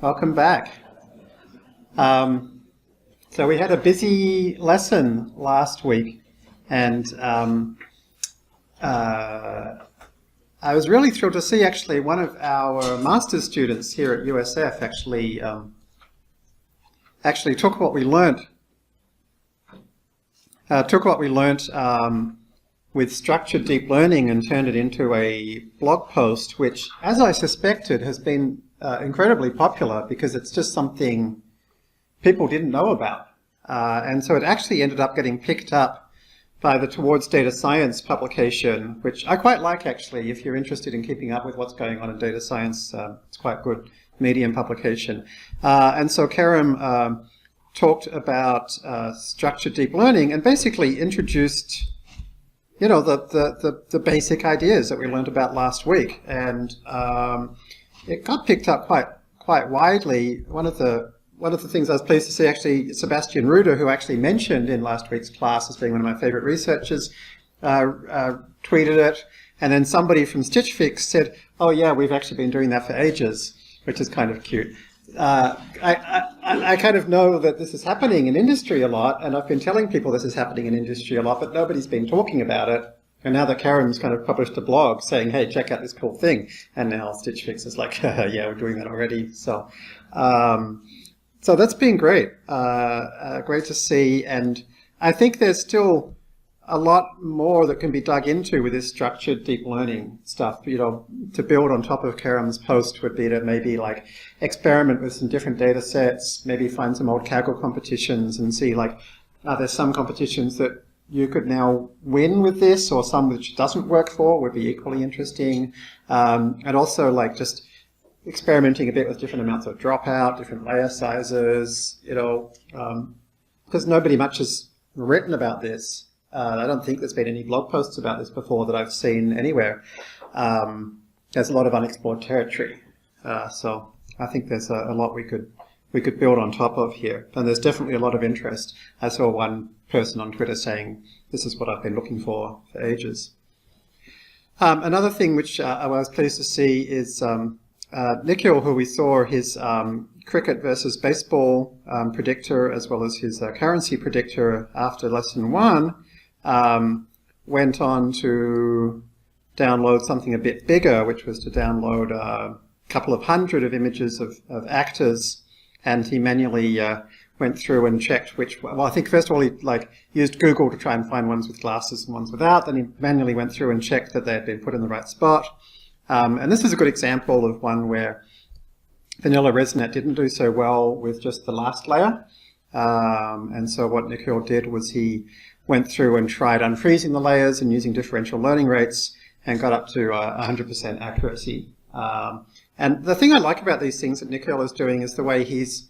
Welcome back. So we had a busy lesson last week, and I was really thrilled to see actually one of our master's students here at USF actually took what we learnt with structured deep learning and turned it into a blog post, which, as I suspected, has been incredibly popular because it's just something people didn't know about. And so it actually ended up getting picked up by the Towards Data Science publication, which I quite like, actually. If you're interested in keeping up with what's going on in data science, it's quite good medium publication. And so Kerem talked about structured deep learning and basically introduced the basic ideas that we learned about last week. And it got picked up quite widely. One of the things I was pleased to see, actually, Sebastian Ruder, who actually mentioned in last week's class as being one of my favorite researchers, tweeted it. And then somebody from Stitch Fix said, oh yeah, we've actually been doing that for ages, which is kind of cute. I kind of know that this is happening in industry a lot, and I've been telling people this is happening in industry a lot, but nobody's been talking about it. And now that Kerem's kind of published a blog saying, hey, check out this cool thing, and now Stitch Fix is like, yeah, we're doing that already. So that's been great. Great to see, and I think there's still a lot more that can be dug into with this structured deep learning stuff. To build on top of Kerem's post would be to maybe like experiment with some different data sets, maybe find some old Kaggle competitions and see like, are there some competitions that you could now win with this, or some which doesn't work for would be equally interesting. And also like just experimenting a bit with different amounts of dropout, different layer sizes, because nobody much has written about this. I don't think there's been any blog posts about this before that I've seen anywhere. There's a lot of unexplored territory. So I think there's a lot we could build on top of here. And there's definitely a lot of interest. I saw one person on Twitter saying, this is what I've been looking for ages. Another thing which I was pleased to see is Nikhil, who we saw his cricket versus baseball predictor as well as his currency predictor after lesson 1, went on to download something a bit bigger, which was to download a couple of hundred of images of actors, and he manually went through and checked which, well, I think first of all he used Google to try and find ones with glasses and ones without, then he manually went through and checked that they had been put in the right spot. And this is a good example of one where vanilla ResNet didn't do so well with just the last layer. And so what Nikhil did was he went through and tried unfreezing the layers and using differential learning rates and got up to 100% accuracy. And the thing I like about these things that Nikhil is doing is the way he's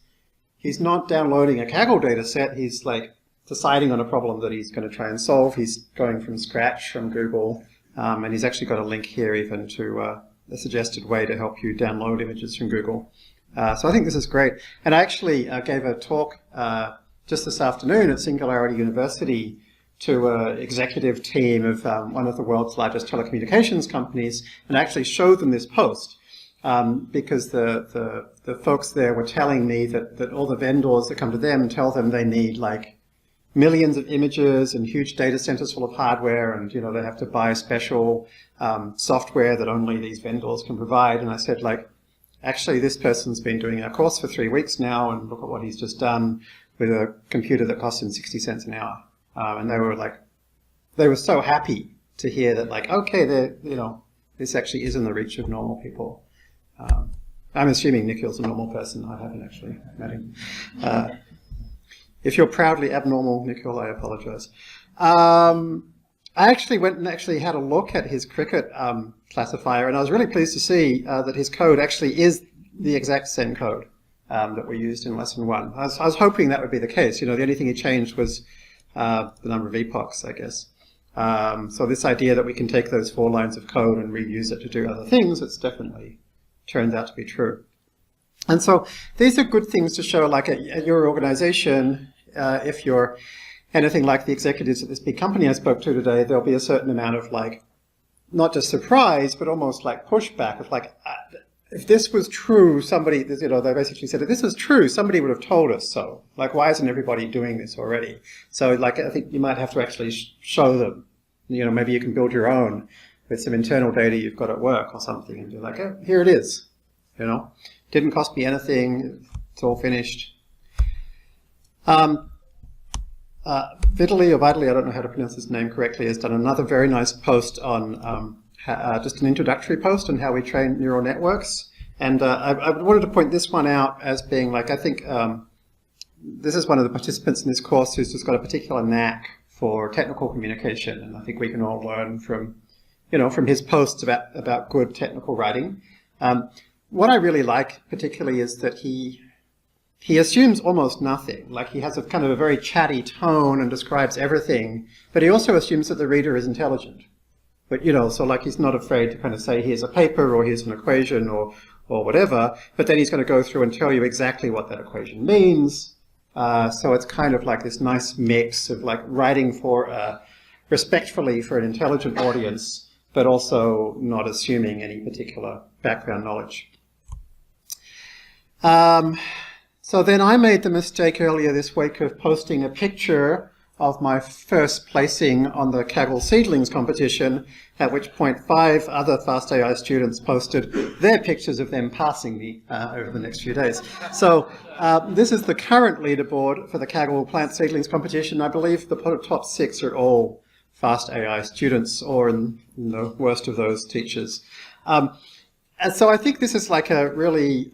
not downloading a Kaggle data set. He's like deciding on a problem that he's going to try and solve. He's going from scratch from Google. And he's actually got a link here even to a suggested way to help you download images from Google. So I think this is great. And I actually gave a talk just this afternoon at Singularity University to an executive team of one of the world's largest telecommunications companies, and actually showed them this post because the folks there were telling me that all the vendors that come to them tell them they need like millions of images and huge data centers full of hardware, and they have to buy special software that only these vendors can provide. And I said, like, actually this person's been doing our course for 3 weeks now, and look at what he's just done with a computer that costs him 60 cents an hour. And they were so happy to hear that, like, okay, this actually is in the reach of normal people. I'm assuming Nikhil's a normal person. I haven't actually met him. If you're proudly abnormal, Nikhil, I apologize. I actually went and had a look at his cricket classifier, and I was really pleased to see that his code actually is the exact same code that we used in lesson 1. I was hoping that would be the case. The only thing he changed was the number of epochs, I guess. So this idea that we can take those 4 lines of code and reuse it to do other things, it's definitely turns out to be true. And so these are good things to show, like at your organization, if you're anything like the executives at this big company I spoke to today, there'll be a certain amount of like, not just surprise, but almost like pushback of like, if this was true, somebody, you know, they basically said, if this was true, somebody would have told us so. Like, why isn't everybody doing this already? So, like, I think you might have to actually show them. You know, maybe you can build your own with some internal data you've got at work or something, and be like, oh, here it is. You know, didn't cost me anything. It's all finished. Vitally, or Vitally, I don't know how to pronounce his name correctly, has done another very nice post on just an introductory post on how we train neural networks. And I wanted to point this one out as being like, I think this is one of the participants in this course who's just got a particular knack for technical communication. And I think we can all learn from, you know, from his posts about good technical writing. What I really like particularly is that he assumes almost nothing. Like, he has a kind of a very chatty tone and describes everything, but he also assumes that the reader is intelligent. But, you know, so like he's not afraid to kind of say, here's a paper or here's an equation or whatever, but then he's going to go through and tell you exactly what that equation means. So it's kind of like this nice mix of like writing for respectfully for an intelligent audience, but also not assuming any particular background knowledge. So then I made the mistake earlier this week of posting a picture of my first placing on the Kaggle Seedlings competition, at which point 5 other FastAI students posted their pictures of them passing me over the next few days. So this is the current leaderboard for the Kaggle Plant Seedlings competition. I believe the top 6 are all FastAI students, or in the worst of those, teachers. And so I think this is like a really...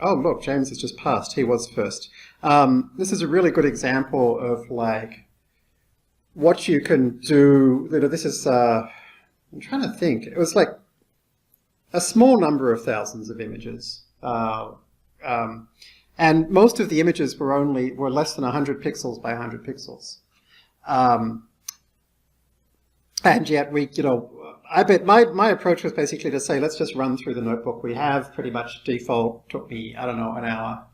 oh, look, James has just passed. He was first. This is a really good example of like what you can do. You know, this is, I'm trying to think. It was like a small number of thousands of images. And most of the images were less than 100 pixels by 100 pixels. And yet we, you know, I bet my approach was basically to say, let's just run through the notebook we have. Pretty much default took me, I don't know, an hour.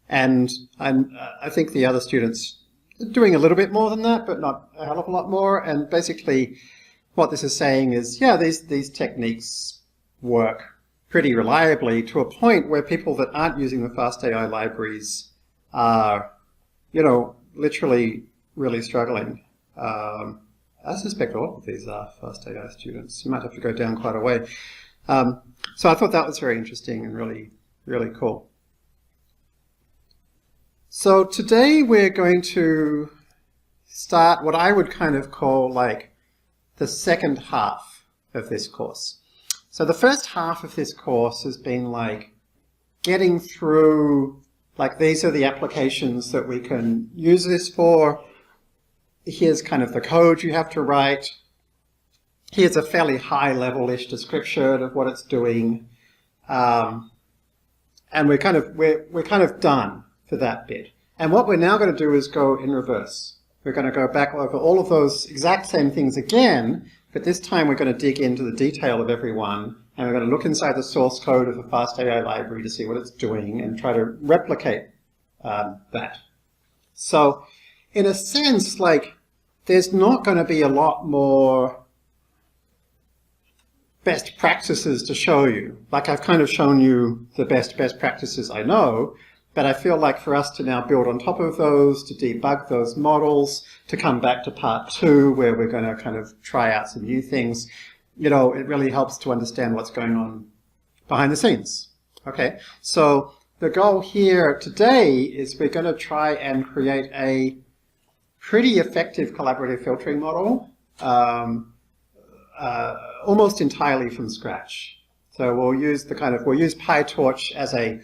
And I think the other students are doing a little bit more than that, but not a hell of a lot more. And basically what this is saying is, yeah, these techniques work pretty reliably to a point where people that aren't using the FastAI libraries are, you know, literally really struggling. I suspect all of these are FastAI students. You might have to go down quite a way. So I thought that was very interesting and really, really cool. So today we're going to start what I would kind of call like the second half of this course. So the first half of this course has been like getting through, like these are the applications that we can use this for. Here's kind of the code you have to write. Here's a fairly high-level-ish description of what it's doing, and we're kind of done for that bit. And what we're now going to do is go in reverse. We're going to go back over all of those exact same things again, but this time we're going to dig into the detail of every one, and we're going to look inside the source code of the FastAI library to see what it's doing and try to replicate that. So, in a sense, like, there's not going to be a lot more best practices to show you. Like, I've kind of shown you the best practices I know, but I feel like for us to now build on top of those, to debug those models, to come back to part 2, where we're going to kind of try out some new things, you know, it really helps to understand what's going on behind the scenes. Okay, so the goal here today is we're going to try and create a pretty effective collaborative filtering model, almost entirely from scratch. So we'll use PyTorch as a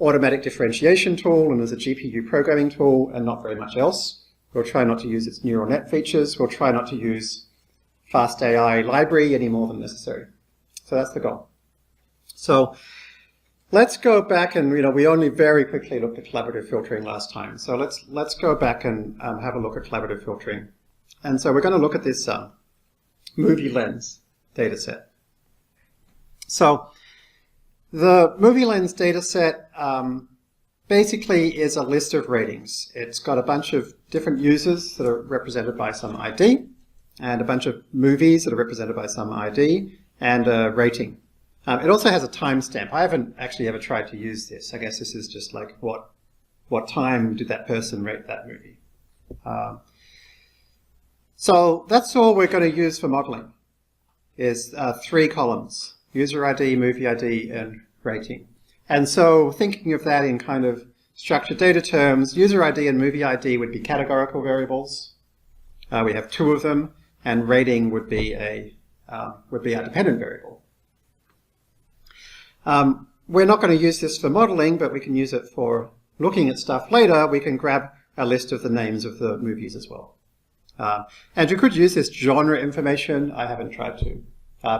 automatic differentiation tool and as a GPU programming tool and not very much else. We'll try not to use its neural net features. We'll try not to use FastAI library any more than necessary. So that's the goal. So let's go back and, you know, we only very quickly looked at collaborative filtering last time. So let's go back and have a look at collaborative filtering. And so we're going to look at this movie lens data set. So the movie lens data set basically is a list of ratings. It's got a bunch of different users that are represented by some ID, and a bunch of movies that are represented by some ID, and a rating. It also has a timestamp. I haven't actually ever tried to use this. I guess this is just like what time did that person rate that movie. So that's all we're going to use for modeling, is 3 columns: user ID, movie ID, and rating. And so thinking of that in kind of structured data terms, user ID and movie ID would be categorical variables. We have 2 of them, and rating would be a dependent variable. We're not going to use this for modeling, but we can use it for looking at stuff later. We can grab a list of the names of the movies as well. And you could use this genre information. I haven't tried to.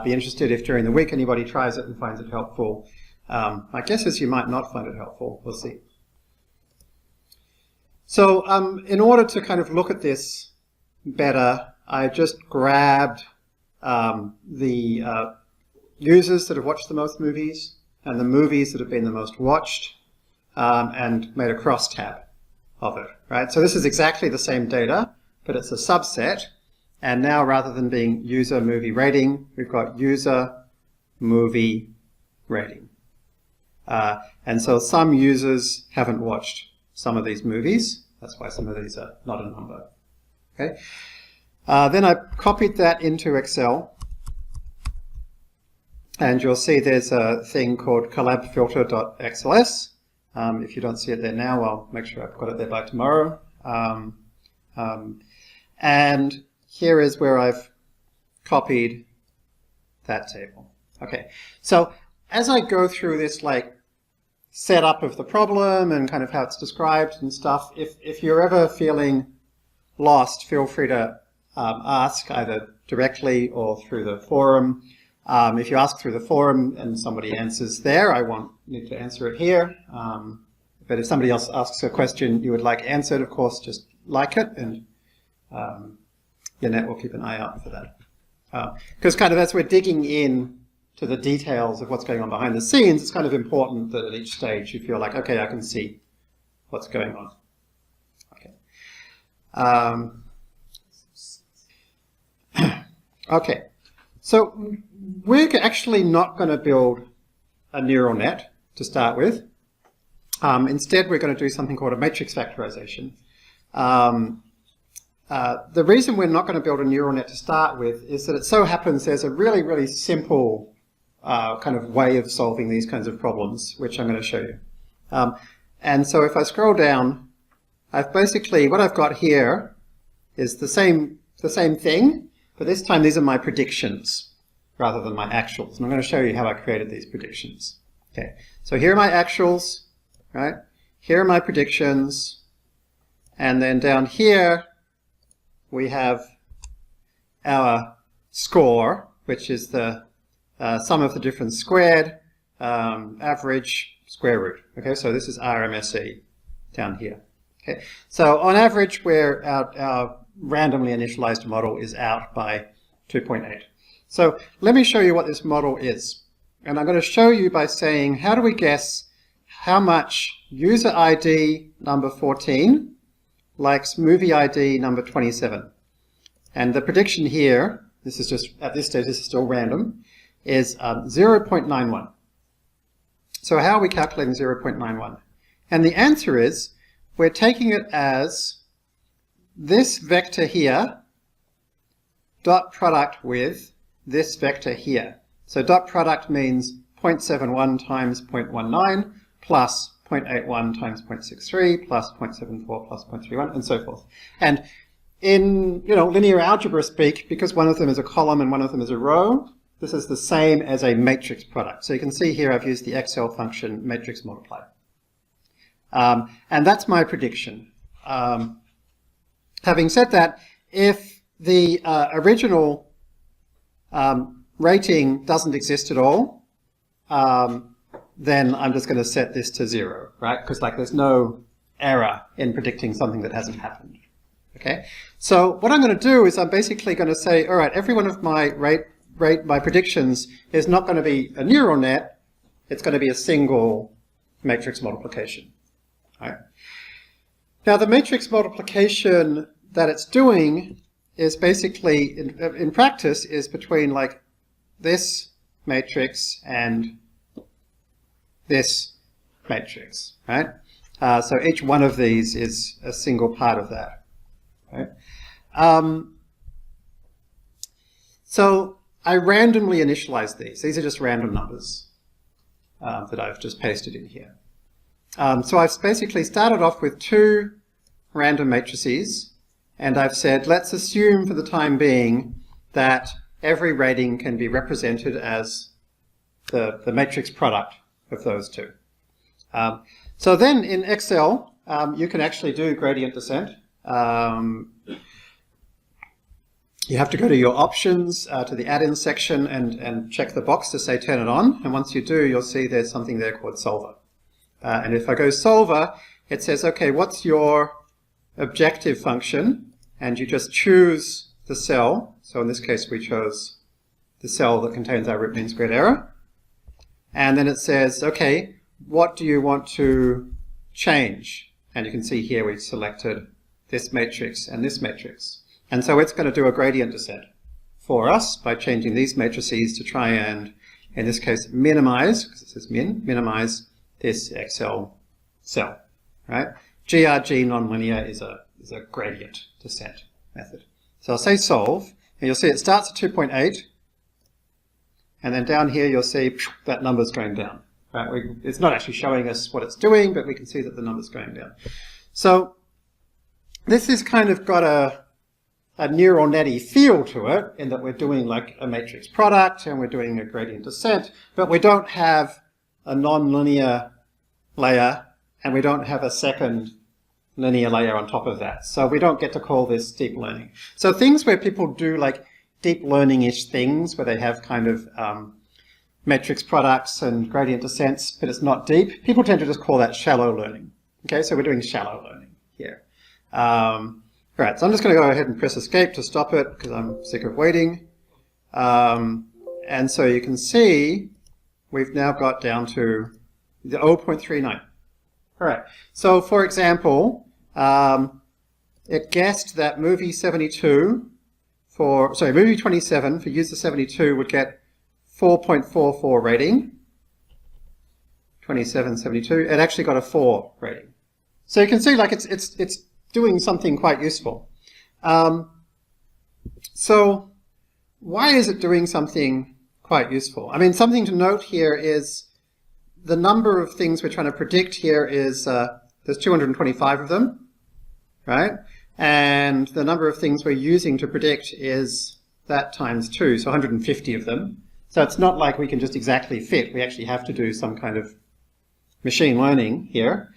Be interested if during the week anybody tries it and finds it helpful. My guess is you might not find it helpful. We'll see. So in order to kind of look at this better, I just grabbed the users that have watched the most movies and the movies that have been the most watched, and made a cross tab of it, right? So this is exactly the same data, but it's a subset. And now rather than being user movie rating, we've got user movie rating. And so some users haven't watched some of these movies. That's why some of these are not a number. Okay. Then I copied that into Excel. And you'll see there's a thing called collabfilter.xls. If you don't see it there now, I'll make sure I've got it there by tomorrow. And here is where I've copied that table. Okay, so as I go through this like setup of the problem and kind of how it's described and stuff, if you're ever feeling lost, feel free to ask either directly or through the forum. If you ask through the forum and somebody answers there, I won't need to answer it here. But if somebody else asks a question you would like answered, of course, just like it, and Yannet will keep an eye out for that. Because kind of as we're digging in to the details of what's going on behind the scenes, it's kind of important that at each stage you feel like, okay, I can see what's going on. Okay. Okay. So we're actually not going to build a neural net to start with. Instead, we're going to do something called a matrix factorization. The reason we're not going to build a neural net to start with is that it so happens there's a really, really simple kind of way of solving these kinds of problems, which I'm going to show you. And so if I scroll down, I've basically, what I've got here is the same thing, but this time these are my predictions rather than my actuals. And I'm going to show you how I created these predictions. Okay, so here are my actuals, right? Here are my predictions. And then down here, we have our score, which is the sum of the difference squared, average, square root. Okay, so this is RMSE down here. Okay, so on average, our randomly initialized model is out by 2.8. So let me show you what this model is. And I'm going to show you by saying, how do we guess how much user ID number 14 likes movie ID number 27? And the prediction here, this is just, at this stage, this is still random, is 0.91. So how are we calculating 0.91? And the answer is, we're taking it as this vector here dot product with this vector here. So dot product means 0.71 times 0.19 plus 0.81 times 0.63 plus 0.74 plus 0.31 and so forth. And in linear algebra speak, because one of them is a column and one of them is a row, this is the same as a matrix product. So you can see here I've used the Excel function matrix multiply. And that's my prediction. Having said that, if the original rating doesn't exist at all, then I'm just going to set this to 0, right? Because there's no error in predicting something that hasn't happened. Okay. So what I'm going to do is I'm basically going to say, all right, every one of my my predictions is not going to be a neural net. It's going to be a single matrix multiplication. Right. Now the matrix multiplication that it's doing is basically, in practice, is between this matrix and this matrix, right? So each one of these is a single part of that, right? So I randomly initialize these. These are just random numbers that I've just pasted in here. So I've basically started off with two random matrices, and I've said, let's assume for the time being that every rating can be represented as the matrix product of those two. So then in Excel, you can actually do gradient descent. You have to go to your options, to the add-in section, and check the box to say turn it on. And once you do, you'll see there's something there called solver. And if I go solver, it says, okay, what's your objective function? And you just choose the cell. So in this case, we chose the cell that contains our root mean squared error. And then it says, okay, what do you want to change? And you can see here we've selected this matrix and this matrix. And so it's going to do a gradient descent for us by changing these matrices to try and, in this case, minimize, because it says minimize this Excel cell, right? GRG nonlinear is a gradient descent method. So I'll say solve, and you'll see it starts at 2.8, and then down here you'll see that number's going down. Right? It's not actually showing us what it's doing, but we can see that the number's going down. So this has kind of got a neural netty feel to it, in that we're doing like a matrix product and we're doing a gradient descent, but we don't have a non-linear layer and we don't have a second linear layer on top of that. So we don't get to call this deep learning. So things where people do like deep learning-ish things, where they have kind of matrix products and gradient descents, but it's not deep, people tend to just call that shallow learning. Okay, so we're doing shallow learning here. Right, so I'm just going to go ahead and press escape to stop it because I'm sick of waiting. And so you can see we've now got down to the 0.39. All right, so for example, it guessed that movie 27 for user 72 would get 4.44 rating. 2772, it actually got a 4 rating. So you can see like it's doing something quite useful. So why is it doing something quite useful? I mean, something to note here is the number of things we're trying to predict here is, there's 225 of them, right? And the number of things we're using to predict is that times 2, so 150 of them. So it's not like we can just exactly fit. We actually have to do some kind of machine learning here.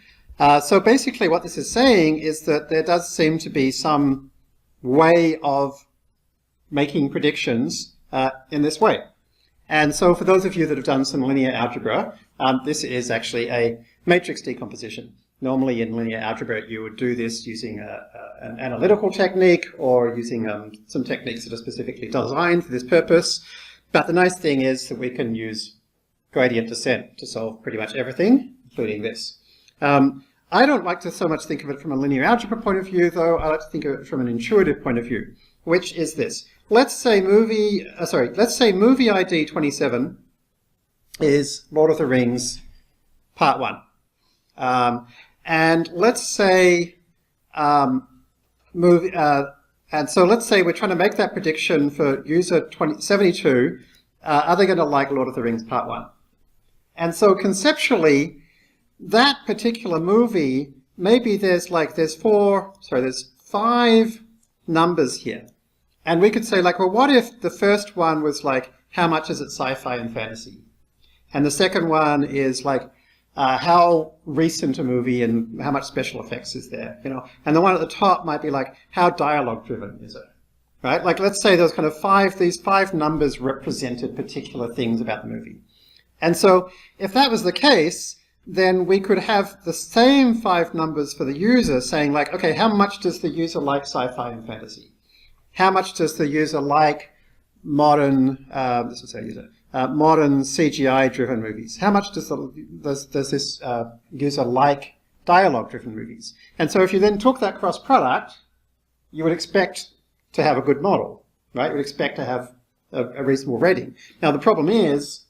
So basically what this is saying is that there does seem to be some way of making predictions in this way. And so for those of you that have done some linear algebra, this is actually a matrix decomposition. Normally in linear algebra you would do this using an analytical technique or using some techniques that are specifically designed for this purpose. But the nice thing is that we can use gradient descent to solve pretty much everything, including this. I don't like to so much think of it from a linear algebra point of view, though. I like to think of it from an intuitive point of view, which is this. Let's say movie ID 27 is Lord of the Rings Part 1. And let's say and so let's say we're trying to make that prediction for user 72. Are they going to like Lord of the Rings Part 1? And so conceptually, that particular movie, maybe there's 5 numbers here. And we could say like, well, what if the first one was like, how much is it sci-fi and fantasy? And the second one is like, how recent a movie and how much special effects is there, you know? And the one at the top might be like, how dialogue driven is it? Right? Like, let's say those kind of these 5 numbers represented particular things about the movie. And so if that was the case, then we could have the same 5 numbers for the user saying like, okay, how much does the user like sci-fi and fantasy? How much does the user like modern, modern CGI-driven movies? How much does this user like dialogue-driven movies? And so if you then took that cross-product, you would expect to have a good model, right? You would expect to have a reasonable rating. Now the problem is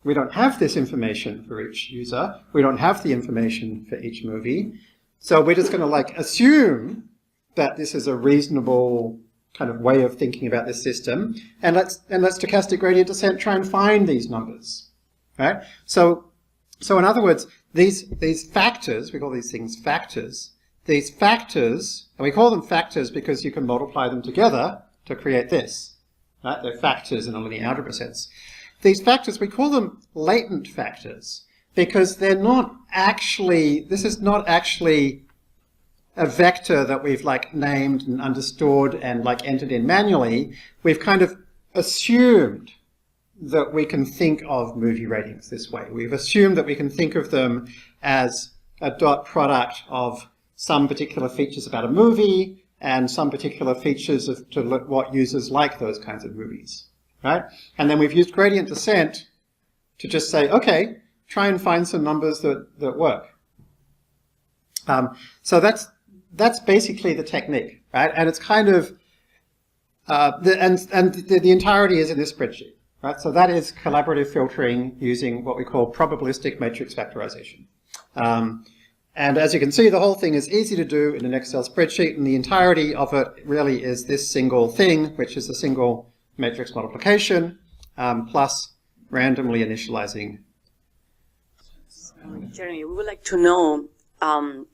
we don't have this information for each user. We don't have the information for each movie. So we're just going to like assume that this is a reasonable kind of way of thinking about this system, and let's stochastic gradient descent try and find these numbers, right? So in other words, these factors, we call these things factors. These factors, and we call them factors because you can multiply them together to create this, right? They're factors in a linear algebra sense. These factors, we call them latent factors because they're not actually, this is not actually a vector that we've like named and understood and like entered in manually. We've kind of assumed that we can think of movie ratings this way. We've assumed that we can think of them as a dot product of some particular features about a movie and some particular features of to look what users like those kinds of movies, right? And then we've used gradient descent to just say, okay, try and find some numbers that work. So that's basically the technique, right? And it's kind of the entirety is in this spreadsheet, right? So that is collaborative filtering using what we call probabilistic matrix factorization. And as you can see, the whole thing is easy to do in an Excel spreadsheet, and the entirety of it really is this single thing, which is a single matrix multiplication plus randomly initializing. Jeremy, we would like to know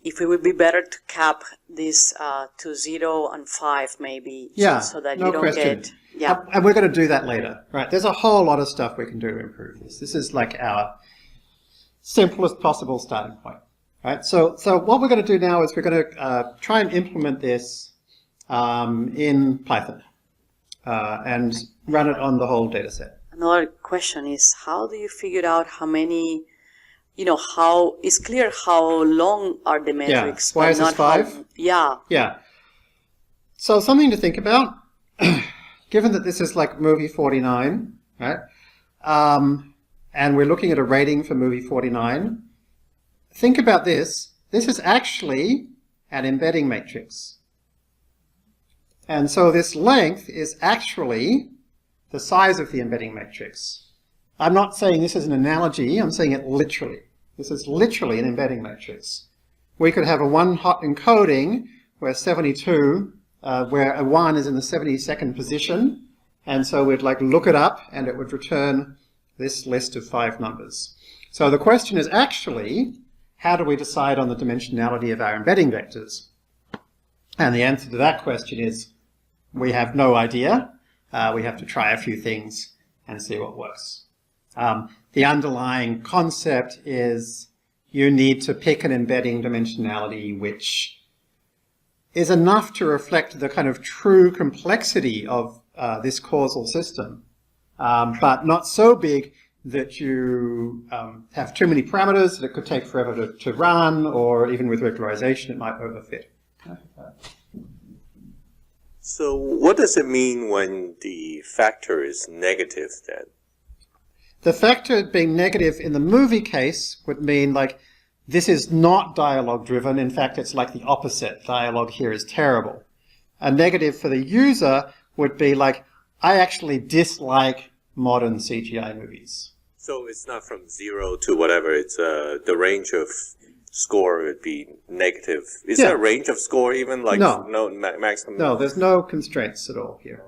if it would be better to cap this to 0 and 5 maybe, yeah, so that no you don't question. get... Yeah. And we're going to do that later, right? There's a whole lot of stuff we can do to improve this. This is like our simplest possible starting point, right? So what we're going to do now is we're going to try and implement this in Python and run it on the whole data set. Another question is, how do you figure out how many, you know, how, it's clear how long are the metrics. Yeah. Why is this 5? Yeah. Yeah. So something to think about, given that this is like movie 49, right? And we're looking at a rating for movie 49, think about this. This is actually an embedding matrix. And so this length is actually the size of the embedding matrix. I'm not saying this is an analogy, I'm saying it literally. This is literally an embedding matrix. We could have a one-hot encoding where 72, where a 1 is in the 72nd position, and so we'd like look it up and it would return this list of 5 numbers. So the question is actually, how do we decide on the dimensionality of our embedding vectors? And the answer to that question is, we have no idea. We have to try a few things and see what works. The underlying concept is you need to pick an embedding dimensionality which is enough to reflect the kind of true complexity of this causal system, but not so big that you have too many parameters that it could take forever to run, or even with regularization it might overfit. So what does it mean when the factor is negative then? The factor being negative in the movie case would mean like this is not dialogue driven. In fact, it's like the opposite. Dialogue here is terrible. A negative for the user would be like, I actually dislike modern CGI movies. So it's not from 0 to whatever, it's the range of score would be negative. Is there a range of score even? Like no maximum? No, there's no constraints at all here.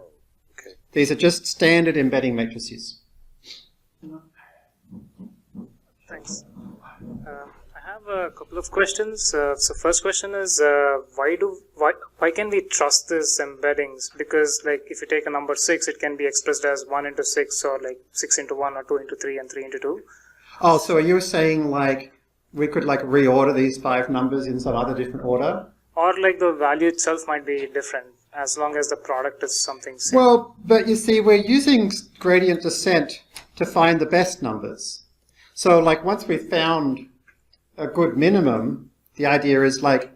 Okay. These are just standard embedding matrices. Thanks. I have a couple of questions. So first question is, why can we trust these embeddings? Because like if you take a number 6, it can be expressed as 1 into 6, or like 6 into 1, or 2 into 3, and 3 into 2. Oh, so are you saying like we could like reorder these 5 numbers in some other different order? Or like the value itself might be different, as long as the product is something same. Well, but you see, we're using gradient descent to find the best numbers. So like once we've found a good minimum, the idea is like,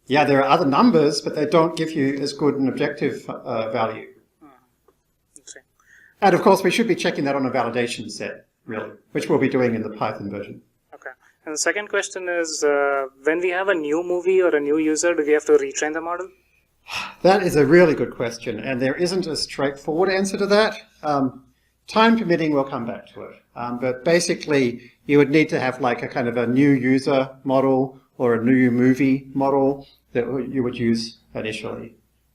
yeah, there are other numbers, but they don't give you as good an objective value. Okay. And of course, we should be checking that on a validation set, really, which we'll be doing in the Python version. Okay. And the second question is, when we have a new movie or a new user, do we have to retrain the model? That is a really good question, and there isn't a straightforward answer to that. time permitting, we'll come back to it. But basically, you would need to have like a kind of a new user model or a new movie model that you would use initially.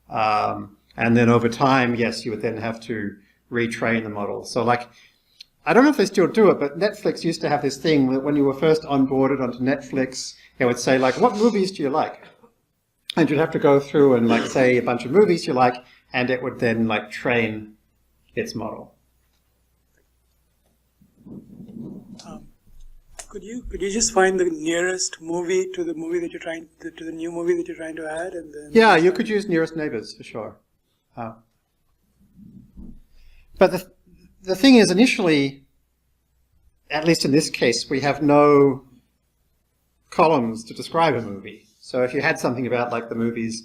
And then over time, yes, you would then have to retrain the model. So like, I don't know if they still do it, but Netflix used to have this thing that when you were first onboarded onto Netflix, it would say like, what movies do you like? And you'd have to go through and like say a bunch of movies you like, and it would then like train its model. Could you just find the nearest movie to the movie that you're trying to the new movie that you're trying to add, and then yeah, you could use nearest neighbors for sure. But the thing is, initially, at least in this case, we have no columns to describe a movie. So if you had something about like the movie's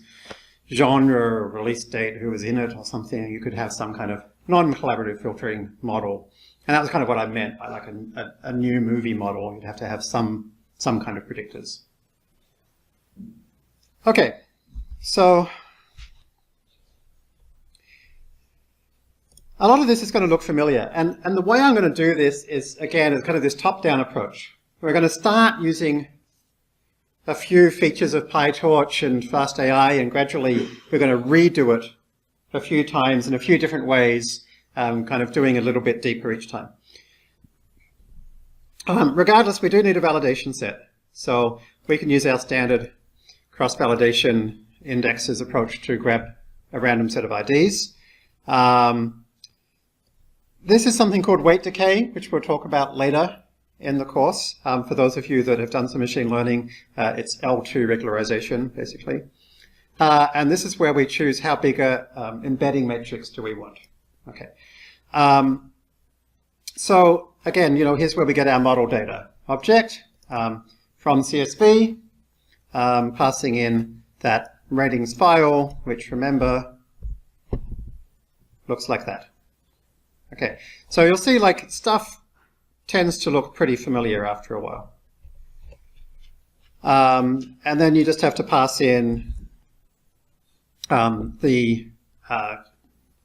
genre or release date, who was in it or something, you could have some kind of non-collaborative filtering model. And that was kind of what I meant by like a new movie model. You'd have to have some kind of predictors. Okay, so a lot of this is going to look familiar. And the way I'm going to do this is, again, is kind of this top-down approach. We're going to start using a few features of PyTorch and FastAI, and gradually we're going to redo it a few times in a few different ways, kind of doing a little bit deeper each time. Regardless, we do need a validation set. So we can use our standard cross-validation indexes approach to grab a random set of IDs. This is something called weight decay, which we'll talk about later in the course. For those of you that have done some machine learning, it's L2 regularization, basically. And this is where we choose how big a embedding matrix do we want. Okay. So again, here's where we get our model data. Object from CSV, passing in that ratings file, which remember looks like that. Okay, so you'll see like stuff tends to look pretty familiar after a while. And then you just have to pass in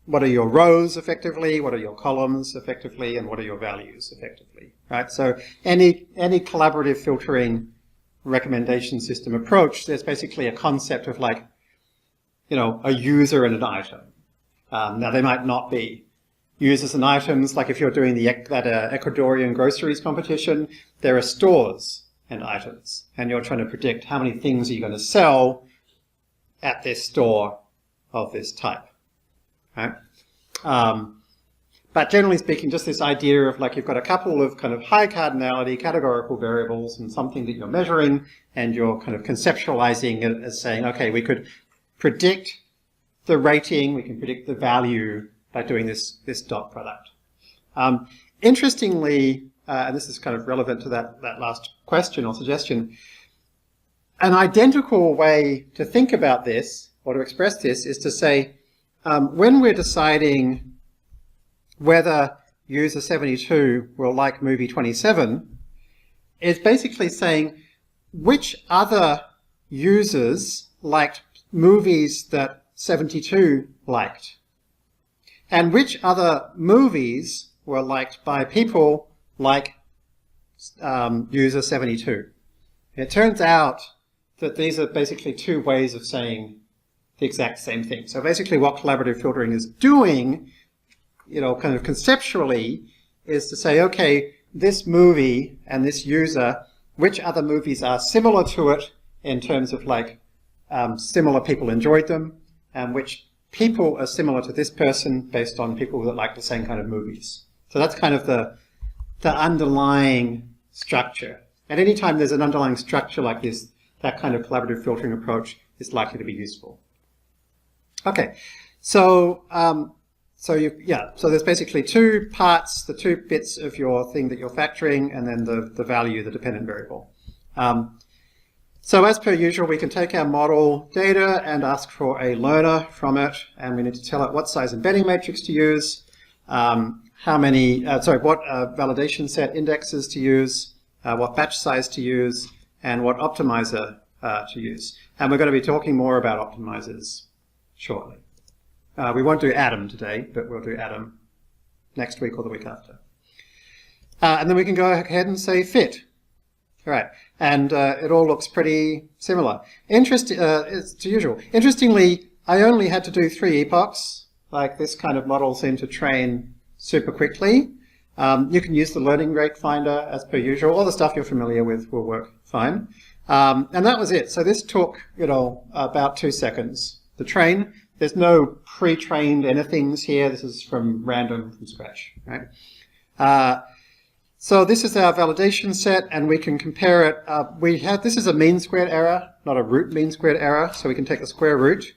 what are your rows effectively, what are your columns effectively, and what are your values effectively, right? So any collaborative filtering recommendation system approach, there's basically a concept of like, a user and an item. Now they might not be users and items, like if you're doing that Ecuadorian groceries competition, there are stores and items, and you're trying to predict how many things are you going to sell at this store of this type, right? But generally speaking, just this idea of like you've got a couple of kind of high cardinality categorical variables and something that you're measuring, and you're kind of conceptualizing it as saying, okay, we could predict the rating, we can predict the value by doing this dot product. Interestingly, and this is kind of relevant to that last question or suggestion, an identical way to think about this or to express this is to say, when we're deciding whether user 72 will like movie 27, it's basically saying which other users liked movies that 72 liked, and which other movies were liked by people like user 72. It turns out that these are basically two ways of saying the exact same thing. So basically what collaborative filtering is doing, kind of conceptually, is to say, okay, this movie and this user, which other movies are similar to it in terms of like similar people enjoyed them, and which people are similar to this person based on people that like the same kind of movies. So that's kind of the underlying structure. At any time there's an underlying structure like this, that kind of collaborative filtering approach is likely to be useful. Okay, so so there's basically two parts, the two bits of your thing that you're factoring, and then the value, the dependent variable. So as per usual, we can take our model data and ask for a learner from it, and we need to tell it what size embedding matrix to use, what validation set indexes to use, what batch size to use, and what optimizer to use. And we're going to be talking more about optimizers shortly. We won't do Atom today, but we'll do Atom next week or the week after. And then we can go ahead and say fit. All right, and it all looks pretty similar. It's to usual. Interestingly, I only had to do 3 epochs. Like this kind of model seemed to train super quickly. You can use the learning rate finder as per usual. All the stuff you're familiar with will work fine. And that was it. So this took, about 2 seconds. The train, there's no pre-trained anythings here. This is from random, from scratch, right? So this is our validation set, and we can compare it. This is a mean squared error, not a root mean squared error, so we can take the square root.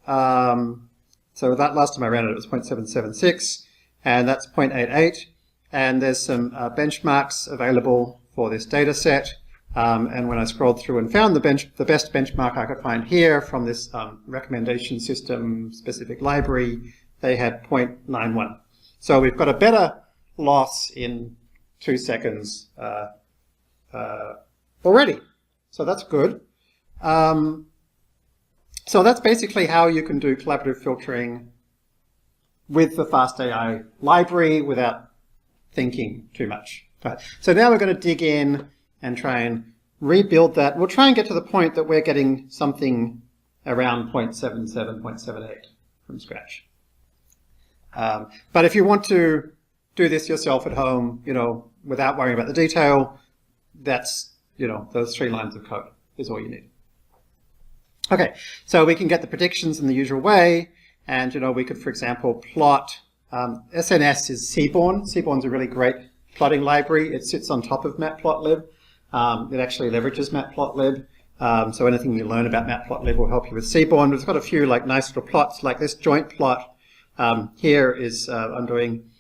So that last time I ran it, it was 0.776, and that's 0.88. And there's some benchmarks available for this data set. And when I scrolled through and found the best benchmark I could find here from this recommendation system specific library, they had 0.91. So we've got a better loss in 2 seconds already. So that's good. So that's basically how you can do collaborative filtering with the FastAI library without thinking too much. Right. So now we're going to dig in and try and rebuild that. We'll try and get to the point that we're getting something around 0.77, 0.78 from scratch. But if you want to do this yourself at home, without worrying about the detail, that's, those 3 lines of code is all you need. Okay, so we can get the predictions in the usual way, and, we could, for example, plot. SNS is Seaborn. Seaborn's a really great plotting library. It sits on top of Matplotlib. It actually leverages Matplotlib. So anything you learn about Matplotlib will help you with Seaborn. It's got a few nice little plots, like this joint plot. Here is I'm doing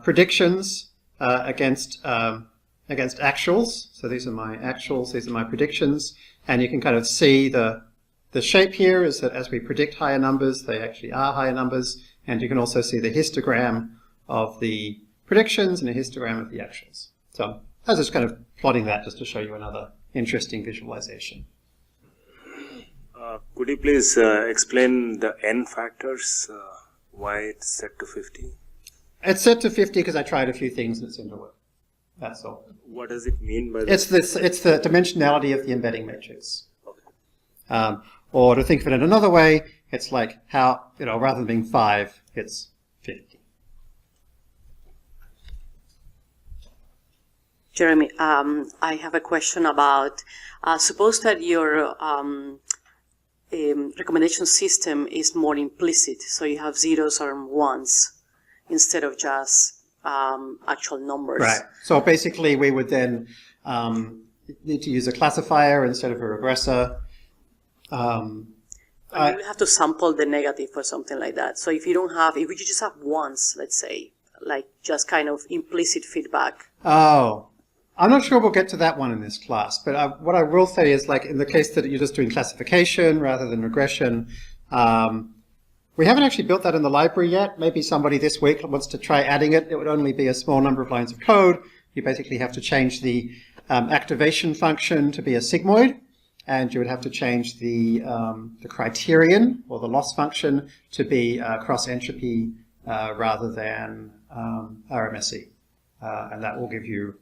predictions against actuals. So these are my actuals. These are my predictions, and you can kind of see the shape here is that as we predict higher numbers, they actually are higher numbers. And you can also see the histogram of the predictions and a histogram of the actuals. So I was just kind of plotting that just to show you another interesting visualization. Could you please explain the n factors, why it's set to 50? It's set to 50 because I tried a few things and it seemed to work. That's all. What does it mean by that? It's the dimensionality of the embedding matrix. Okay. Or to think of it in another way, it's like how, rather than being 5, it's 50. Jeremy, I have a question about, suppose that your recommendation system is more implicit, so you have zeros or ones instead of just actual numbers. Right. So basically we would then need to use a classifier instead of a regressor. You have to sample the negative or something like that. So if you just have ones, let's say, like just kind of implicit feedback. Oh, I'm not sure we'll get to that one in this class, but what I will say is, like in the case that you're just doing classification rather than regression, we haven't actually built that in the library yet. Maybe somebody this week wants to try adding it. It would only be a small number of lines of code. You basically have to change the activation function to be a sigmoid. And you would have to change the criterion or the loss function to be cross entropy rather than RMSE. And that will give you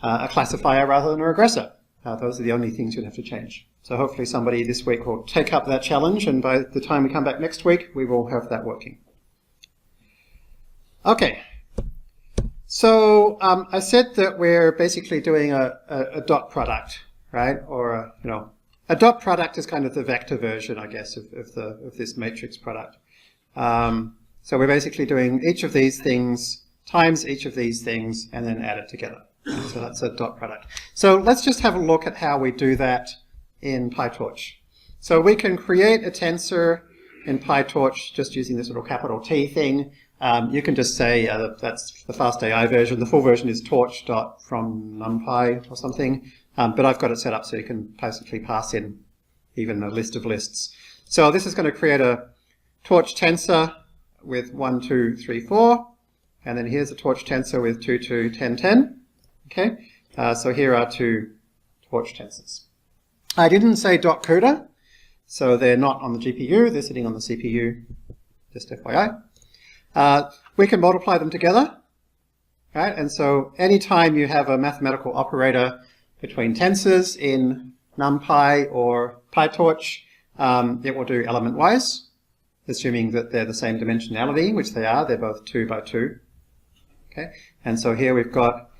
a classifier rather than a regressor. Those are the only things you'd have to change. So hopefully somebody this week will take up that challenge, and by the time we come back next week, we will have that working. Okay. So I said that we're basically doing a dot product. Right, or a dot product is kind of the vector version, I guess, of this matrix product. So we're basically doing each of these things times each of these things and then add it together. So that's a dot product. So let's just have a look at how we do that in PyTorch. So we can create a tensor in PyTorch just using this little capital T thing. You can just say that's the FastAI version. The full version is torch.from numpy or something. But I've got it set up so you can basically pass in even a list of lists. So this is going to create a torch tensor with 1, 2, 3, 4. And then here's a torch tensor with 2, 2, 10, 10. Okay, so here are 2 torch tensors. I didn't say .CUDA, so they're not on the GPU. They're sitting on the CPU, just FYI. we can multiply them together, right? And so anytime you have a mathematical operator between tensors in NumPy or PyTorch, it will do element-wise, assuming that they're the same dimensionality, which they are. They're both 2 by 2. Okay, and so here we've got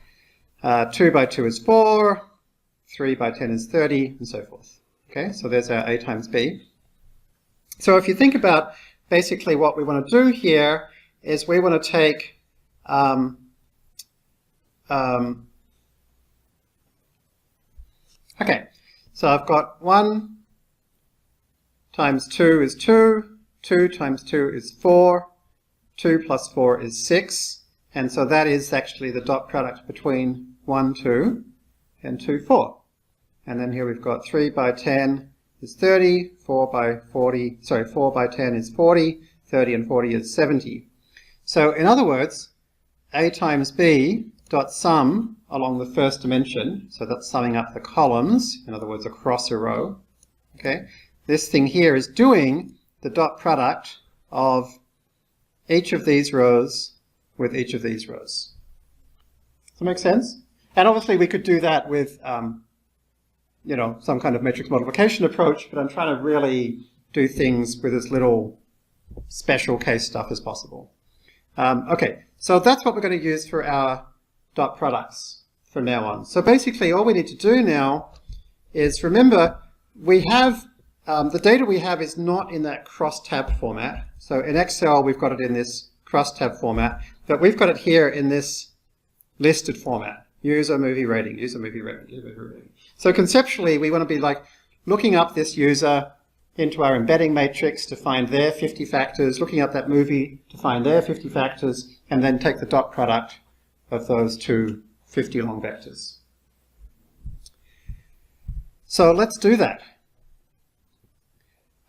2 by 2 is 4, 3 by 10 is 30, and so forth. Okay, so there's our A times B. So if you think about basically what we want to do here is we want to take okay, so I've got 1 times 2 is 2, 2 times 2 is 4, 2 plus 4 is 6, and so that is actually the dot product between 1, 2 and 2, 4. And then here we've got 3 by 10 is 30, 4 by 10 is 40, 30 and 40 is 70. So in other words, A times B dot sum along the first dimension, so that's summing up the columns, in other words across a row. Okay, this thing here is doing the dot product of each of these rows with each of these rows. Does that make sense? And obviously we could do that with you know, some kind of matrix multiplication approach, but I'm trying to really do things with as little special case stuff as possible. Okay, so that's what we're going to use for our dot products from now on. So basically all we need to do now is remember we have the data we have is not in that cross-tab format. So in Excel we've got it in this cross-tab format, but we've got it here in this listed format. User, movie rating, user, movie rating, user, movie rating. So conceptually we want to be like looking up this user into our embedding matrix to find their 50 factors, looking up that movie to find their 50 factors, and then take the dot product of those two 50 long vectors. So let's do that.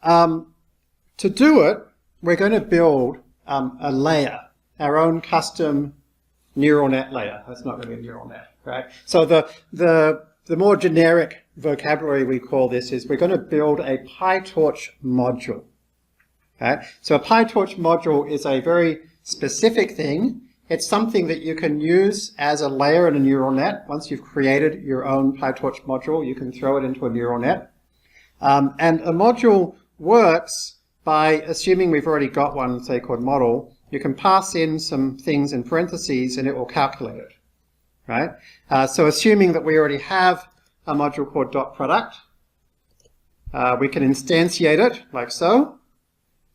To do it, we're going to build a layer, our own custom neural net layer. That's not really a neural net, right? So the more generic vocabulary we call this is we're going to build a PyTorch module. Okay? So a PyTorch module is a very specific thing. It's something that you can use as a layer in a neural net. Once you've created your own PyTorch module, you can throw it into a neural net. And a module works by assuming we've already got one, say, called model. You can pass in some things in parentheses and it will calculate it, right? So assuming that we already have a module called dot product, we can instantiate it like so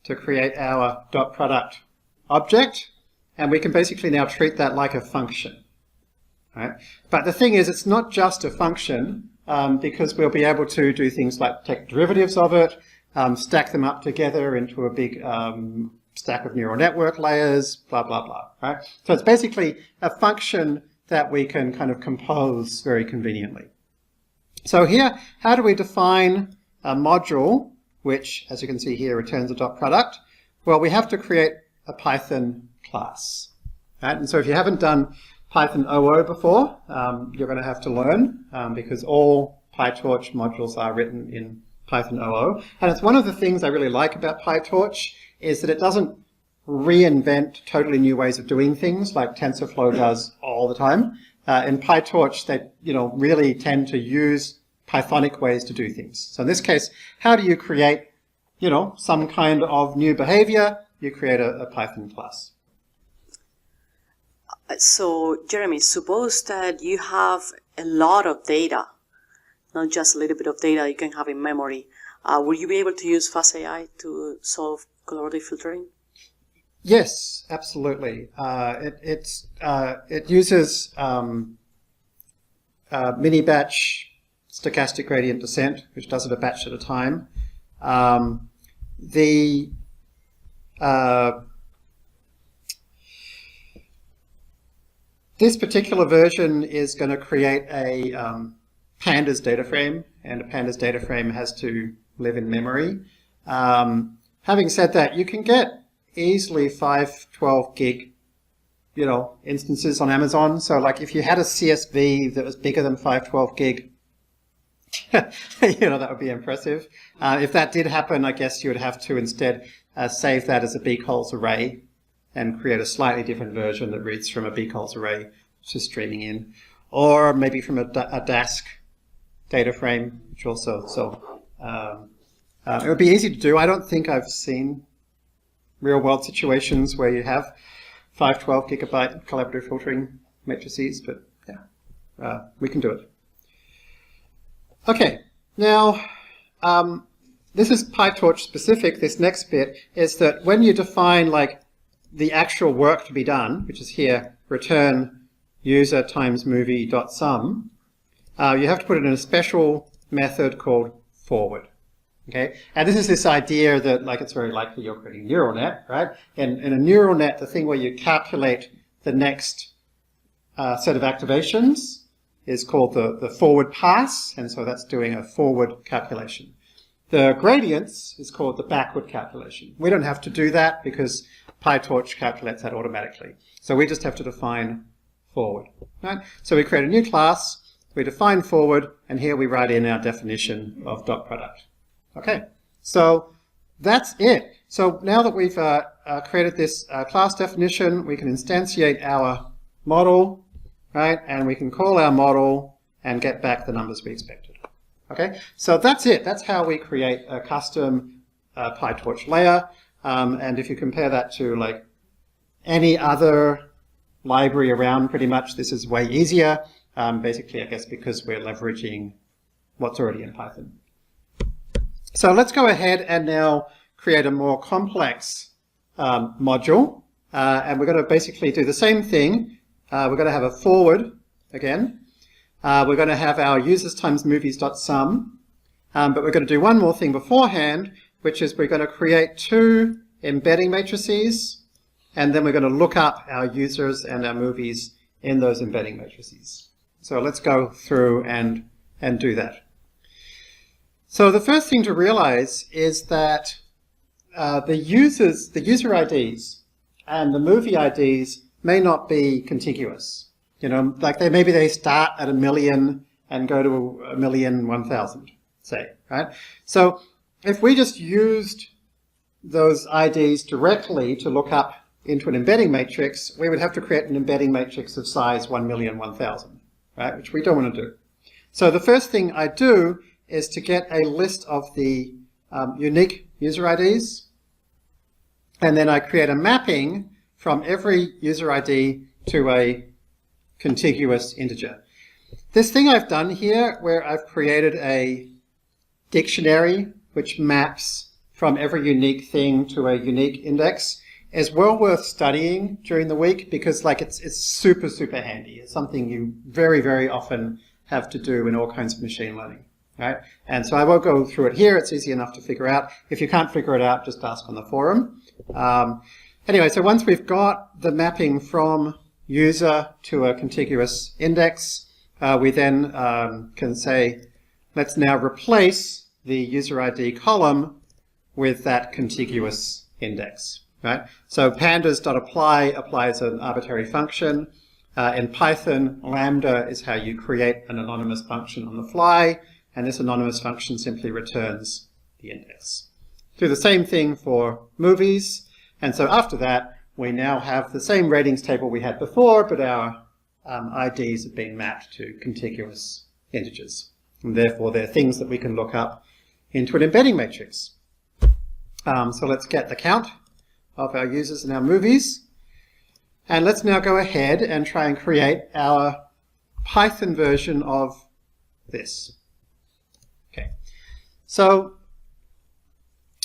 to create our dot product object, and we can basically now treat that like a function, right? But the thing is, it's not just a function, because we'll be able to do things like take derivatives of it, stack them up together into a big stack of neural network layers, blah, blah, blah, right? So it's basically a function that we can kind of compose very conveniently. So here, how do we define a module, which, as you can see here, returns a dot product? Well, we have to create a Python class, right? And so if you haven't done Python OO before, you're going to have to learn, because all PyTorch modules are written in Python OO. And it's one of the things I really like about PyTorch is that it doesn't reinvent totally new ways of doing things like TensorFlow does all the time. In PyTorch, they really tend to use Pythonic ways to do things. So in this case, how do you create some kind of new behavior? You create a Python class. So, Jeremy, suppose that you have a lot of data, not just a little bit of data you can have in memory. Will you be able to use FastAI to solve collaborative filtering? Yes, absolutely. It uses mini-batch stochastic gradient descent, which does it a batch at a time. This particular version is going to create a pandas data frame, and a pandas data frame has to live in memory. Having said that, you can get easily 512 gig, instances on Amazon. So like if you had a CSV that was bigger than 512 gig, that would be impressive. If that did happen, I guess you would have to instead save that as a big holes array and create a slightly different version that reads from a bcols array to streaming in, or maybe from a Dask data frame, which also, it would be easy to do. I don't think I've seen real-world situations where you have 512 gigabyte collaborative filtering matrices, but yeah, we can do it. Okay, now this is PyTorch specific. This next bit is that when you define like the actual work to be done, which is here, return user times movie.sum, you have to put it in a special method called forward. Okay, and this is this idea that like it's very likely you're creating a neural net, right? In a neural net, the thing where you calculate the next set of activations is called the forward pass, and so that's doing a forward calculation. The gradients is called the backward calculation. We don't have to do that because PyTorch calculates that automatically. So we just have to define forward, right? So we create a new class, we define forward, and here we write in our definition of dot product. Okay, so that's it. So now that we've created this class definition, we can instantiate our model, right? And we can call our model and get back the numbers we expected. Okay, so that's it. That's how we create a custom PyTorch layer. And if you compare that to like any other library around, pretty much this is way easier. Basically, I guess because we're leveraging what's already in Python. So let's go ahead and now create a more complex module. And we're going to basically do the same thing. We're going to have a forward again. We're going to have our users times movies.sum. But we're going to do one more thing beforehand, which is we're going to create two embedding matrices. And then we're going to look up our users and our movies in those embedding matrices. So let's go through and do that. So the first thing to realize is that the user IDs and the movie IDs may not be contiguous. You know, like maybe they start at 1,000,000 and go to 1,001,000, say, right? So if we just used those IDs directly to look up into an embedding matrix, we would have to create an embedding matrix of size 1,001,000, right? Which we don't want to do. So the first thing I do is to get a list of the unique user IDs, and then I create a mapping from every user ID to a contiguous integer. This thing I've done here, where I've created a dictionary which maps from every unique thing to a unique index, is well worth studying during the week because like it's super, super handy. It's something you very, very often have to do in all kinds of machine learning. Right? And so I won't go through it here. It's easy enough to figure out. If you can't figure it out, just ask on the forum. Anyway, so once we've got the mapping from user to a contiguous index, we then can say, let's now replace the user ID column with that contiguous index. Right? So pandas.apply applies an arbitrary function. In Python, lambda is how you create an anonymous function on the fly. And this anonymous function simply returns the index. Do the same thing for movies. And so after that, we now have the same ratings table we had before, but our IDs have been mapped to contiguous integers. And therefore, they're things that we can look up into an embedding matrix. So let's get the count of our users and our movies. And let's now go ahead and try and create our Python version of this. Okay, so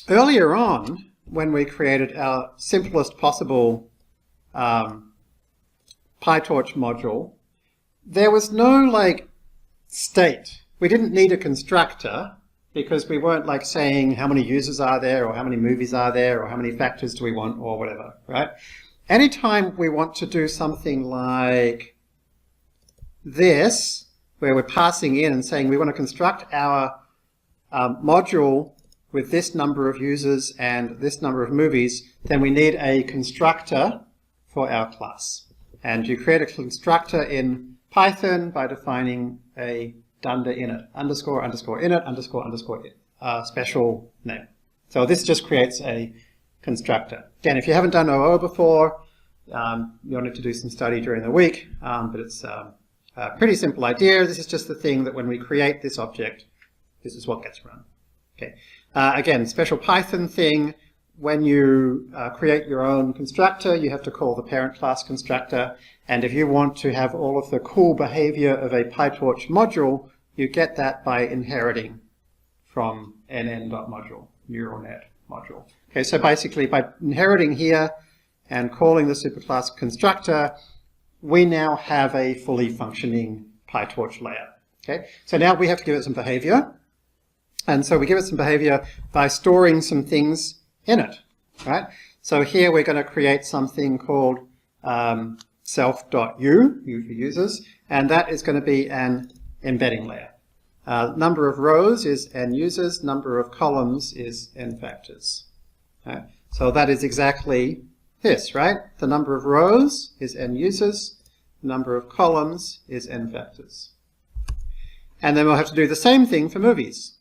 earlier on, when we created our simplest possible PyTorch module, there was no like state. We didn't need a constructor because we weren't like saying how many users are there or how many movies are there or how many factors do we want or whatever, right? Anytime we want to do something like this, where we're passing in and saying we want to construct our module with this number of users and this number of movies, then we need a constructor for our class. And you create a constructor in Python by defining a dunder init, underscore, underscore, init, underscore, underscore, special name. So this just creates a constructor. Again, if you haven't done OO before, You'll need to do some study during the week, but it's a pretty simple idea. This is just the thing that when we create this object, this is what gets run. Okay. Again, special Python thing. When you create your own constructor, you have to call the parent class constructor. And if you want to have all of the cool behavior of a PyTorch module, you get that by inheriting from nn.module, neural net module. Okay, so basically by inheriting here and calling the superclass constructor, we now have a fully functioning PyTorch layer. Okay, so now we have to give it some behavior. And so we give it some behavior by storing some things in it, right? So here we're going to create something called self.u, U for users, and that is going to be an embedding layer. Number of rows is n users, number of columns is n factors. Right? So that is exactly this, right? The number of rows is n users, the number of columns is n factors. And then we'll have to do the same thing for movies.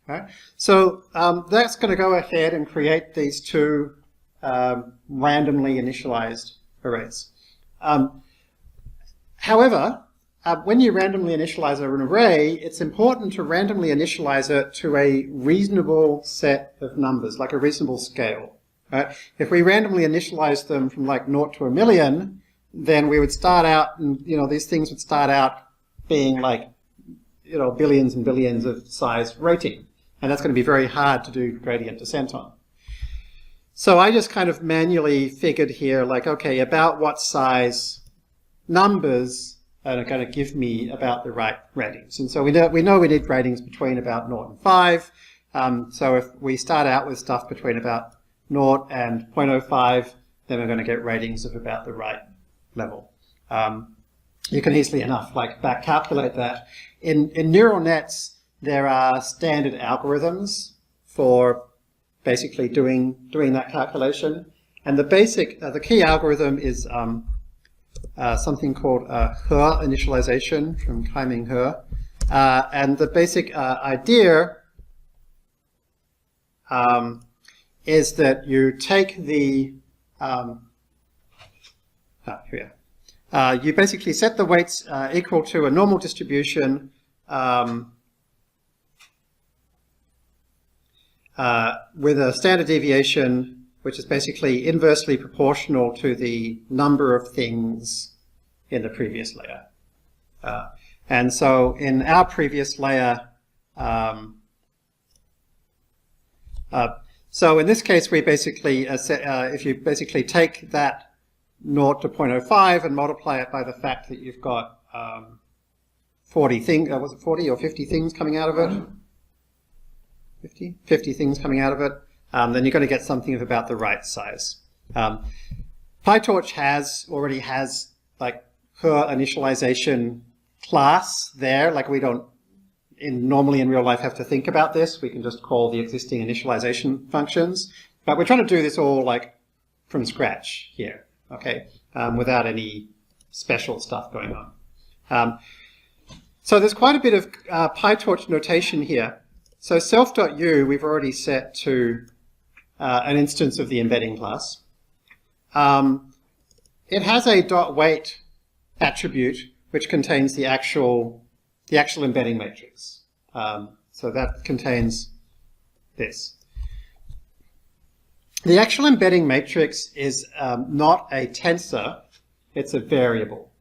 Right? So that's going to go ahead and create these two randomly initialized arrays. However, when you randomly initialize an array, it's important to randomly initialize it to a reasonable set of numbers, like a reasonable scale. Right? If we randomly initialize them from like 0 to 1,000,000, then we would start out, and these things would start out being like billions and billions of size rating. And that's going to be very hard to do gradient descent on. So I just kind of manually figured here, like, okay, about what size numbers are going to give me about the right ratings. And so we know we need ratings between about 0 and 5. So if we start out with stuff between about 0 and 0.05, then we're going to get ratings of about the right level. You can easily enough back calculate that. In neural nets, there are standard algorithms for basically doing that calculation, and the key algorithm is something called He initialization from Kai-Ming He, and the basic idea is that you take the you basically set the weights equal to a normal distribution. With a standard deviation, which is basically inversely proportional to the number of things in the previous layer. And so in our previous layer, so in this case, we basically, if you basically take that 0 to 0.05 and multiply it by the fact that you've got 40 things, was it 40 or 50 things coming out of it? 50 things coming out of it, then you're going to get something of about the right size. PyTorch already has like her initialization class there. Like we don't normally in real life have to think about this. We can just call the existing initialization functions. But we're trying to do this all like from scratch here, okay, without any special stuff going on. So there's quite a bit of PyTorch notation here. So self.u we've already set to an instance of the embedding class. It has a .weight attribute which contains the actual embedding matrix. So that contains this. The actual embedding matrix is not a tensor, it's a variable.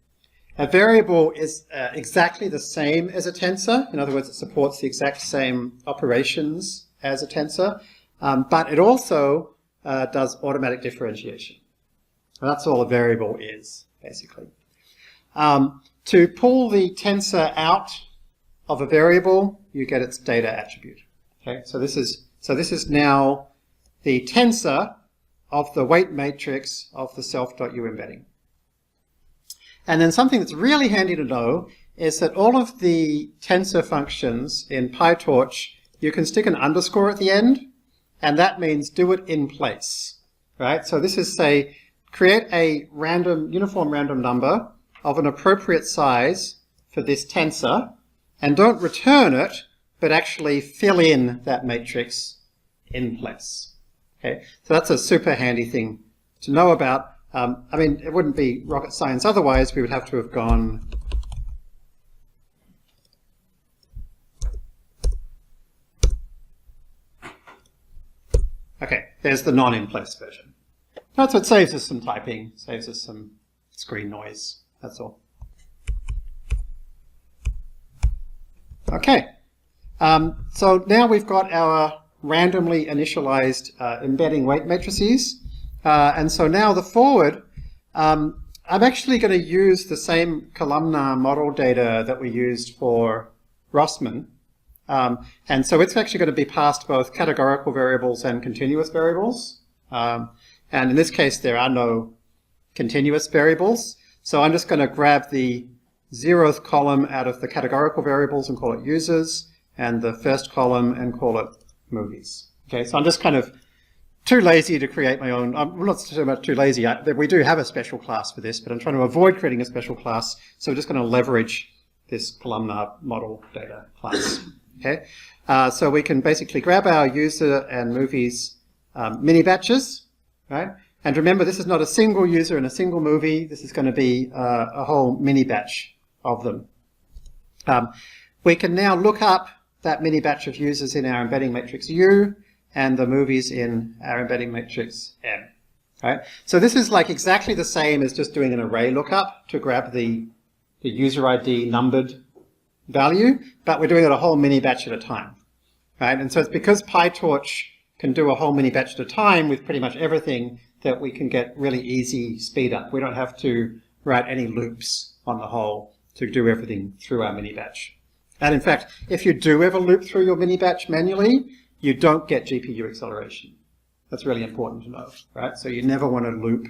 A variable is exactly the same as a tensor. In other words, it supports the exact same operations as a tensor, but it also does automatic differentiation. And that's all a variable is, basically. To pull the tensor out of a variable, you get its data attribute. Okay, so this is now the tensor of the weight matrix of the self.u embedding. And then something that's really handy to know is that all of the tensor functions in PyTorch, you can stick an underscore at the end, and that means do it in place, right? So this is, say, create a uniform random number of an appropriate size for this tensor, and don't return it, but actually fill in that matrix in place. Okay, so that's a super handy thing to know about. I mean, it wouldn't be rocket science otherwise. We would have to have gone okay, there's the non-in-place version. That's what saves us some typing, saves us some screen noise, that's all. Okay, so now we've got our randomly initialized embedding weight matrices. And so now the forward, I'm actually going to use the same columnar model data that we used for Rossmann. And so it's actually going to be passed both categorical variables and continuous variables. And in this case, there are no continuous variables. So I'm just going to grab the 0th column out of the categorical variables and call it users, and the first column and call it movies. Okay, so I'm just kind of too lazy to create my own. I'm not so much too lazy. We do have a special class for this, but I'm trying to avoid creating a special class. So we're just going to leverage this columnar model data class. Okay, so we can basically grab our user and movies mini batches, right? And remember, this is not a single user and a single movie. This is going to be a whole mini batch of them. We can now look up that mini batch of users in our embedding matrix U and the movies in our embedding matrix M. Right? So this is like exactly the same as just doing an array lookup to grab the user ID numbered value, but we're doing it a whole mini batch at a time. Right? And so it's because PyTorch can do a whole mini batch at a time with pretty much everything that we can get really easy speed up. We don't have to write any loops on the whole to do everything through our mini batch. And in fact, if you do ever loop through your mini batch manually, you don't get GPU acceleration. That's really important to know, right? So you never want to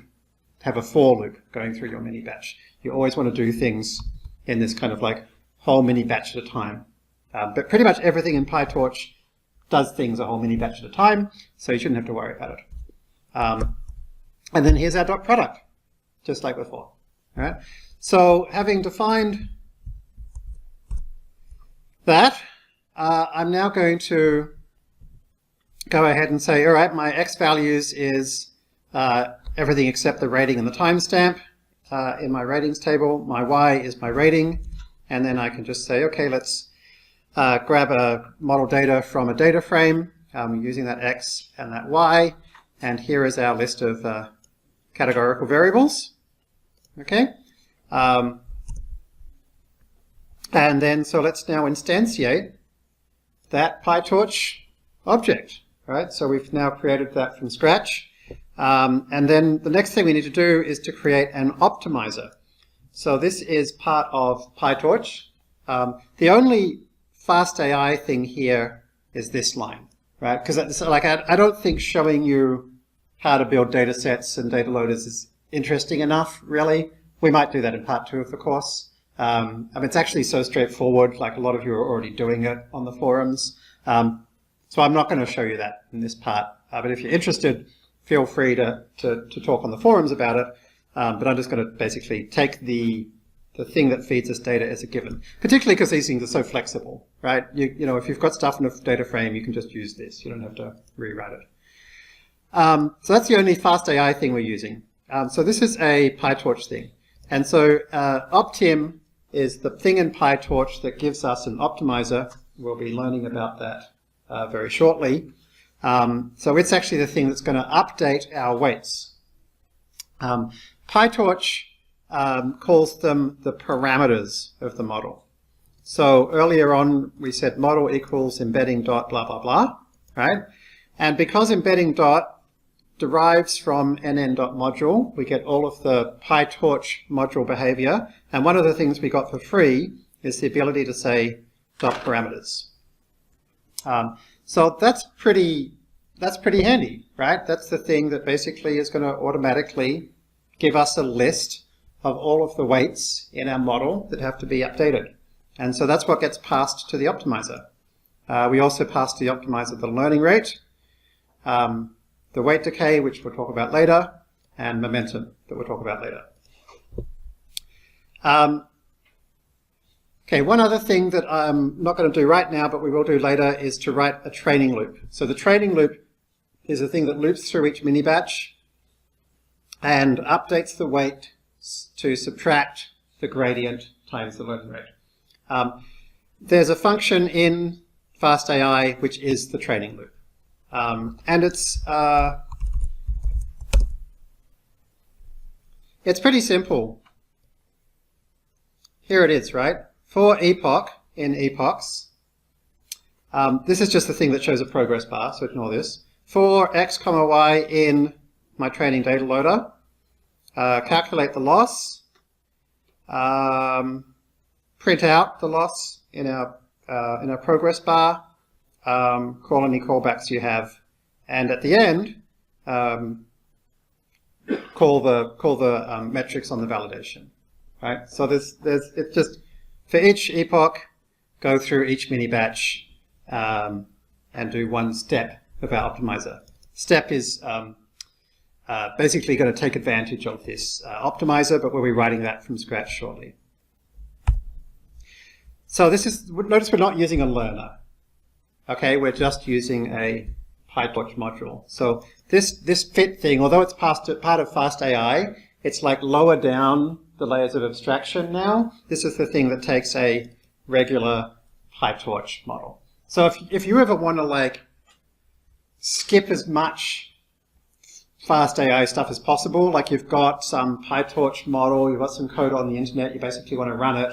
have a for loop going through your mini batch. You always want to do things in this kind of like whole mini batch at a time. But pretty much everything in PyTorch does things a whole mini batch at a time, so you shouldn't have to worry about it. And then here's our dot product, just like before. All right? So having defined that, I'm now going to go ahead and say, all right, my x values is everything except the rating and the timestamp in my ratings table. My y is my rating. And then I can just say, okay, let's grab a model data from a data frame using that x and that y. And here is our list of categorical variables. Okay. And then, so let's now instantiate that PyTorch object, right? So we've now created that from scratch. And then the next thing we need to do is to create an optimizer. So this is part of PyTorch. The only fast AI thing here is this line, right? Because like I don't think showing you how to build data sets and data loaders is interesting enough, really. We might do that in part 2 of the course. I mean, it's actually so straightforward, like a lot of you are already doing it on the forums. So I'm not going to show you that in this part. But if you're interested, feel free to talk on the forums about it. But I'm just going to basically take the thing that feeds us data as a given, particularly because these things are so flexible, right? You know, if you've got stuff in a data frame, you can just use this. You don't have to rewrite it. So that's the only fast AI thing we're using. So this is a PyTorch thing. And so optim is the thing in PyTorch that gives us an optimizer. We'll be learning about that very shortly. So it's actually the thing that's going to update our weights. PyTorch calls them the parameters of the model. So earlier on, we said model equals embedding dot blah, blah, blah, right? And because embedding dot derives from nn.module, we get all of the PyTorch module behavior. And one of the things we got for free is the ability to say dot parameters. So that's pretty handy, right? That's the thing that basically is going to automatically give us a list of all of the weights in our model that have to be updated. And so that's what gets passed to the optimizer. We also pass to the optimizer the learning rate, the weight decay, which we'll talk about later, and momentum, that we'll talk about later. Okay, one other thing that I'm not going to do right now, but we will do later, is to write a training loop. So the training loop is a thing that loops through each mini batch and updates the weight to subtract the gradient times the learning rate. There's a function in FastAI which is the training loop. And it's pretty simple. Here it is, right? For epoch in epochs, this is just the thing that shows a progress bar, so ignore this. For x, y in my training data loader, calculate the loss, print out the loss in our progress bar, call any callbacks you have, and at the end, call the metrics on the validation. Right? So it's just for each epoch, go through each mini batch and do one step of our optimizer. Step is basically going to take advantage of this optimizer, but we'll be writing that from scratch shortly. So notice we're not using a learner. Okay, we're just using a PyTorch module. So this fit thing, although it's part of FastAI, it's like lower down the layers of abstraction now. This is the thing that takes a regular PyTorch model. So if you ever want to like skip as much FastAI stuff as possible, like you've got some PyTorch model, you've got some code on the internet, you basically want to run it,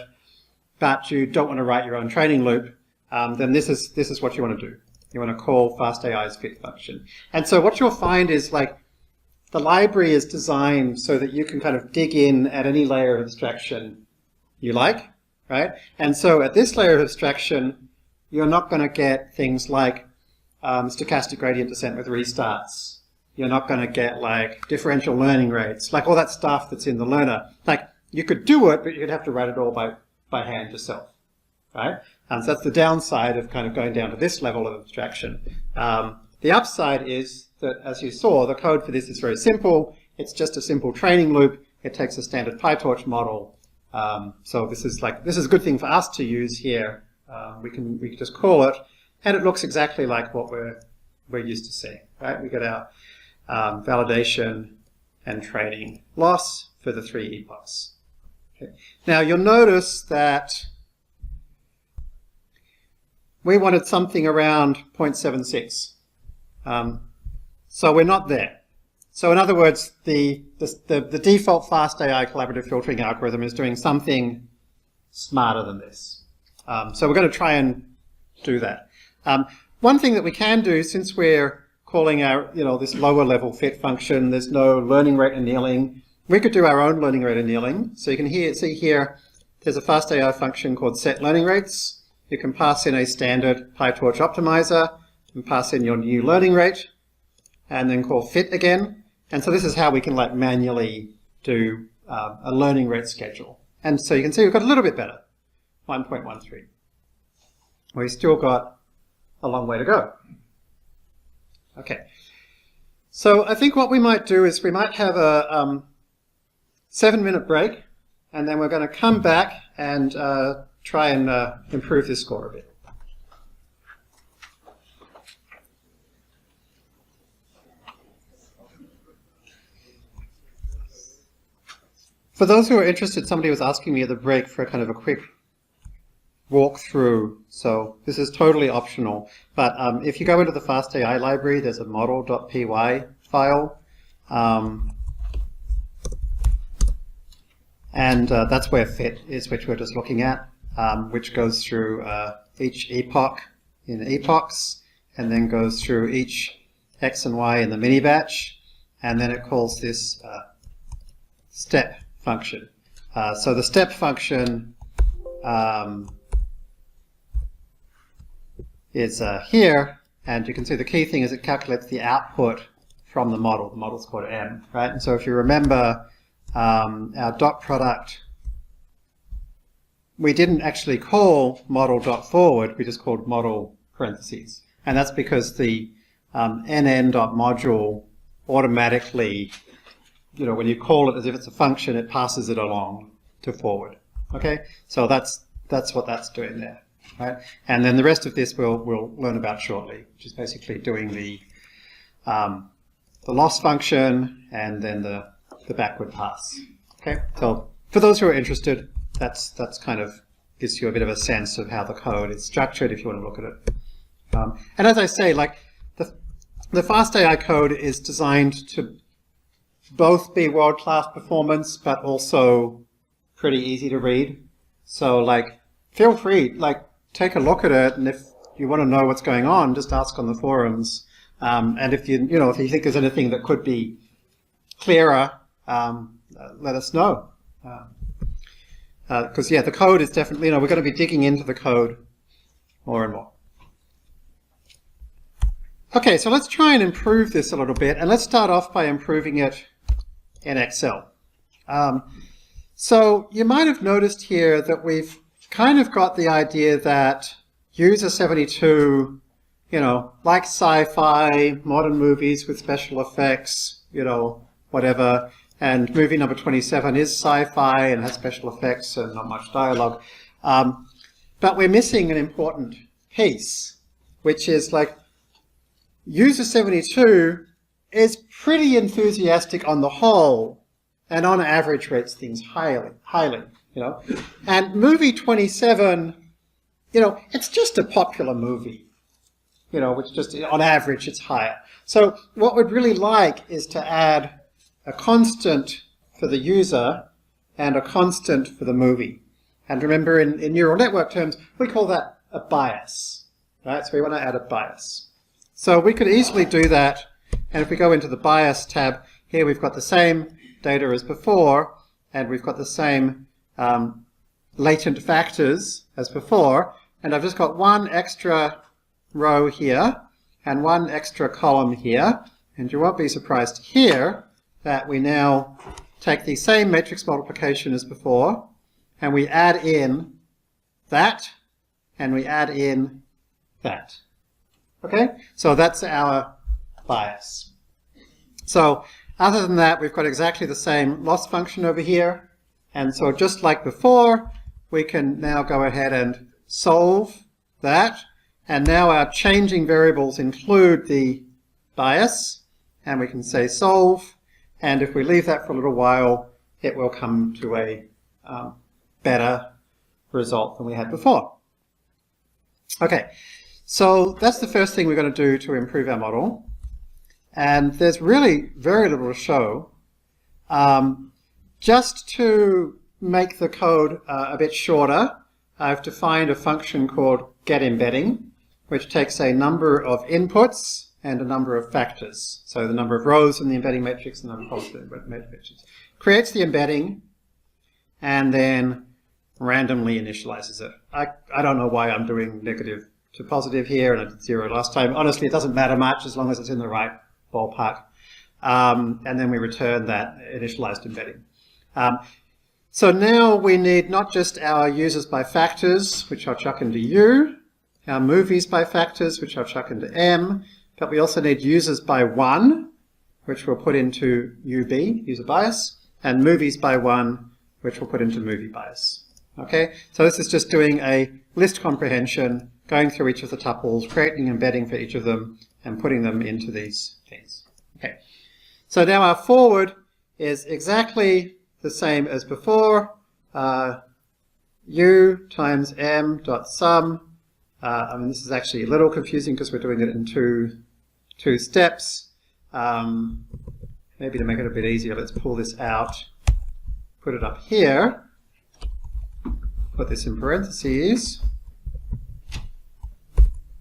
but you don't want to write your own training loop, then this is what you want to do. You want to call FastAI's fit function. And so what you'll find is like the library is designed so that you can kind of dig in at any layer of abstraction you like, right? And so at this layer of abstraction, you're not going to get things like stochastic gradient descent with restarts. You're not going to get like differential learning rates, like all that stuff that's in the learner. Like you could do it, but you'd have to write it all by hand yourself, right? So that's the downside of kind of going down to this level of abstraction. The upside is that, as you saw, the code for this is very simple. It's just a simple training loop. It takes a standard PyTorch model. So this is a good thing for us to use here. We can just call it, and it looks exactly like what we're used to seeing, right? We get our validation and training loss for the 3 epochs. Okay. Now you'll notice that we wanted something around 0.76. So we're not there. So in other words, the default FastAI collaborative filtering algorithm is doing something smarter than this. So we're going to try and do that. One thing that we can do, since we're calling our, this lower level fit function, there's no learning rate annealing, we could do our own learning rate annealing. So you can see here, there's a FastAI function called set learning rates. You can pass in a standard PyTorch optimizer and pass in your new learning rate and then call fit again. And so this is how we can like manually do a learning rate schedule. And so you can see we've got a little bit better, 1.13. We've still got a long way to go. Okay. So I think what we might do is we might have a 7-minute break, and then we're going to come back and try and improve this score a bit. For those who are interested, somebody was asking me at the break for a kind of a quick walkthrough. So this is totally optional. But if you go into the FastAI library, there's a model.py file. And that's where fit is, which we're just looking at, which goes through each epoch in epochs, and then goes through each x and y in the mini batch, and then it calls this step function. So the step function is here, and you can see the key thing is it calculates the output from the model. The model's called M, right? And so if you remember our dot product, we didn't actually call model.forward, we just called model parentheses. And that's because the nn.module automatically, when you call it as if it's a function, it passes it along to forward. Okay? So that's what that's doing there. Right? And then the rest of this we'll learn about shortly, which is basically doing the loss function and then the the backward pass. Okay, so for those who are interested, that's kind of gives you a bit of a sense of how the code is structured if you want to look at it. And as I say, like the FastAI code is designed to both be world-class performance, but also pretty easy to read. So like, feel free, like take a look at it, and if you want to know what's going on, just ask on the forums. And if you think there's anything that could be clearer, let us know. Because the code is definitely, we're going to be digging into the code more and more. Okay, so let's try and improve this a little bit, and let's start off by improving it in Excel. So you might have noticed here that we've kind of got the idea that user 72, like sci-fi, modern movies with special effects, whatever, and movie number 27 is sci-fi and has special effects and not much dialogue. But we're missing an important piece, which is like user 72 is pretty enthusiastic on the whole, and on average rates things highly, And movie 27, it's just a popular movie, which just on average it's higher. So what we'd really like is to add a constant for the user and a constant for the movie. And remember, in neural network terms, we call that a bias, right? So we want to add a bias. So we could easily do that, and if we go into the bias tab, here we've got the same data as before, and we've got the same latent factors as before, and I've just got one extra row here and one extra column here, and you won't be surprised to hear that we now take the same matrix multiplication as before, and we add in that, and we add in that. Okay, so that's our bias. So other than that, we've got exactly the same loss function over here. And so just like before, we can now go ahead and solve that. And now our changing variables include the bias. And we can say solve. And if we leave that for a little while, it will come to a better result than we had before. Okay. So that's the first thing we're going to do to improve our model. And there's really very little to show. Just to make the code a bit shorter, I've defined a function called getEmbedding, which takes a number of inputs and a number of factors. So the number of rows in the embedding matrix and the number of columns in the embedding matrix. Creates the embedding and then randomly initializes it. I don't know why I'm doing negative to positive here, and I did 0 last time. Honestly, it doesn't matter much as long as it's in the right ballpark. And then we return that initialized embedding. So now we need not just our users by factors, which I'll chuck into U, our movies by factors, which I'll chuck into M, but we also need users by 1, which we'll put into UB, user bias, and movies by 1, which we'll put into movie bias. Okay, so this is just doing a list comprehension, going through each of the tuples, creating embedding for each of them, and putting them into these things. Okay, so now our forward is exactly the same as before. U times M dot sum. This is actually a little confusing because we're doing it in two steps. Maybe to make it a bit easier, let's pull this out, put it up here, put this in parentheses.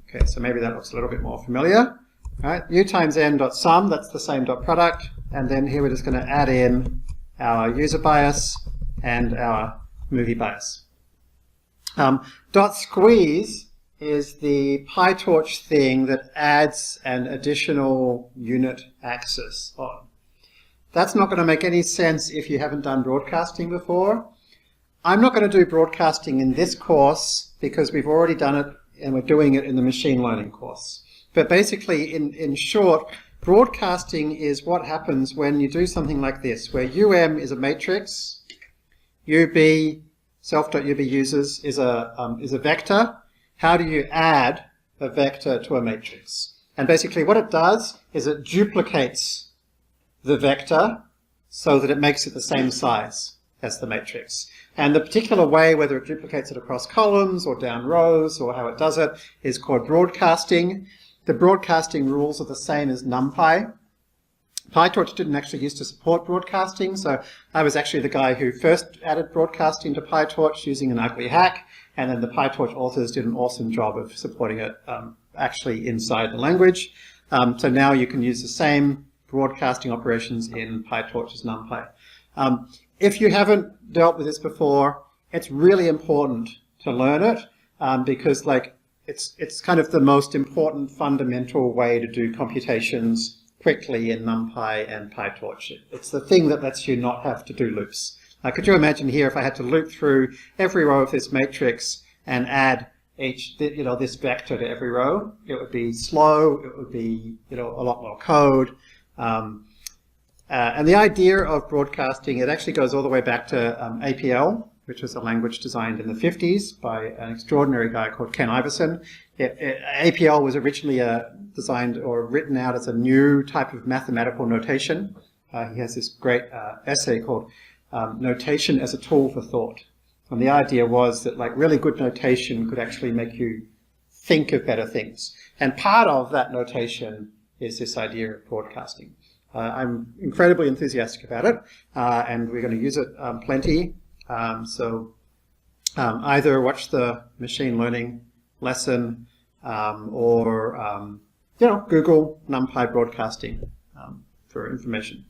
Okay, so maybe that looks a little bit more familiar. All right, U times M dot sum, that's the same dot product. And then here we're just going to add in our user bias and our movie bias. Dot squeeze is the PyTorch thing that adds an additional unit axis on. That's not going to make any sense if you haven't done broadcasting before. I'm not going to do broadcasting in this course because we've already done it and we're doing it in the machine learning course. But basically, in short, broadcasting is what happens when you do something like this, where UM is a matrix, UB, self.ub users, is a vector. How do you add a vector to a matrix? And basically what it does is it duplicates the vector so that it makes it the same size as the matrix. And the particular way, whether it duplicates it across columns or down rows or how it does it, is called broadcasting. The broadcasting rules are the same as NumPy. PyTorch didn't actually used to support broadcasting, so I was actually the guy who first added broadcasting to PyTorch using an ugly hack, and then the PyTorch authors did an awesome job of supporting it actually inside the language. So now you can use the same broadcasting operations in PyTorch as NumPy. If you haven't dealt with this before, it's really important to learn it because it's kind of the most important fundamental way to do computations quickly in NumPy and PyTorch. It's the thing that lets you not have to do loops. Could you imagine here if I had to loop through every row of this matrix and add this vector to every row? It would be slow. It would be a lot more code. And the idea of broadcasting, it actually goes all the way back to APL, which was a language designed in the 50s by an extraordinary guy called Ken Iverson. APL was originally designed or written out as a new type of mathematical notation. He has this great essay called Notation as a Tool for Thought. And the idea was that really good notation could actually make you think of better things. And part of that notation is this idea of broadcasting. I'm incredibly enthusiastic about it, and we're going to use it plenty. So either watch the machine learning lesson or Google NumPy broadcasting for information.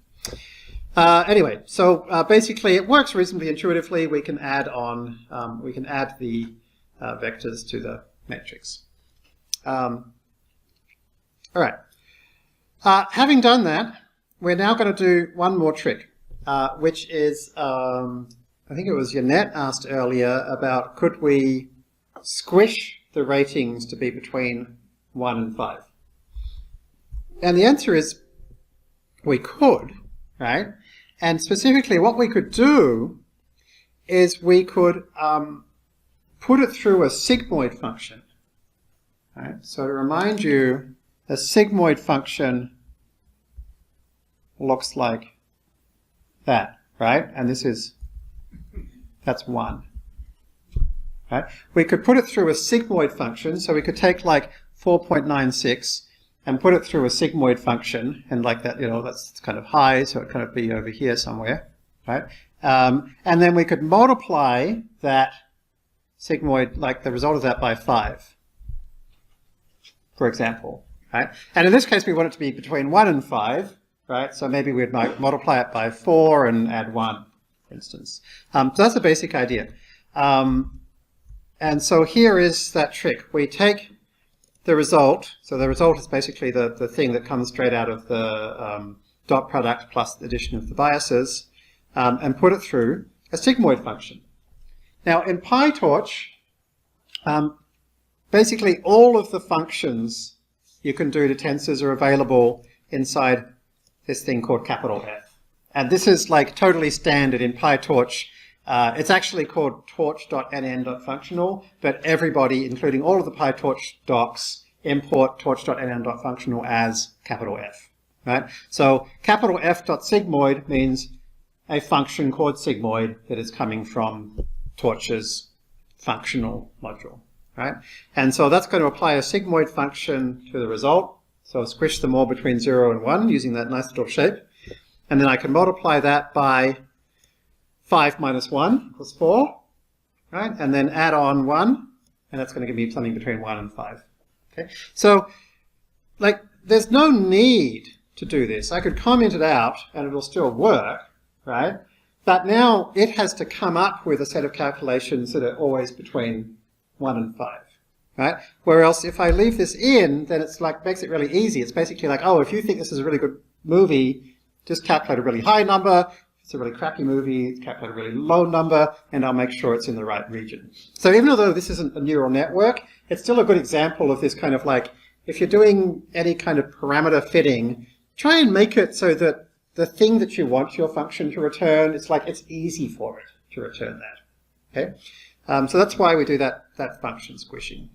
Anyway, so basically it works reasonably intuitively. We can add the vectors to the matrix. All right. Having done that, we're now going to do one more trick, which is, I think it was Yannette asked earlier about could we squish the ratings to be between 1 and 5? And the answer is we could, right? And specifically what we could do is we could put it through a sigmoid function. Right? So to remind you, a sigmoid function looks like that, right? And that's 1. Right? We could put it through a sigmoid function, so we could take 4.96 and put it through a sigmoid function, and that, that's kind of high, so it kind of be over here somewhere, right? And then we could multiply that sigmoid, the result of that by 5, for example, right? And in this case, we want it to be between 1 and 5, right? So maybe we'd multiply it by 4 and add 1, for instance. So that's the basic idea. And so here is that trick. We take the result. So the result is basically the thing that comes straight out of the dot product plus the addition of the biases, and put it through a sigmoid function. Now in PyTorch, basically all of the functions you can do to tensors are available inside this thing called capital F. And this is totally standard in PyTorch. It's actually called torch.nn.functional, but everybody, including all of the PyTorch docs, import torch.nn.functional as capital F, right? So capital F.sigmoid means a function called sigmoid that is coming from Torch's functional module, right? And so that's going to apply a sigmoid function to the result. So squish them all between 0 and 1 using that nice little shape. And then I can multiply that by 5 minus 1 equals 4, right? And then add on 1, and that's going to give me something between 1 and 5. Okay? So, there's no need to do this. I could comment it out, and it'll still work, right? But now it has to come up with a set of calculations that are always between 1 and 5, right? Whereas if I leave this in, then it's makes it really easy. It's basically if you think this is a really good movie, just calculate a really high number. If it's a really crappy movie, calculate a really low number, and I'll make sure it's in the right region. So even though this isn't a neural network, it's still a good example of this kind of if you're doing any kind of parameter fitting, try and make it so that the thing that you want your function to return, it's easy for it to return that. Okay? So that's why we do that function squishing.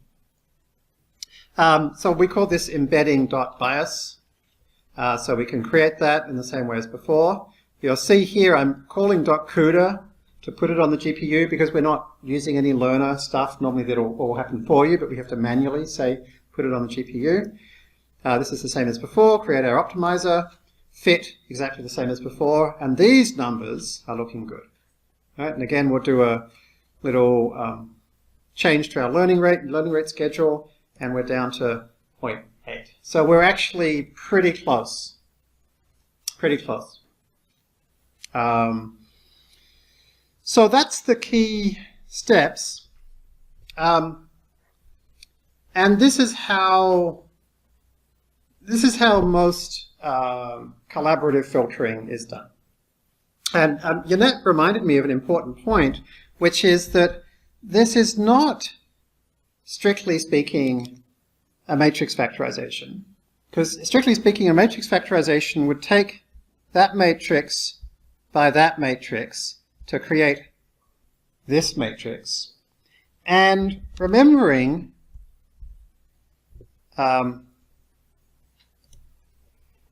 So we call this embedding.bias. So we can create that in the same way as before. You'll see here I'm calling .CUDA to put it on the GPU because we're not using any learner stuff. Normally that'll all happen for you, but we have to manually say put it on the GPU. This is the same as before, create our optimizer, fit exactly the same as before, and these numbers are looking good. Right? And again, we'll do a little change to our learning rate schedule, and we're down to 0.8. So we're actually pretty close. Pretty close. So that's the key steps. And this is how most collaborative filtering is done. And Yannet reminded me of an important point, which is that this is not, strictly speaking, a matrix factorization. Because strictly speaking, a matrix factorization would take that matrix by that matrix to create this matrix. And remembering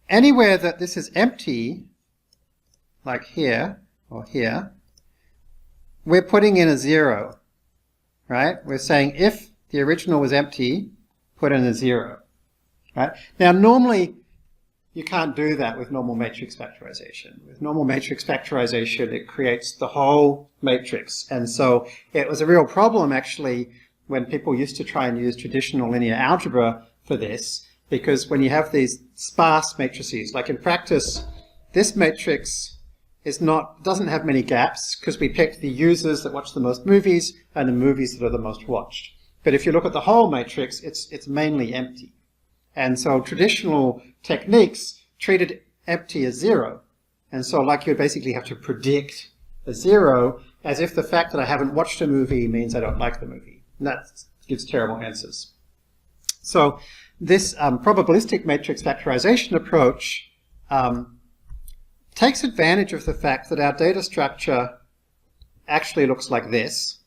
anywhere that this is empty, like here or here, we're putting in a 0, right? We're saying if the original was empty, put in a 0, right? Now, normally, you can't do that with normal matrix factorization. With normal matrix factorization, it creates the whole matrix. And so it was a real problem, actually, when people used to try and use traditional linear algebra for this, because when you have these sparse matrices, like in practice, this matrix doesn't have many gaps because we picked the users that watch the most movies and the movies that are the most watched. But if you look at the whole matrix, it's mainly empty. And so traditional techniques treated empty as 0. And so like you basically have to predict a 0 as if the fact that I haven't watched a movie means I don't like the movie. And that gives terrible answers. So this probabilistic matrix factorization approach takes advantage of the fact that our data structure actually looks like this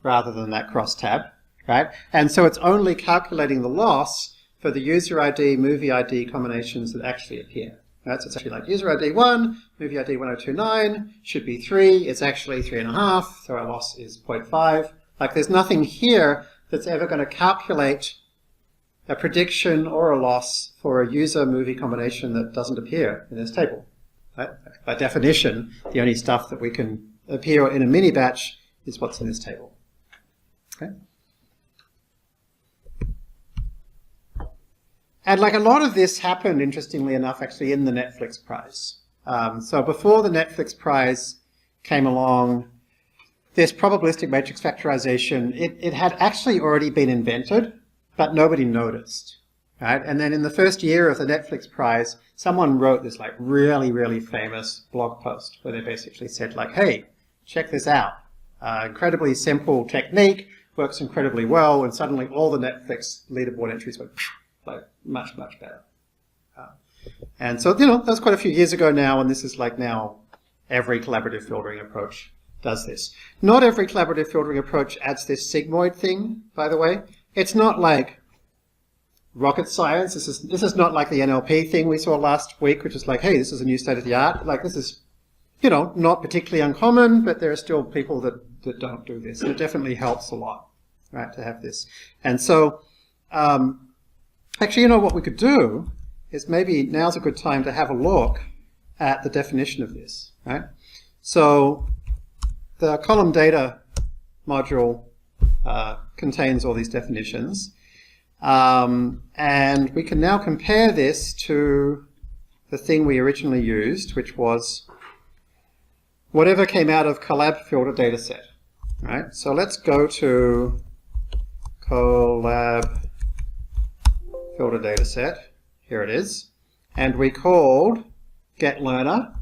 rather than that crosstab, right? And so it's only calculating the loss for the user ID, movie ID combinations that actually appear. Right? So it's actually like user ID 1, movie ID 1029, should be 3, it's actually 3.5, so our loss is 0.5. Like there's nothing here that's ever going to calculate a prediction or a loss for a user-movie combination that doesn't appear in this table. Right? By definition, the only stuff that we can appear in a mini-batch is what's in this table. Okay? And like a lot of this happened, interestingly enough, actually in the Netflix prize. So before the Netflix prize came along, this probabilistic matrix factorization, it had actually already been invented, but nobody noticed. Right? And then in the first year of the Netflix prize, someone wrote this like really, really famous blog post where they basically said like, hey, check this out. Incredibly simple technique, works incredibly well, and suddenly all the Netflix leaderboard entries went like much, much better. And so, that's quite a few years ago now, and this is like now every collaborative filtering approach does this. Not every collaborative filtering approach adds this sigmoid thing, by the way. It's not like rocket science. This is not like the NLP thing we saw last week, which is like, hey, this is a new state of the art. Like this is, not particularly uncommon, but there are still people that don't do this. And it definitely helps a lot, right, to have this. And so, actually, what we could do is maybe now's a good time to have a look at the definition of this, right? So the column data module contains all these definitions. And we can now compare this to the thing we originally used, which was whatever came out of collab filter dataset, right? So let's go to collab filter dataset. Here it is. And we called getLearner,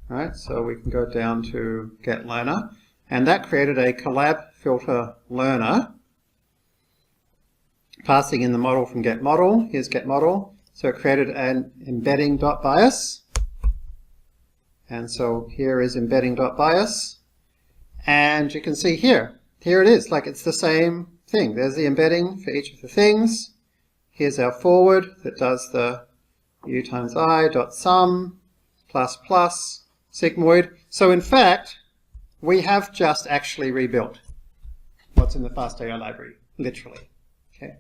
right? So we can go down to getLearner. And that created a collab filter learner, passing in the model from getModel. Here's getModel. So it created an embedding.bias. And so here is embedding.bias. And you can see here it is. Like it's the same thing. There's the embedding for each of the things. Here's our forward that does the u times I dot sum plus plus sigmoid. So in fact, we have just actually rebuilt what's in the FastAI library, literally. Okay.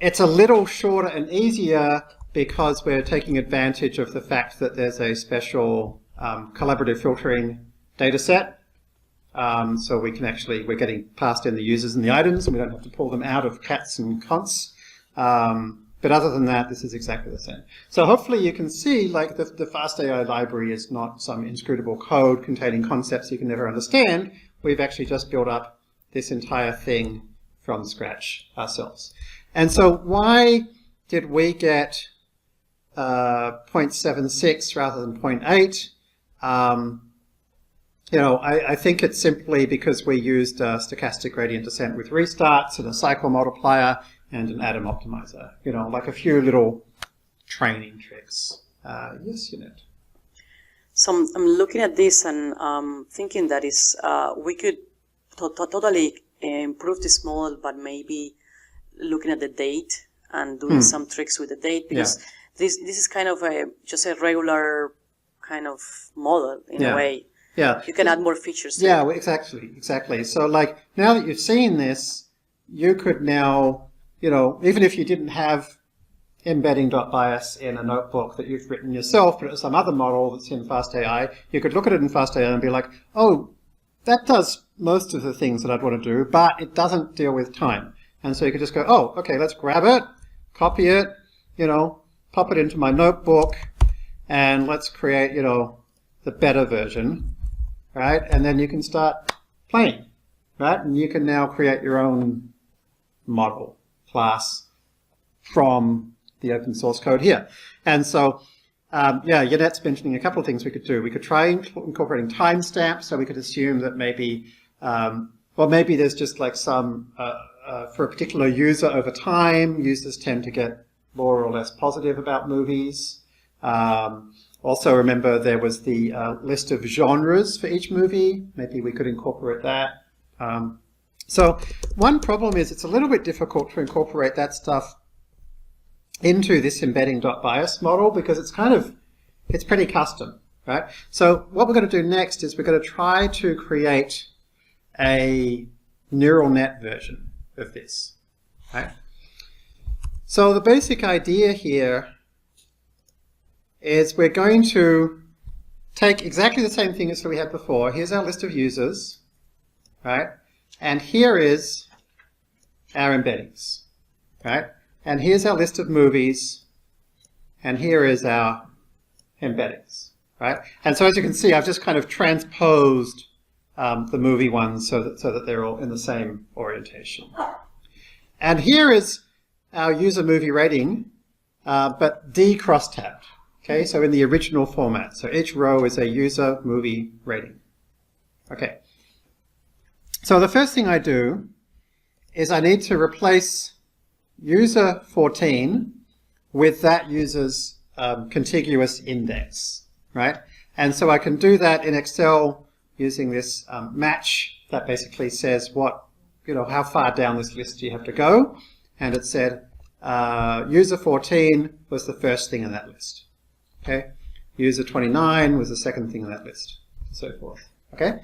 It's a little shorter and easier because we're taking advantage of the fact that there's a special collaborative filtering data set. So we can actually, we're getting passed in the users and the items, and we don't have to pull them out of cats and consts. But other than that, this is exactly the same. So hopefully you can see, like, the FastAI library is not some inscrutable code containing concepts you can never understand. We've actually just built up this entire thing from scratch ourselves. And so why did we get 0.76 rather than 0.8? I think it's simply because we used stochastic gradient descent with restarts and a cycle multiplier and an atom optimizer. Like a few little training tricks. Yes, Unit. So I'm looking at this and thinking that we could totally improve this model, but maybe looking at the date and doing some tricks with the date, because this is kind of just a regular kind of model in a way. Yeah. You can add more features to Yeah, it. exactly. So like now that you've seen this, you could now, even if you didn't have embedding.bias in a notebook that you've written yourself, but it was some other model that's in FastAI, you could look at it in FastAI and be like, oh, that does most of the things that I'd want to do, but it doesn't deal with time. And so you could just go, oh, okay, let's grab it, copy it, pop it into my notebook, and let's create, the better version, right? And then you can start playing, right? And you can now create your own model class from the open source code here. And so, Yanette's mentioning a couple of things we could do. We could try incorporating timestamps, so we could assume that maybe, maybe there's just like some, for a particular user over time, users tend to get more or less positive about movies. Also remember there was the list of genres for each movie. Maybe we could incorporate that. So one problem is it's a little bit difficult to incorporate that stuff into this embedding.bias model because it's pretty custom, right? So what we're going to do next is we're going to try to create a neural net version of this, right? So the basic idea here is we're going to take exactly the same thing as we had before. Here's our list of users, right? And here is our embeddings, right? And here's our list of movies, and here is our embeddings, right? And so as you can see, I've just kind of transposed the movie ones so that they're all in the same orientation. And here is our user movie rating, but decross-tabbed, okay? So in the original format. So each row is a user movie rating. Okay. So the first thing I do is I need to replace user 14 with that user's contiguous index, right? And so I can do that in Excel using this match that basically says how far down this list you have to go. And it said user 14 was the first thing in that list. Okay, user 29 was the second thing in that list, and so forth. Okay,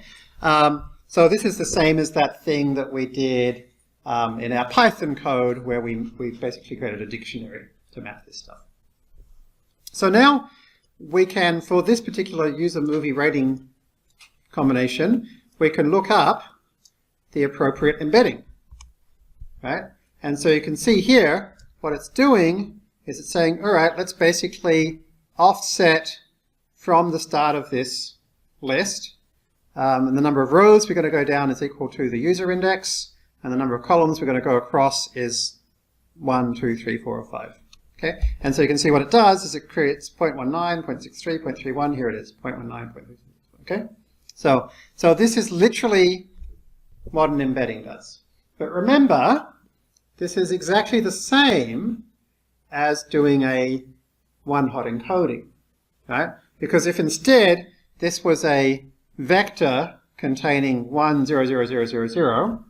so this is the same as that thing that we did in our Python code where we basically created a dictionary to map this stuff. So now we can, for this particular user movie rating combination, we can look up the appropriate embedding, right? And so you can see here what it's doing is it's saying, all right, let's basically offset from the start of this list. And the number of rows we're going to go down is equal to the user index, and the number of columns we're going to go across is 1, 2, 3, 4, or 5. Okay, and so you can see what it does is it creates 0.19, 0.63, 0.31. Here it is, 0.19, 0.33. Okay, so this is literally what an embedding does. But remember, this is exactly the same as doing a one-hot encoding, right? Because if instead this was a vector containing 1, 0, 0, 0, 0, 0,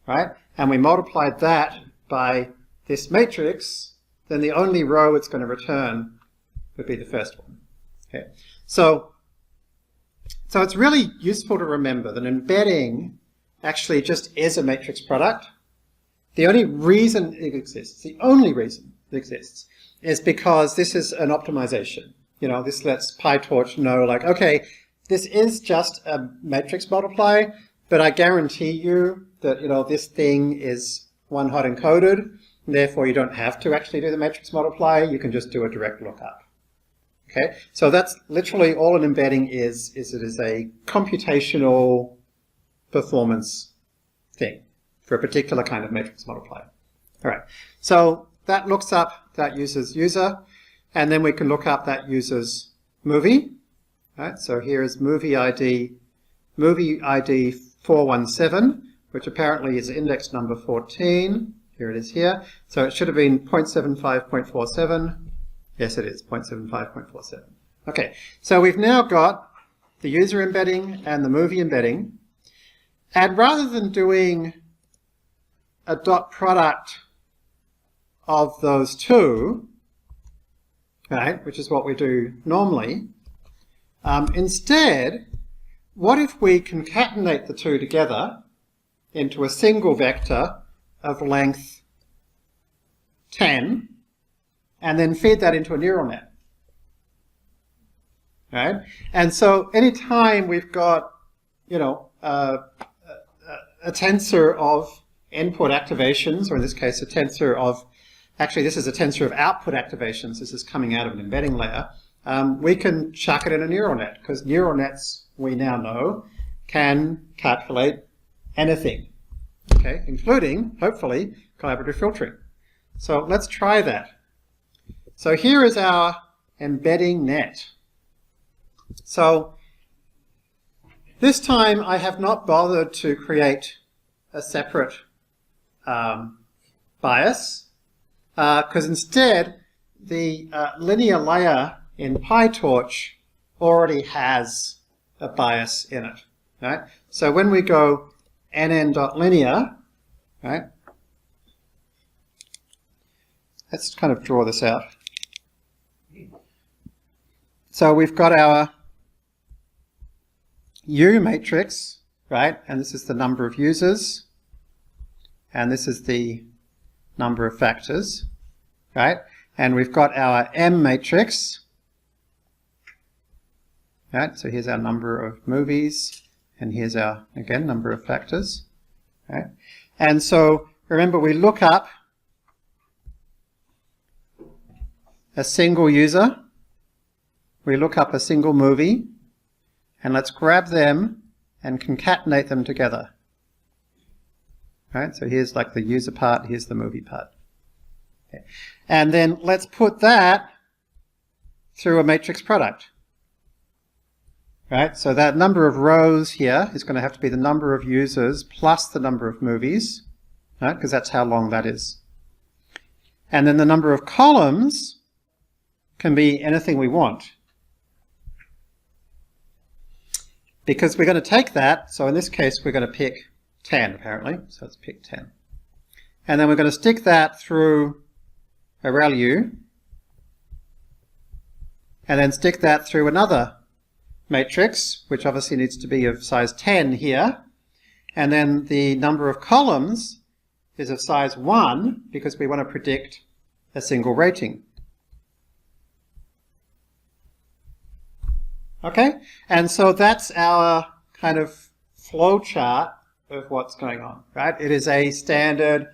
right? And we multiplied that by this matrix, then the only row it's going to return would be the first one. Okay. So it's really useful to remember that embedding actually just is a matrix product. The only reason it exists, is because this is an optimization. This lets PyTorch know, like, okay, this is just a matrix multiply, but I guarantee you that, this thing is one-hot encoded, and therefore you don't have to actually do the matrix multiply, you can just do a direct lookup. Okay, so that's literally all an embedding is it is a computational performance thing for a particular kind of matrix multiply. All right, so that looks up that user's user, and then we can look up that user's movie. All right, so here is movie ID 417, which apparently is index number 14. Here it is here. So it should have been 0.75.47. Yes, it is, 0.75.47. Okay, so we've now got the user embedding and the movie embedding. And rather than doing a dot product of those two, right, which is what we do normally, instead, what if we concatenate the two together into a single vector of length 10, and then feed that into a neural net? Right? And so anytime we've got, a tensor of input activations, or in this case a tensor of, actually this is a tensor of output activations, this is coming out of an embedding layer, we can chuck it in a neural net, because neural nets, we now know, can calculate anything, okay, including, hopefully, collaborative filtering. So let's try that. So here is our embedding net. So this time I have not bothered to create a separate bias, because instead the linear layer in PyTorch already has a bias in it. Right? So when we go nn.linear, right, let's kind of draw this out. So we've got our U matrix, right, and this is the number of users, and this is the number of factors, right, and we've got our M matrix, right, so here's our number of movies, and here's our, again, number of factors, right, and so remember we look up a single user, we look up a single movie, and let's grab them and concatenate them together. Right, so here's like the user part, here's the movie part. Okay. And then let's put that through a matrix product. Right, so that number of rows here is going to have to be the number of users plus the number of movies, right, because that's how long that is. And then the number of columns can be anything we want. Because we're going to take that, so in this case we're going to pick 10 apparently, so let's pick 10. And then we're going to stick that through a ReLU, and then stick that through another matrix, which obviously needs to be of size 10 here, and then the number of columns is of size 1, because we want to predict a single rating. Okay, and so that's our kind of flow chart of what's going on, right? It is a standard,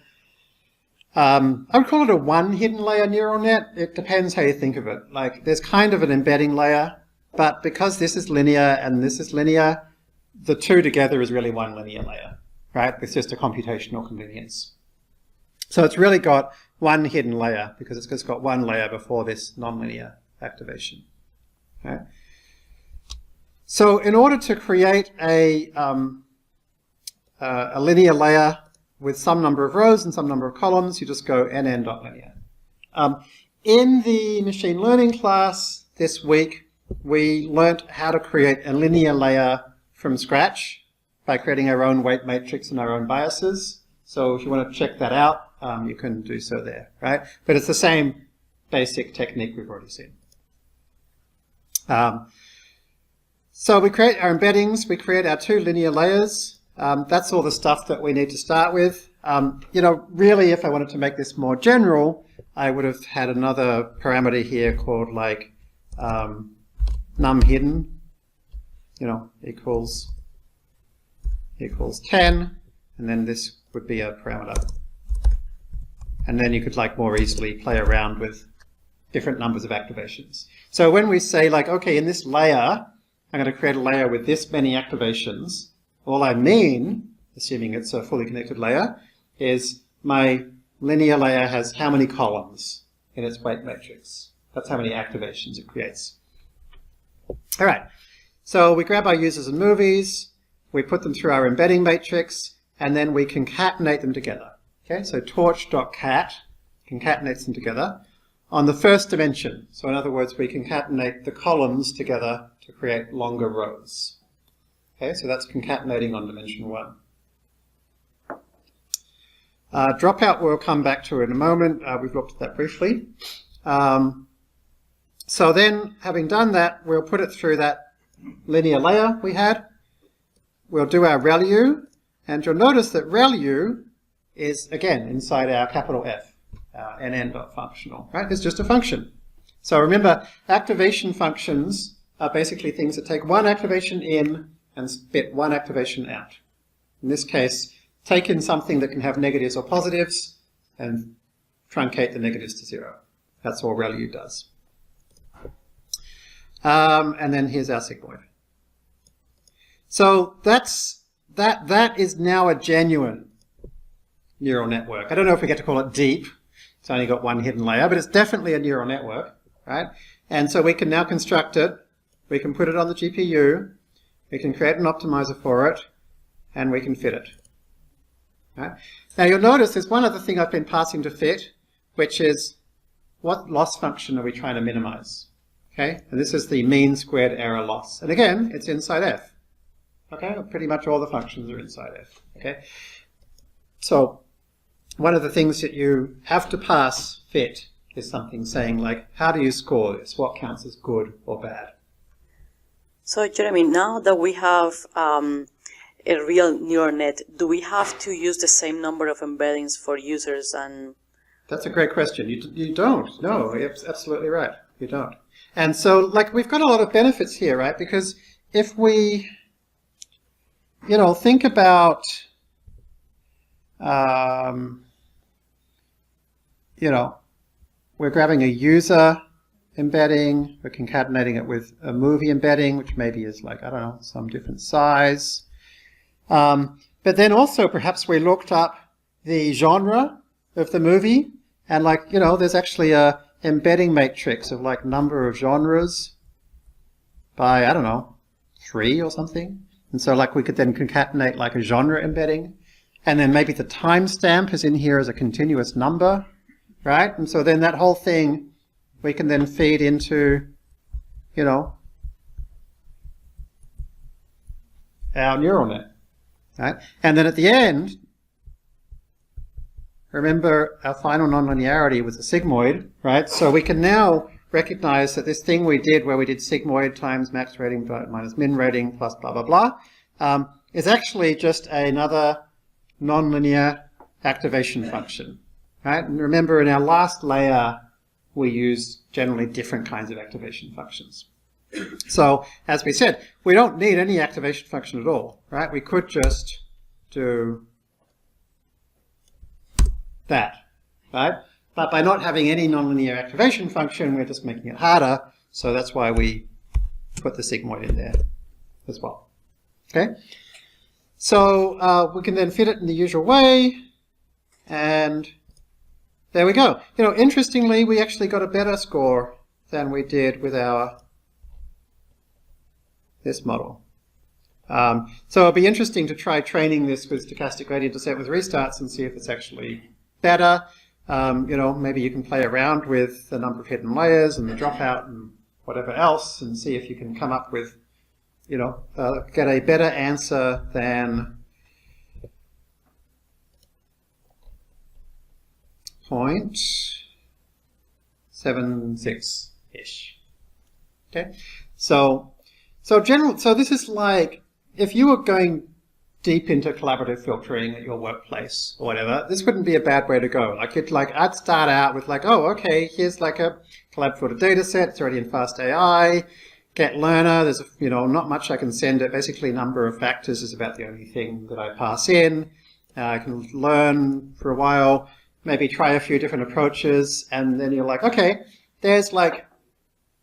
I would call it a one hidden layer neural net. It depends how you think of it. Like there's kind of an embedding layer, but because this is linear and this is linear, the two together is really one linear layer, right? It's just a computational convenience. So it's really got one hidden layer because it's just got one layer before this nonlinear activation, right? So in order to create a linear layer with some number of rows and some number of columns, you just go nn.linear. In the machine learning class this week, we learnt how to create a linear layer from scratch by creating our own weight matrix and our own biases. So if you want to check that out, you can do so there, right? But it's the same basic technique we've already seen. So we create our embeddings, we create our 2 linear layers. That's all the stuff that we need to start with. Really, if I wanted to make this more general, I would have had another parameter here called like num hidden, equals 10, and then this would be a parameter. And then you could like more easily play around with different numbers of activations. So when we say like, okay, in this layer, I'm going to create a layer with this many activations, all I mean, assuming it's a fully connected layer, is my linear layer has how many columns in its weight matrix. That's how many activations it creates. All right, so we grab our users and movies, we put them through our embedding matrix, and then we concatenate them together. Okay, so torch.cat concatenates them together on the first dimension. So in other words, we concatenate the columns together to create longer rows. Okay, so that's concatenating on dimension 1. Dropout we'll come back to in a moment. We've looked at that briefly. So then, having done that, we'll put it through that linear layer we had. We'll do our ReLU, and you'll notice that ReLU is, again, inside our capital F, our nn.functional, right? It's just a function. So remember, activation functions are basically things that take one activation in and spit one activation out. In this case, take in something that can have negatives or positives and truncate the negatives to 0. That's all ReLU does. And then here's our sigmoid. So that is now a genuine neural network. I don't know if we get to call it deep. It's only got one hidden layer, but it's definitely a neural network, right? And so we can now construct it. We can put it on the GPU. We can create an optimizer for it, and we can fit it. Right? Now you'll notice there's one other thing I've been passing to fit, which is what loss function are we trying to minimize? Okay, and this is the mean squared error loss. And again, it's inside F. Okay, pretty much all the functions are inside F. Okay, so one of the things that you have to pass fit is something saying like, how do you score this? What counts as good or bad? So Jeremy, now that we have a real neural net, do we have to use the same number of embeddings for users and... That's a great question. You don't. No, you're absolutely right. You don't. And so, like, we've got a lot of benefits here, right? Because if we, think about, we're grabbing a user embedding, we're concatenating it with a movie embedding, which maybe is like, I don't know, some different size. But then also, perhaps we looked up the genre of the movie, and like, there's actually a embedding matrix of like number of genres by, I don't know, 3 or something. And so like we could then concatenate like a genre embedding, and then maybe the timestamp is in here as a continuous number, right? And so then that whole thing we can then feed into, our neural net, right? And then at the end, remember, our final nonlinearity was a sigmoid, right? So we can now recognize that this thing we did where we did sigmoid times max rating minus min rating plus blah, blah, blah, is actually just another nonlinear activation function, right? And remember, in our last layer, we use generally different kinds of activation functions. So, as we said, we don't need any activation function at all, right? We could just do that, right? But by not having any nonlinear activation function, we're just making it harder. So that's why we put the sigmoid in there as well. Okay? So we can then fit it in the usual way, and there we go. Interestingly, we actually got a better score than we did with this model. So it'll be interesting to try training this with stochastic gradient descent with restarts and see if it's actually better. Maybe you can play around with the number of hidden layers and the dropout and whatever else and see if you can come up with, get a better answer than 0.76-ish. Okay, so So this is like, if you were going deep into collaborative filtering at your workplace or whatever, this wouldn't be a bad way to go. I'd start out with like, oh, okay, here's like a collab filter data set. It's already in Fast AI. Get learner. There's not much I can send it. Basically, number of factors is about the only thing that I pass in. I can learn for a while, maybe try a few different approaches, and then you're like, okay, there's like,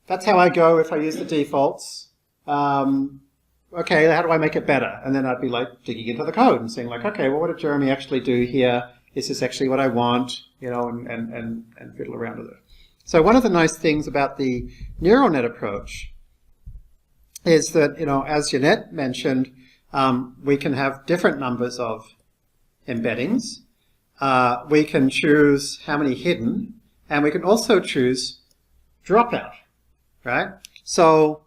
that's how I go if I use the defaults. Okay, how do I make it better? And then I'd be like digging into the code and saying like, okay, well, what did Jeremy actually do here? Is this actually what I want? And fiddle around with it. So one of the nice things about the neural net approach is that, as Jeanette mentioned, we can have different numbers of embeddings. We can choose how many hidden, and we can also choose dropout, right? So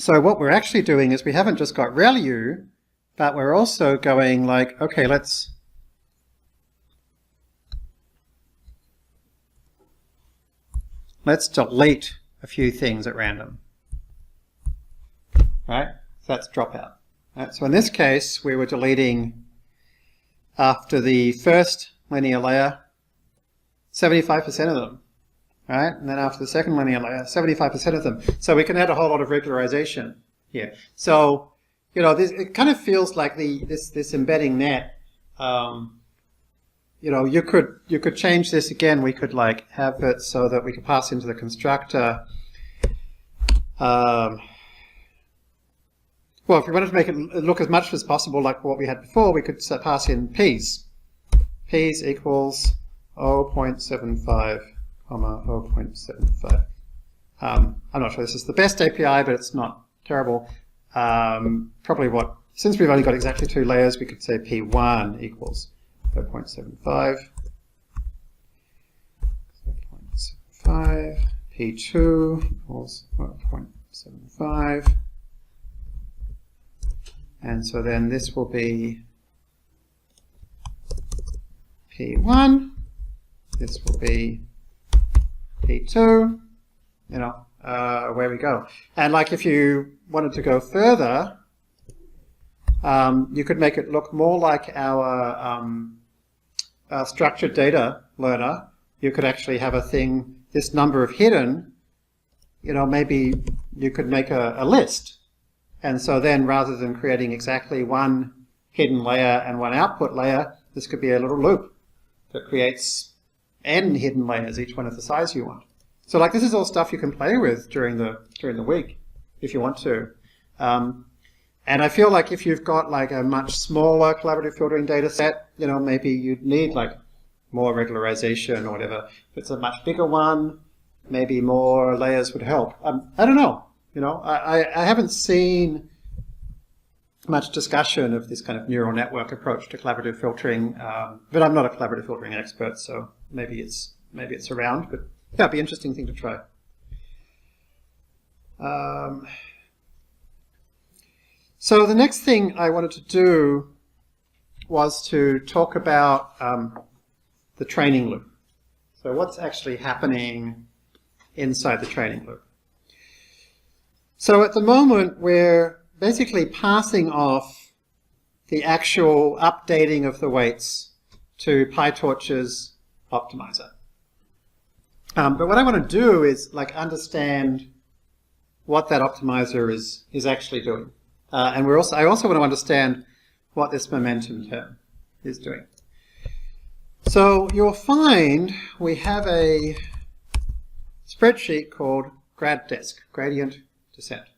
what we're actually doing is we haven't just got ReLU, but we're also going like, okay, let's delete a few things at random, right? So that's dropout. Right? So in this case, we were deleting, after the first linear layer, 75% of them. Right? And then after the second linear layer, 75% of them. So we can add a whole lot of regularization here. So, it kind of feels like this embedding net. You could change this again. We could like have it so that we could pass into the constructor. Well, if we wanted to make it look as much as possible like what we had before, we could pass in P's. P's equals 0.75. 0.75. I'm not sure this is the best API, but it's not terrible. Probably since we've only got exactly 2 layers, we could say P1 equals 0.75. 0.75. P2 equals 0.75. And so then this will be P1. This will be P2, where we go. And like if you wanted to go further, you could make it look more like our structured data learner. You could actually have a thing, this number of hidden, maybe you could make a list. And so then rather than creating exactly one hidden layer and one output layer, this could be a little loop that creates n hidden layers, each one of the size you want. So like this is all stuff you can play with during the week if you want to. And I feel like if you've got like a much smaller collaborative filtering data set, maybe you'd need like more regularization or whatever. If it's a much bigger one, maybe more layers would help. I don't know. I haven't seen much discussion of this kind of neural network approach to collaborative filtering, but I'm not a collaborative filtering expert, so maybe it's around, but yeah, it'd be an interesting thing to try. So the next thing I wanted to do was to talk about the training loop. So what's actually happening inside the training loop? So at the moment, we're basically passing off the actual updating of the weights to PyTorch's optimizer. But what I want to do is like understand what that optimizer is actually doing. And I also want to understand what this momentum term is doing. So you'll find we have a spreadsheet called GradDesc, Gradient Descent.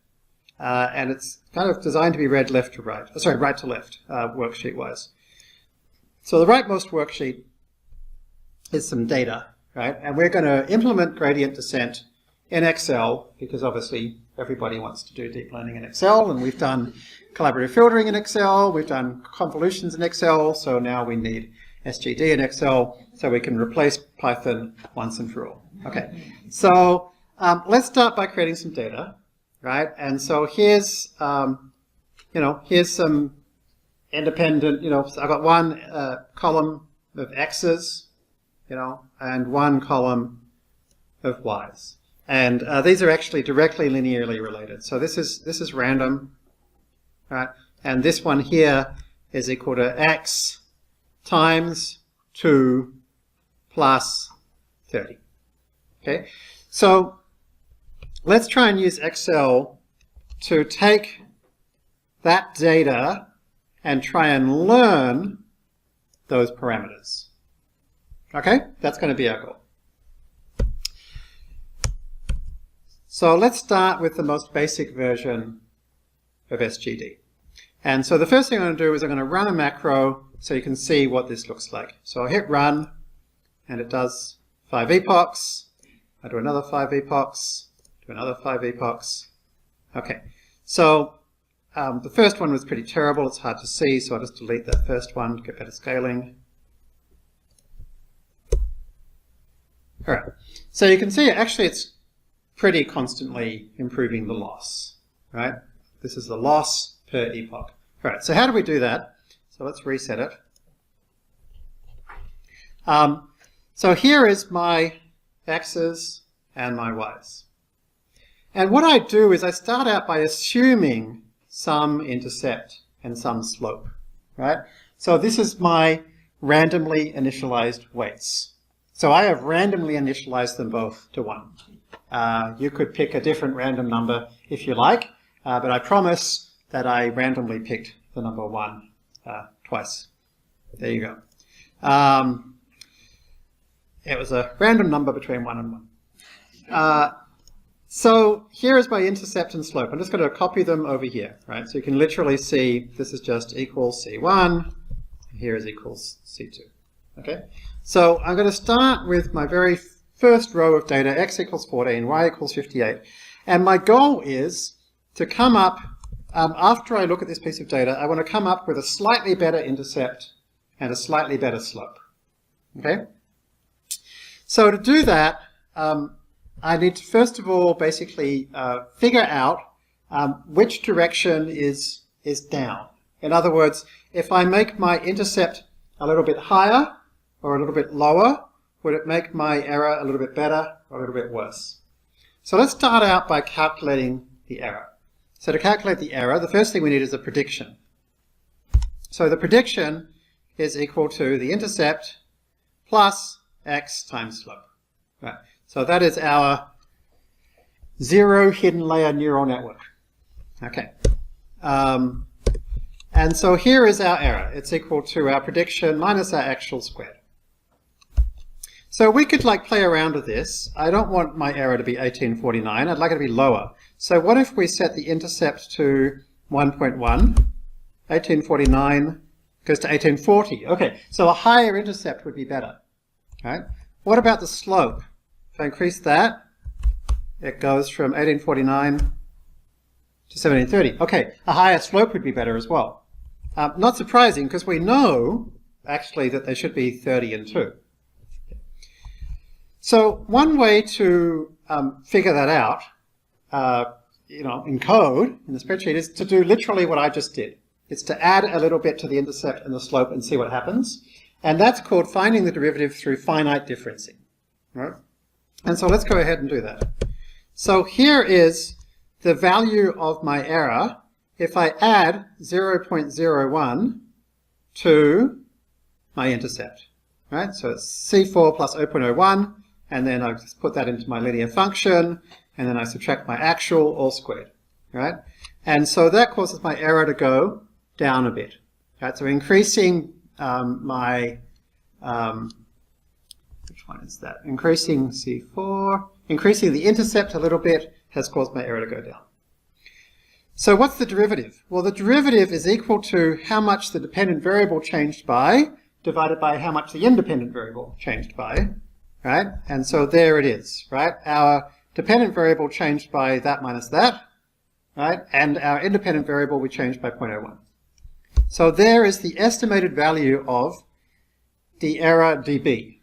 And it's kind of designed to be read right to left, worksheet-wise. So the rightmost worksheet is some data, right? And we're going to implement gradient descent in Excel, because obviously everybody wants to do deep learning in Excel, and we've done collaborative filtering in Excel, we've done convolutions in Excel, so now we need SGD in Excel so we can replace Python once and for all. Okay, so let's start by creating some data, right? And so here's, here's some independent, so I've got one column of X's, and one column of Y's. And these are actually directly linearly related. So this is random, right? And this one here is equal to x times 2 plus 30. Okay, so let's try and use Excel to take that data and try and learn those parameters. Okay, that's going to be our goal. So let's start with the most basic version of SGD. And so the first thing I'm going to do is I'm going to run a macro so you can see what this looks like. So I'll hit run, and it does 5 epochs. I do another 5 epochs, do another 5 epochs. Okay, so the first one was pretty terrible. It's hard to see, so I'll just delete that first one to get better scaling. All right, so you can see actually it's pretty constantly improving the loss, right? This is the loss per epoch. All right, so how do we do that? So let's reset it. So here is my x's and my y's. And what I do is I start out by assuming some intercept and some slope, right? So this is my randomly initialized weights. So I have randomly initialized them both to 1. You could pick a different random number if you like, but I promise that I randomly picked the number 1 twice. There you go. It was a random number between 1 and 1. So here is my intercept and slope. I'm just going to copy them over here, right? So you can literally see this is just equals C1, here is equals C2. Okay? So I'm going to start with my very first row of data, x equals 14, y equals 58. And my goal is to come up, after I look at this piece of data, I want to come up with a slightly better intercept and a slightly better slope. Okay? So to do that, I need to first of all basically figure out which direction is down. In other words, if I make my intercept a little bit higher or a little bit lower, would it make my error a little bit better or a little bit worse? So let's start out by calculating the error. So to calculate the error, the first thing we need is a prediction. So the prediction is equal to the intercept plus x times slope. Right. So that is our zero hidden layer neural network. Okay. And so here is our error. It's equal to our prediction minus our actual squared. So we could like play around with this. I don't want my error to be 1849. I'd like it to be lower. So what if we set the intercept to 1.1? 1849 goes to 1840. Okay, so a higher intercept would be better. Right? What about the slope? If I increase that, it goes from 1849 to 1730. Okay, a higher slope would be better as well. Not surprising, because we know, actually, that they should be 30 and 2. So one way to figure that out, in code, in the spreadsheet, is to do literally what I just did. It's to add a little bit to the intercept and the slope and see what happens. And that's called finding the derivative through finite differencing. Right? And so let's go ahead and do that. So here is the value of my error if I add 0.01 to my intercept. Right? So it's C4 plus 0.01, and then I just put that into my linear function, and then I subtract my actual, all squared. Right? And so that causes my error to go down a bit. Right? So increasing my, which one is that? Increasing C4, increasing the intercept a little bit has caused my error to go down. So what's the derivative? Well, the derivative is equal to how much the dependent variable changed by divided by how much the independent variable changed by, right? And so there it is, right? Our dependent variable changed by that minus that, right? And our independent variable we changed by 0.01. So there is the estimated value of the error dB.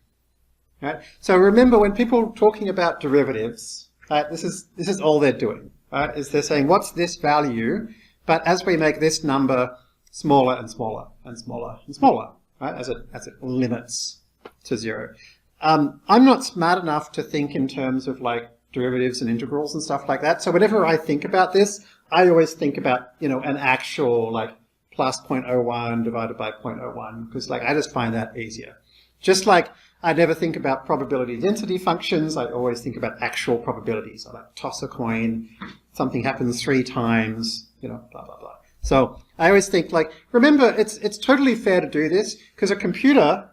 Right? So remember, when people are talking about derivatives, right, this is all they're doing. Right? Is they're saying, what's this value? But as we make this number smaller and smaller and smaller and smaller, right, as it limits to 0. I'm not smart enough to think in terms of like derivatives and integrals and stuff like that. So whenever I think about this, I always think about, an actual like plus 0.01 divided by 0.01, because like I just find that easier. Just like I never think about probability density functions, I always think about actual probabilities. I like toss a coin, something happens 3 times, blah, blah, blah. So I always think like, remember, it's totally fair to do this because a computer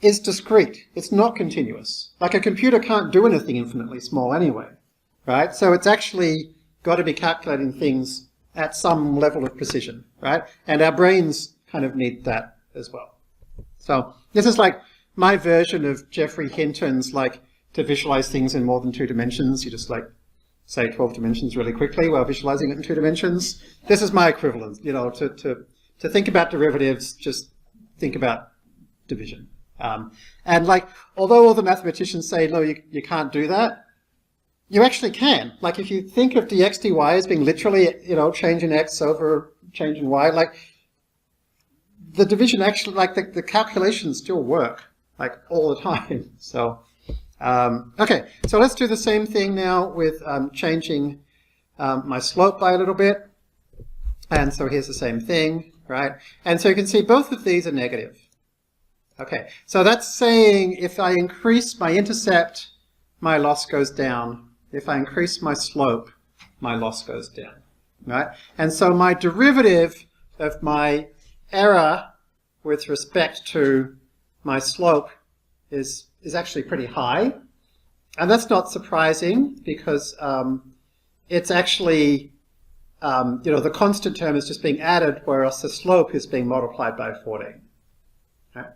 is discrete. It's not continuous. Like a computer can't do anything infinitely small anyway, right? So it's actually got to be calculating things at some level of precision, right? And our brains kind of need that as well. So this is like my version of Geoffrey Hinton's like to visualize things in more than 2 dimensions. You just like say 12 dimensions really quickly while visualizing it in 2 dimensions. This is my equivalent, to think about derivatives, just think about division. And like, although all the mathematicians say, no, you can't do that, you actually can. Like if you think of dx dy as being literally, change in x over change in y, like the division actually, like the calculations still work, like all the time. So, okay, so let's do the same thing now with changing my slope by a little bit. And so here's the same thing, right? And so you can see both of these are negative. Okay, so that's saying if I increase my intercept, my loss goes down. If I increase my slope, my loss goes down, right? And so my derivative of my error with respect to my slope is actually pretty high. And that's not surprising because it's actually, the constant term is just being added, whereas the slope is being multiplied by 14. Okay,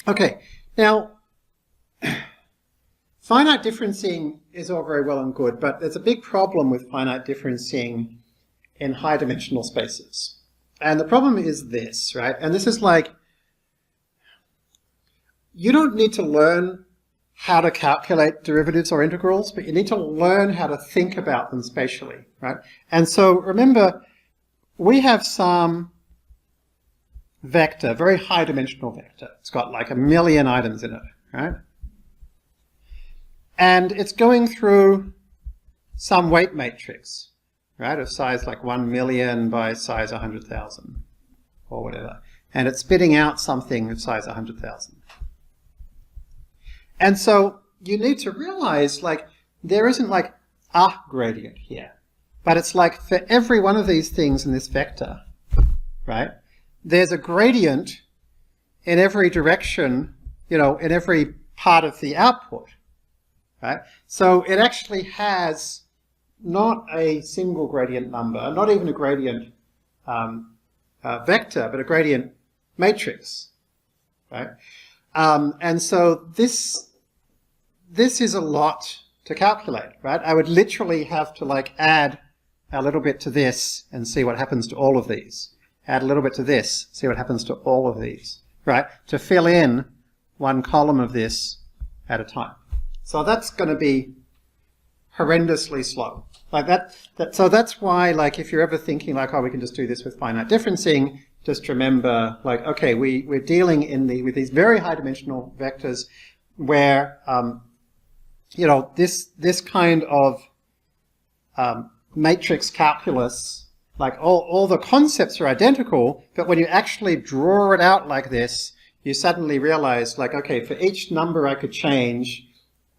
okay. Now, finite differencing is all very well and good, but there's a big problem with finite differencing in high-dimensional spaces. And the problem is this, right? And this is like, you don't need to learn how to calculate derivatives or integrals, but you need to learn how to think about them spatially, right? And so remember, we have some vector, very high-dimensional vector. It's got like 1 million items in it, right? And it's going through some weight matrix, right, of size like 1 million by size 100,000 or whatever. And it's spitting out something of size 100,000. And so you need to realize like there isn't like a gradient here, but it's like for every one of these things in this vector, right, there's a gradient in every direction, in every part of the output, right? So it actually has not a single gradient number, not even a gradient vector, but a gradient matrix, right? And so this is a lot to calculate, right? I would literally have to like add a little bit to this and see what happens to all of these. Add a little bit to this, see what happens to all of these, right? To fill in one column of this at a time. So that's going to be horrendously slow. Like so that's why, like, if you're ever thinking like, oh, we can just do this with finite differencing, just remember, like, okay, we're dealing with these very high dimensional vectors where, this kind of matrix calculus, like all the concepts are identical, but when you actually draw it out like this, you suddenly realize, like, okay, for each number I could change,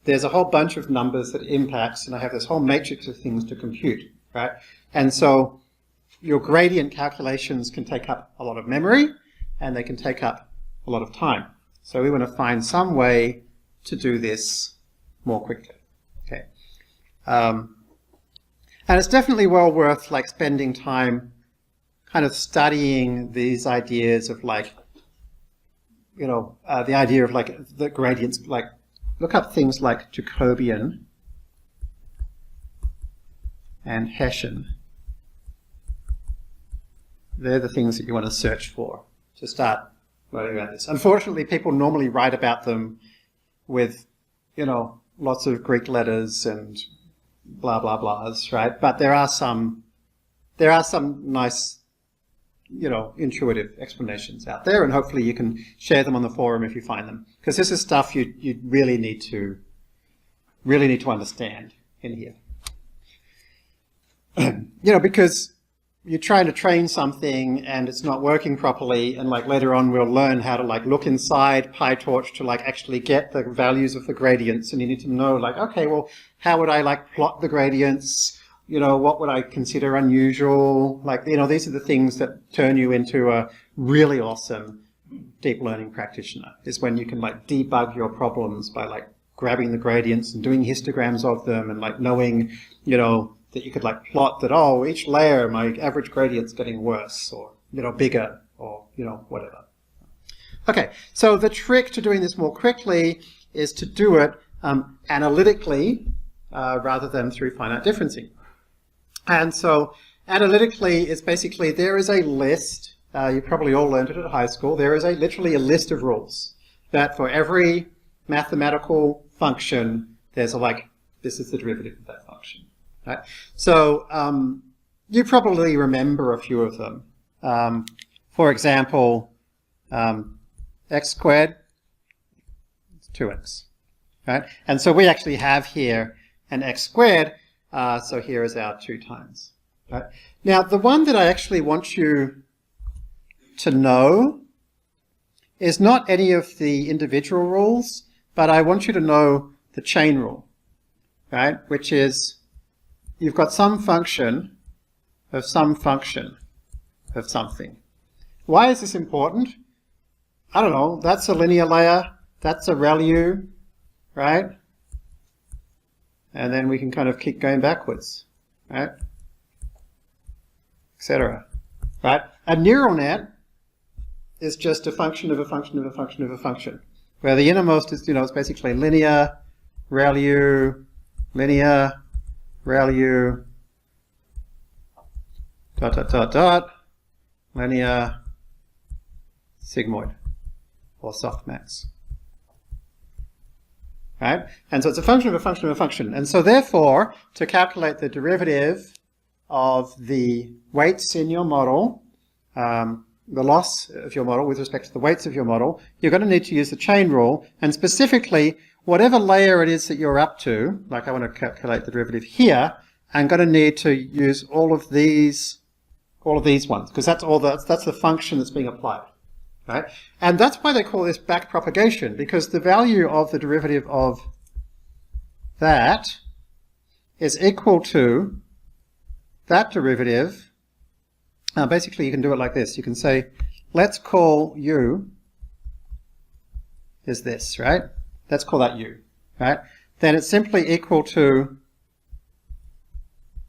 there's a whole bunch of numbers that it impacts, and I have this whole matrix of things to compute, right? And so your gradient calculations can take up a lot of memory, and they can take up a lot of time. So we want to find some way to do this more quickly, okay? And it's definitely well worth like spending time kind of studying these ideas of like, the idea of like the gradients, like look up things like Jacobian and Hessian. They're the things that you want to search for to start learning about this. Unfortunately, people normally write about them with, lots of Greek letters and blah blah blahs, right? But there are some nice intuitive explanations out there, and hopefully you can share them on the forum if you find them, because this is stuff you really need to understand in here. Because you're trying to train something and it's not working properly, and like later on we'll learn how to like look inside PyTorch to like actually get the values of the gradients, and you need to know like, okay, well, how would I like plot the gradients? What would I consider unusual? Like, these are the things that turn you into a really awesome deep learning practitioner, is when you can like debug your problems by like grabbing the gradients and doing histograms of them, and like knowing, that you could like plot that, oh, each layer my average gradient's getting worse, or, bigger, or, whatever. Okay, so the trick to doing this more quickly is to do it analytically rather than through finite differencing. And so analytically, it's basically there is a list, you probably all learned it at high school, there is literally a list of rules that for every mathematical function, there's this is the derivative of that function. Right? So you probably remember a few of them. For example, x squared is 2x. Right? And so we actually have here an x squared, so here is our 2 times. Right? Now, the one that I actually want you to know is not any of the individual rules, but I want you to know the chain rule, right? Which is, you've got some function of some function of something. Why is this important? I don't know, that's a linear layer, that's a ReLU, right? And then we can kind of keep going backwards, right? Etc. Right? A neural net is just a function of a function of a function of a function, where the innermost is, it's basically linear, ReLU, linear, ReLU, dot, dot, dot, dot, linear, sigmoid, or softmax. Right? And so it's a function of a function of a function. And so therefore, to calculate the derivative of the weights in your model, the loss of your model with respect to the weights of your model, you're going to need to use the chain rule, and specifically, whatever layer it is that you're up to, like I want to calculate the derivative here, I'm going to need to use all of these ones, because that's the function that's being applied. Right? And that's why they call this backpropagation, because the value of the derivative of that is equal to that derivative. Basically, you can do it like this. You can say, let's call u is this, right? Let's call that u, right? Then it's simply equal to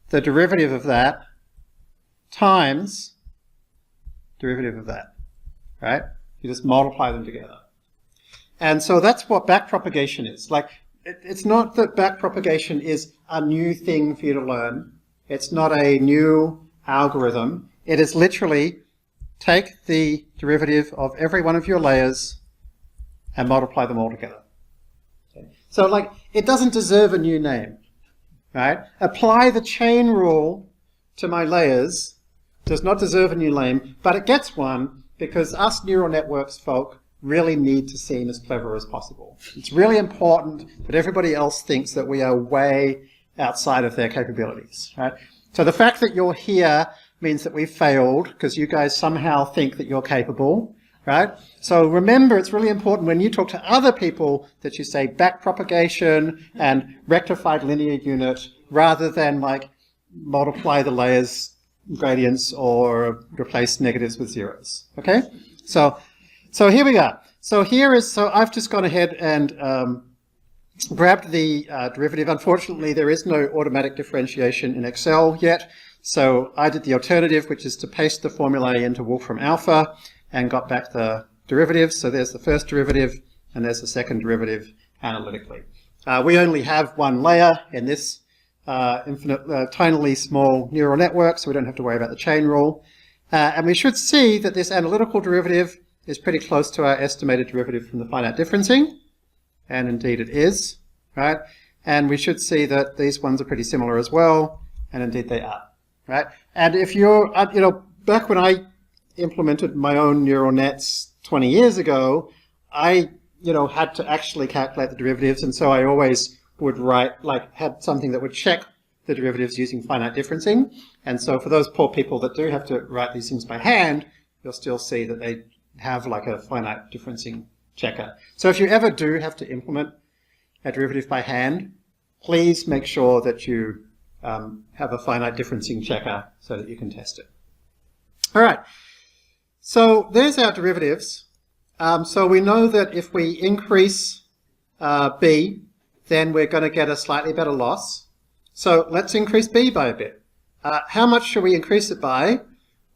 the derivative of that times derivative of that. Right? You just multiply them together. And so that's what backpropagation is. Like, it's not that backpropagation is a new thing for you to learn. It's not a new algorithm. It is literally take the derivative of every one of your layers and multiply them all together. Okay? So, like, it doesn't deserve a new name. Right? Apply the chain rule to my layers. Does not deserve a new name, but it gets one, because us neural networks folk really need to seem as clever as possible. It's really important that everybody else thinks that we are way outside of their capabilities. Right? So the fact that you're here means that we failed, because you guys somehow think that you're capable. Right? So remember, it's really important when you talk to other people that you say backpropagation and rectified linear unit, rather than like multiply the layers gradients or replace negatives with zeros. Okay? So here we go. So I've just gone ahead and grabbed the derivative. Unfortunately, there is no automatic differentiation in Excel yet. So I did the alternative, which is to paste the formulae into Wolfram Alpha, and got back the derivative. So there's the first derivative, and there's the second derivative analytically. We only have one layer in this tinily small neural network, so we don't have to worry about the chain rule. And we should see that this analytical derivative is pretty close to our estimated derivative from the finite differencing, and indeed it is, right? And we should see that these ones are pretty similar as well, and indeed they are, right? And if you're, back when I implemented my own neural nets 20 years ago, I had to actually calculate the derivatives, and so I always would had something that would check the derivatives using finite differencing. And so for those poor people that do have to write these things by hand, you'll still see that they have like a finite differencing checker. So if you ever do have to implement a derivative by hand, please make sure that you have a finite differencing checker so that you can test it. All right, so there's our derivatives. So we know that if we increase b, then we're going to get a slightly better loss. So let's increase b by a bit. How much should we increase it by?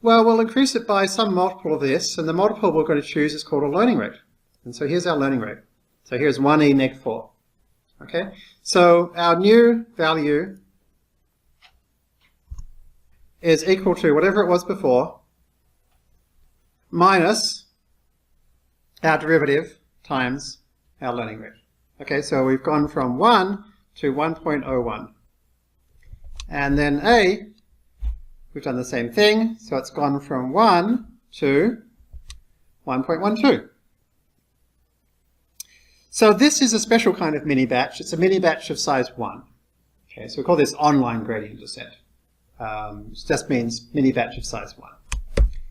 Well, we'll increase it by some multiple of this, and the multiple we're going to choose is called a learning rate. And so here's our learning rate. So here's 1e neg 4. Okay, so our new value is equal to whatever it was before minus our derivative times our learning rate. Okay, so we've gone from 1 to 1.01. And then a, we've done the same thing, so it's gone from 1 to 1.12. So this is a special kind of mini batch. It's a mini batch of size 1. Okay, so we call this online gradient descent. Which just means mini batch of size 1.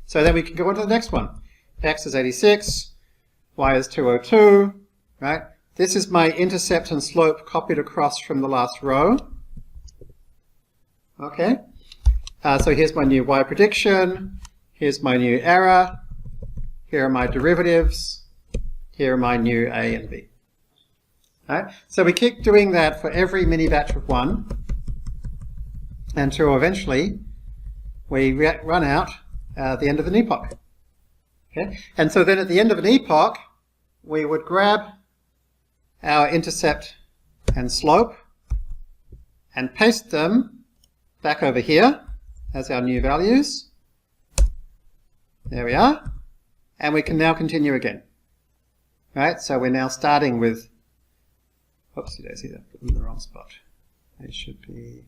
So then we can go on to the next one. X is 86, y is 202, right? This is my intercept and slope copied across from the last row. Okay, so here's my new y prediction, here's my new error, here are my derivatives, here are my new a and b. Right? So we keep doing that for every mini batch of 1 until eventually we run out at the end of an epoch. Okay? And so then at the end of an epoch, we would grab our intercept and slope and paste them back over here as our new values. There we are. And we can now continue again. Right? So we're now starting with, oopsie daisy, that put them in the wrong spot. They should be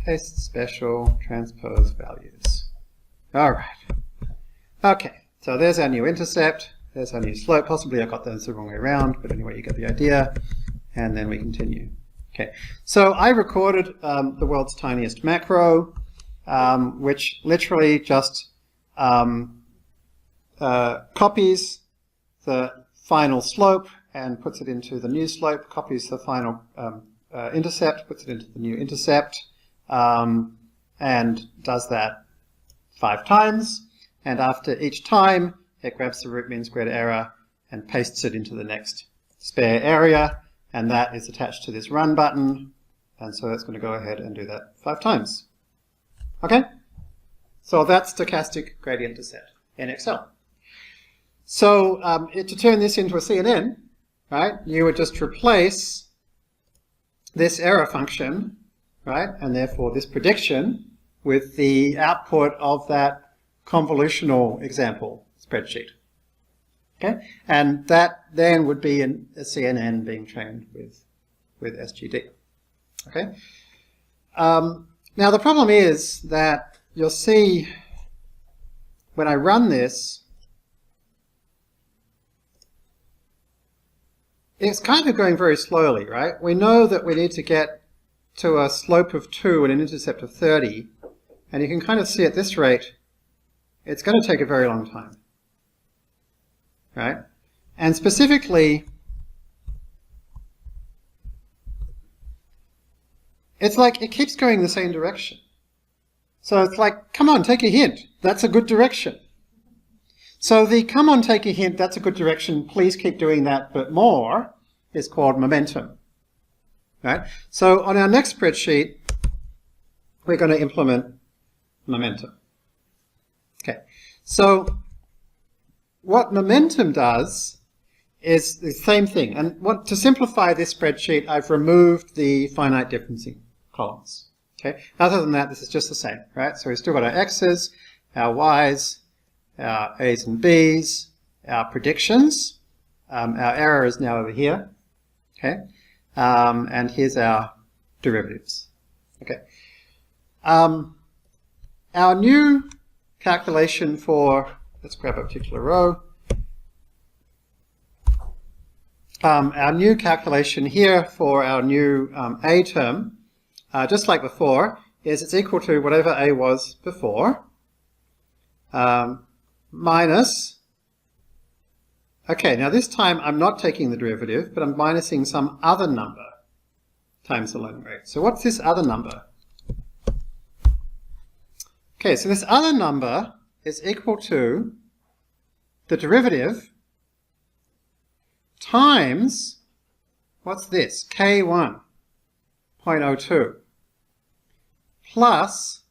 paste special transpose values. All right. Okay. So there's our new intercept. There's our new slope. Possibly I got those the wrong way around, but anyway, you get the idea. And then we continue. Okay, so I recorded the world's tiniest macro, which literally just copies the final slope and puts it into the new slope, copies the final intercept, puts it into the new intercept, and does that 5 times. And after each time, it grabs the root mean squared error and pastes it into the next spare area. And that is attached to this run button. And so it's going to go ahead and do that 5 times. Okay? So that's stochastic gradient descent in Excel. So to turn this into a CNN, right, you would just replace this error function, right, and therefore this prediction with the output of that convolutional example spreadsheet. Okay, and that then would be a CNN being trained with SGD. Okay. Now the problem is that you'll see when I run this, it's kind of going very slowly, right? We know that we need to get to a slope of 2 and an intercept of 30, and you can kind of see at this rate, it's going to take a very long time. Right? And specifically, it's like it keeps going the same direction. So it's like, come on, take a hint. That's a good direction. So the come on, take a hint, that's a good direction, please keep doing that, but more, is called momentum. Right? So on our next spreadsheet, we're going to implement momentum. Okay. So what momentum does is the same thing. And to simplify this spreadsheet, I've removed the finite differencing columns. Okay. Other than that, this is just the same, right? So we've still got our x's, our y's, our a's and b's, our predictions. Our error is now over here. Okay. And here's our derivatives. Okay. Our new calculation for, let's grab a particular row. Our new calculation here for our new A term, just like before, is it's equal to whatever A was before, minus, okay, now this time I'm not taking the derivative, but I'm minusing some other number times the learning rate. So what's this other number? Okay, so this other number is equal to the derivative times, what's this? K1, 0.02, plus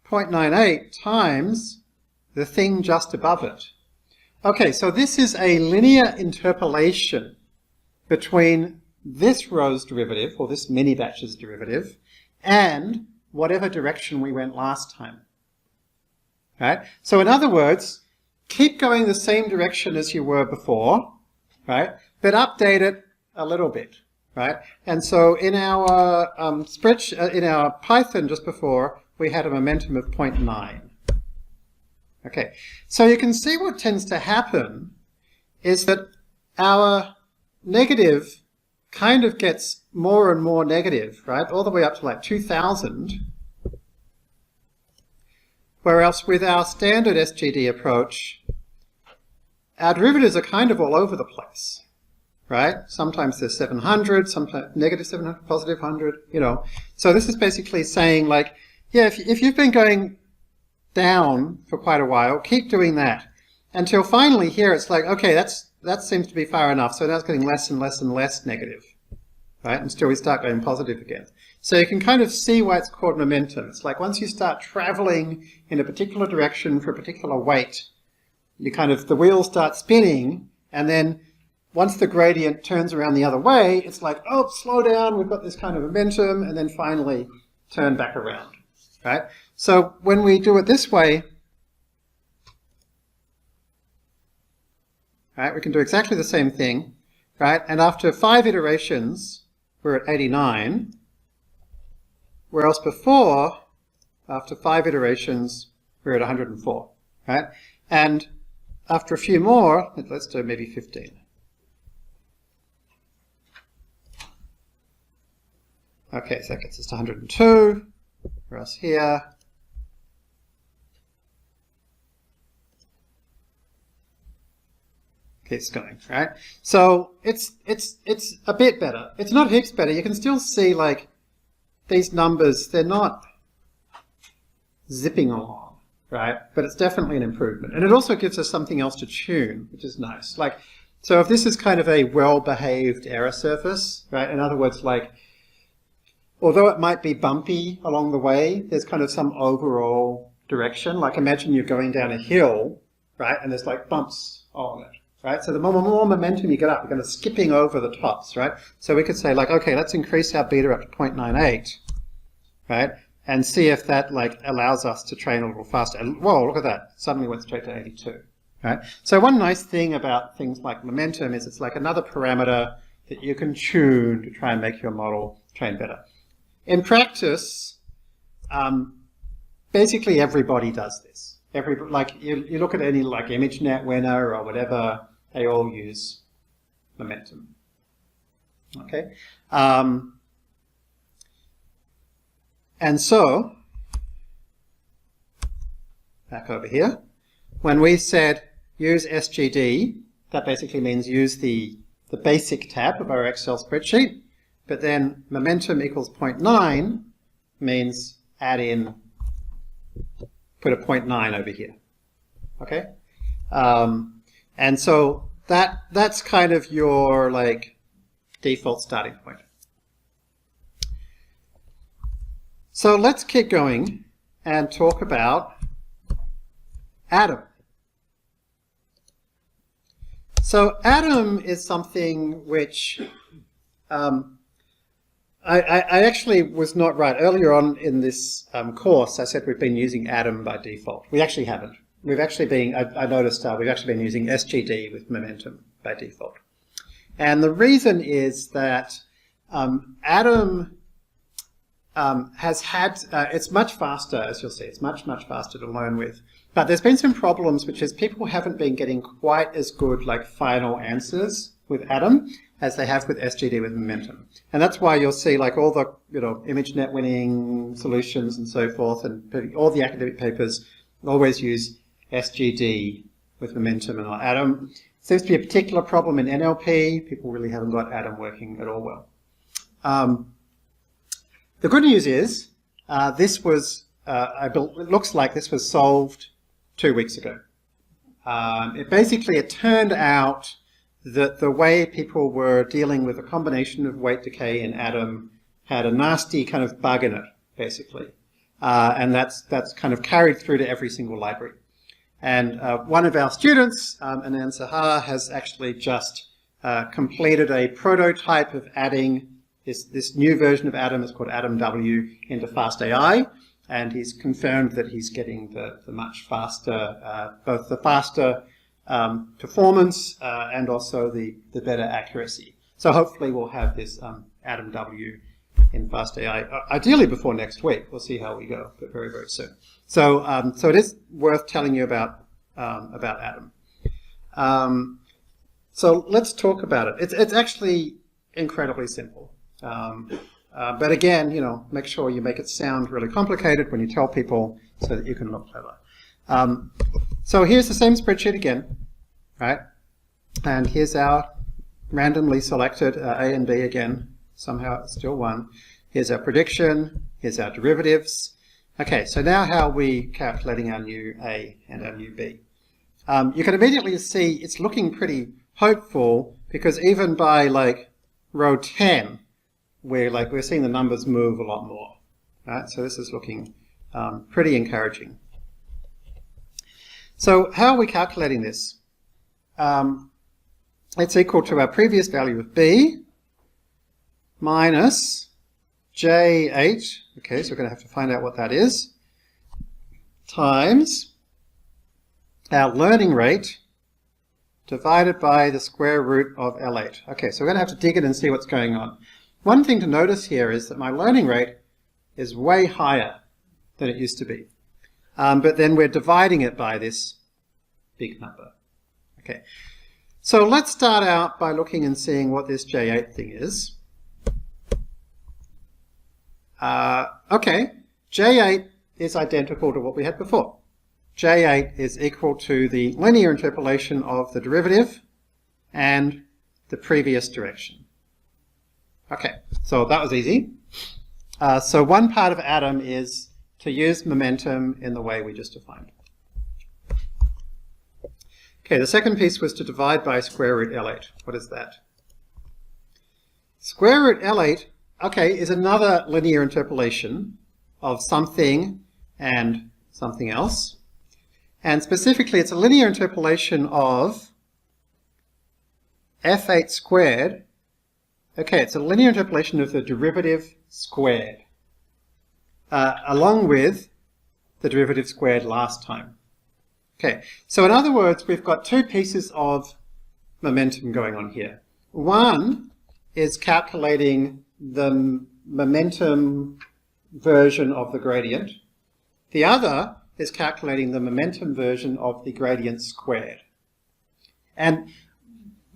0.98 times the thing just above it. Okay, so this is a linear interpolation between this row's derivative, or this mini batch's derivative, and whatever direction we went last time. Right? So in other words, keep going the same direction as you were before, right? But update it a little bit, right? And so in our in our Python just before, we had a momentum of 0.9. Okay, so you can see what tends to happen is that our negative kind of gets more and more negative, right? All the way up to like 2000. Whereas with our standard SGD approach, our derivatives are kind of all over the place, right? Sometimes they're 700, sometimes negative 700, positive 100, you know. So this is basically saying like, yeah, if you've been going down for quite a while, keep doing that. Until finally here it's like, okay, that seems to be far enough, so now it's getting less and less and less negative, right? Until we start going positive again. So you can kind of see why it's called momentum. It's like once you start traveling in a particular direction for a particular weight, you kind of, the wheels start spinning, and then once the gradient turns around the other way, it's like, oh, slow down, we've got this kind of momentum, and then finally turn back around, right? So when we do it this way, right, we can do exactly the same thing, right? And after 5 iterations, we're at 89, whereas before, after 5 iterations, we're at 104, right? And after a few more, let's do maybe 15. Okay, so that gets us to 102, whereas here, keeps going, right? So it's a bit better. It's not heaps better. You can still see like these numbers, they're not zipping along, right? But it's definitely an improvement. And it also gives us something else to tune, which is nice. Like, so if this is kind of a well-behaved error surface, right? In other words, like, although it might be bumpy along the way, there's kind of some overall direction. Like imagine you're going down a hill, right? And there's like bumps along it. Right? So the more momentum you get up, you're kind of skipping over the tops, right? So we could say like, okay, let's increase our beta up to 0.98, right? And see if that like allows us to train a little faster. And whoa, look at that. Suddenly went straight to 82, right? So one nice thing about things like momentum is it's like another parameter that you can tune to try and make your model train better. In practice, basically everybody does this. Like you look at any like ImageNet winner or whatever, they all use momentum. Okay, and so back over here, when we said use SGD, that basically means use the basic tab of our Excel spreadsheet. But then momentum equals 0.9 means add in, put a 0.9 over here. Okay. And so that's kind of your like default starting point. So let's keep going and talk about Atom. So Atom is something which I actually was not right. Earlier on in this course, I said we've been using Atom by default. We actually haven't. We've actually been, I noticed we've actually been using SGD with momentum by default. And the reason is that Atom has had, it's much faster, as you'll see, it's much faster to learn with. But there's been some problems, which is people haven't been getting quite as good like final answers with Atom as they have with SGD with Momentum. And that's why you'll see like all the, ImageNet winning solutions and so forth, and all the academic papers always use SGD with Momentum and not Atom. Seems to be a particular problem in NLP. People really haven't got Atom working at all well. The good news is this was, it looks like this was solved 2 weeks ago. It turned out that the way people were dealing with a combination of weight decay and Atom had a nasty kind of bug in it, basically. And that's kind of carried through to every single library. And one of our students, Anand Sahar, has actually just completed a prototype of adding this new version of Atom. It's called Atom W into FastAI. And he's confirmed that he's getting the much faster, both the faster performance and also the better accuracy. So hopefully we'll have this Atom W in FastAI, ideally before next week. We'll see how we go, but very, very soon. So it is worth telling you about Atom. So let's talk about it. It's actually incredibly simple. But again, make sure you make it sound really complicated when you tell people so that you can look clever. So here's the same spreadsheet again, right? And here's our randomly selected A and B again. Somehow it's still 1. Here's our prediction. Here's our derivatives. Okay, so now how are we calculating our new A and our new B? You can immediately see it's looking pretty hopeful, because even by like row 10, we're seeing the numbers move a lot more. Right? So this is looking pretty encouraging. So how are we calculating this? It's equal to our previous value of B minus J8, okay, so we're going to have to find out what that is, times our learning rate divided by the square root of L8. Okay, so we're going to have to dig in and see what's going on. One thing to notice here is that my learning rate is way higher than it used to be. But then we're dividing it by this big number. Okay, so let's start out by looking and seeing what this J8 thing is. Okay, J8 is identical to what we had before. J8 is equal to the linear interpolation of the derivative and the previous direction. Okay, so that was easy. So one part of Atom is to use momentum in the way we just defined. Okay, the second piece was to divide by square root L8. What is that? Square root L8, okay, is another linear interpolation of something and something else. And specifically, it's a linear interpolation of F8 squared. Okay, it's a linear interpolation of the derivative squared, along with the derivative squared last time. Okay, so in other words, we've got two pieces of momentum going on here. One is calculating the momentum version of the gradient. The other is calculating the momentum version of the gradient squared. And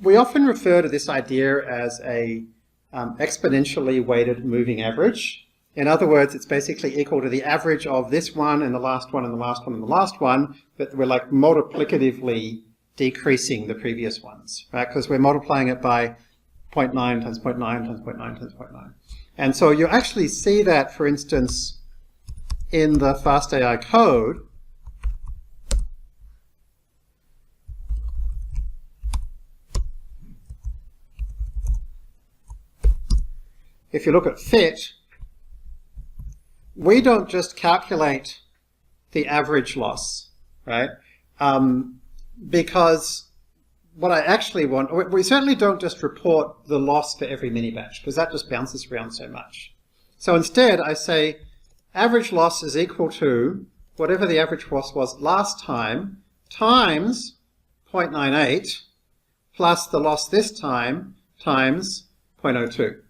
we often refer to this idea as a exponentially weighted moving average. In other words, it's basically equal to the average of this one and the last one and the last one and the last one, but we're like multiplicatively decreasing the previous ones, right? Because we're multiplying it by 0.9 times 0.9 times 0.9 times 0.9. And so you actually see that, for instance, in the FastAI code. If you look at fit, we don't just calculate the average loss, right? Because what I actually want, we certainly don't just report the loss for every mini batch, because that just bounces around so much. So instead I say average loss is equal to whatever the average loss was last time times 0.98 plus the loss this time times 0.02.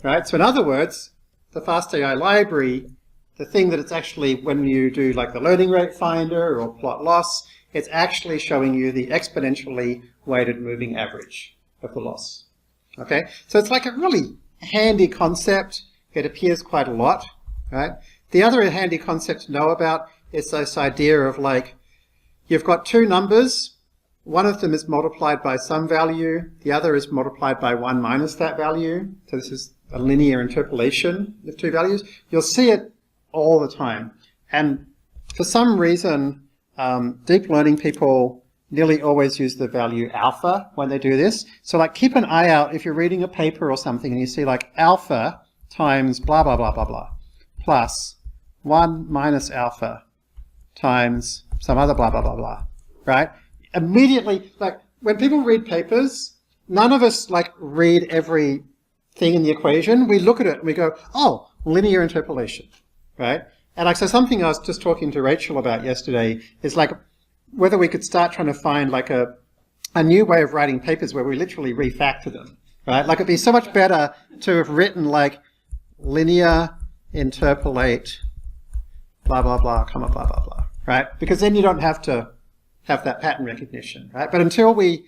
Right? So in other words, the FastAI library the thing that it's actually, when you do like the learning rate finder or plot loss, it's actually showing you the exponentially weighted moving average of the loss. Okay, so it's like a really handy concept. It appears quite a lot, right? The other handy concept to know about is this idea of like, you've got two numbers. One of them is multiplied by some value. The other is multiplied by 1 minus that value. So this is a linear interpolation of two values. You'll see it all the time. And for some reason, deep learning people nearly always use the value alpha when they do this. So like keep an eye out if you're reading a paper or something and you see like alpha times blah, blah, blah, blah, blah, plus 1 minus alpha times some other blah, blah, blah, blah, right? Immediately, like when people read papers, none of us like read every thing in the equation. We look at it and we go, oh, linear interpolation, right? And like, so something I was just talking to Rachel about yesterday is like whether we could start trying to find like a new way of writing papers where we literally refactor them, right? Like it'd be so much better to have written like linear interpolate blah, blah, blah, comma, blah, blah, blah, right? Because then you don't have to have that pattern recognition, right? But until we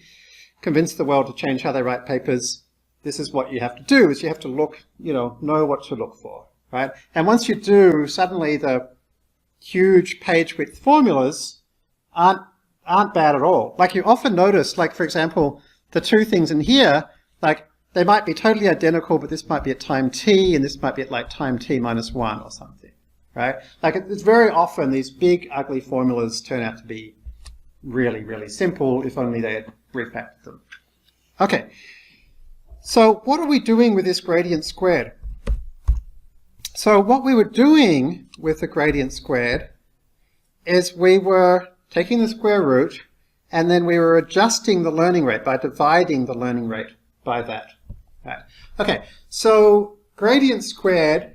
convince the world to change how they write papers, this is what you have to do, is you have to look, know what to look for, right? And once you do, suddenly the huge page width formulas aren't bad at all. Like you often notice, like for example, the two things in here, like they might be totally identical, but this might be at time t, and this might be at like time t minus 1 or something, right? Like it's very often these big ugly formulas turn out to be really, really simple if only they had refactored them. Okay, so what are we doing with this gradient squared? So what we were doing with the gradient squared is we were taking the square root and then we were adjusting the learning rate by dividing the learning rate by that. Right. Okay, so gradient squared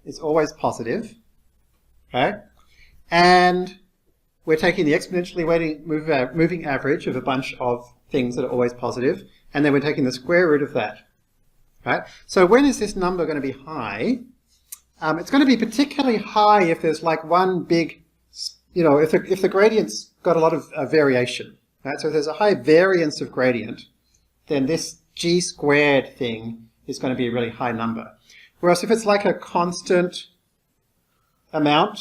is always positive, right? And we're taking the exponentially moving average of a bunch of things that are always positive, and then we're taking the square root of that, right? So when is this number going to be high? It's going to be particularly high if there's like one big, if the gradient's got a lot of variation, right? So if there's a high variance of gradient, then this g squared thing is going to be a really high number. Whereas if it's like a constant amount,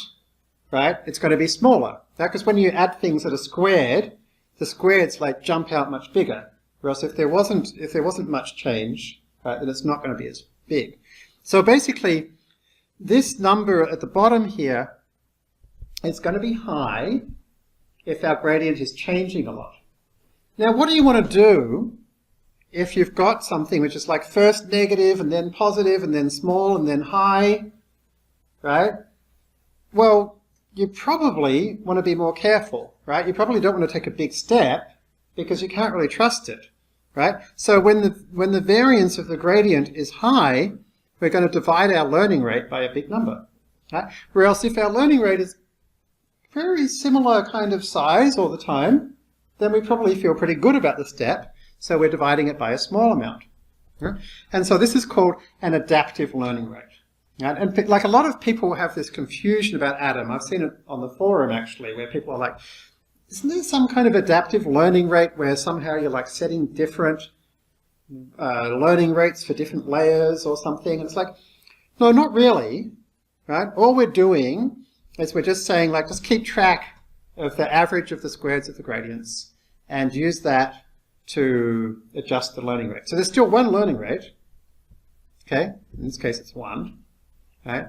right, it's going to be smaller. Because when you add things that are squared, the squareds like jump out much bigger. Whereas if there wasn't much change, right, then it's not going to be as big. So basically, this number at the bottom here is going to be high if our gradient is changing a lot. Now, what do you want to do if you've got something which is like first negative and then positive and then small and then high, right? Well, you probably want to be more careful, right? You probably don't want to take a big step because you can't really trust it, right? So when the variance of the gradient is high, we're going to divide our learning rate by a big number, right? Whereas if our learning rate is very similar kind of size all the time, then we probably feel pretty good about the step, so we're dividing it by a small amount. Right? And so this is called an adaptive learning rate. Right? And like a lot of people have this confusion about ADAM. I've seen it on the forum actually, where people are like, isn't there some kind of adaptive learning rate where somehow you're like setting different learning rates for different layers or something? And it's like, no, not really. Right? All we're doing is we're just saying like, just keep track of the average of the squareds of the gradients and use that to adjust the learning rate. So there's still one learning rate. Okay, in this case it's 1. Right?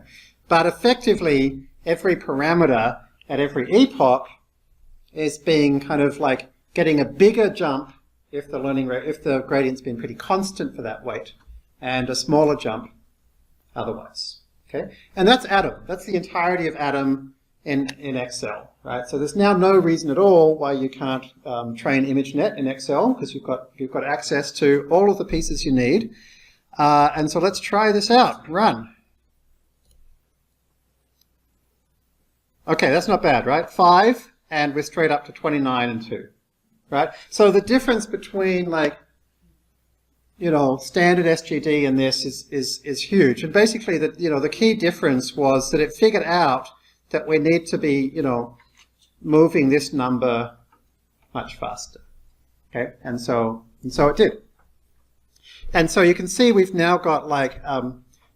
But effectively, every parameter at every epoch is being kind of like getting a bigger jump if the learning rate, if the gradient's been pretty constant for that weight, and a smaller jump otherwise. Okay, and that's ADAM. That's the entirety of ADAM in Excel. Right? So there's now no reason at all why you can't train ImageNet in Excel, because you've got access to all of the pieces you need. And so let's try this out. Run. Okay, that's not bad, right? 5, and we're straight up to 29 and 2, right? So the difference between like standard SGD in this is huge. And basically, the key difference was that it figured out that we need to be, moving this number much faster. Okay, and so it did. And so you can see we've now got like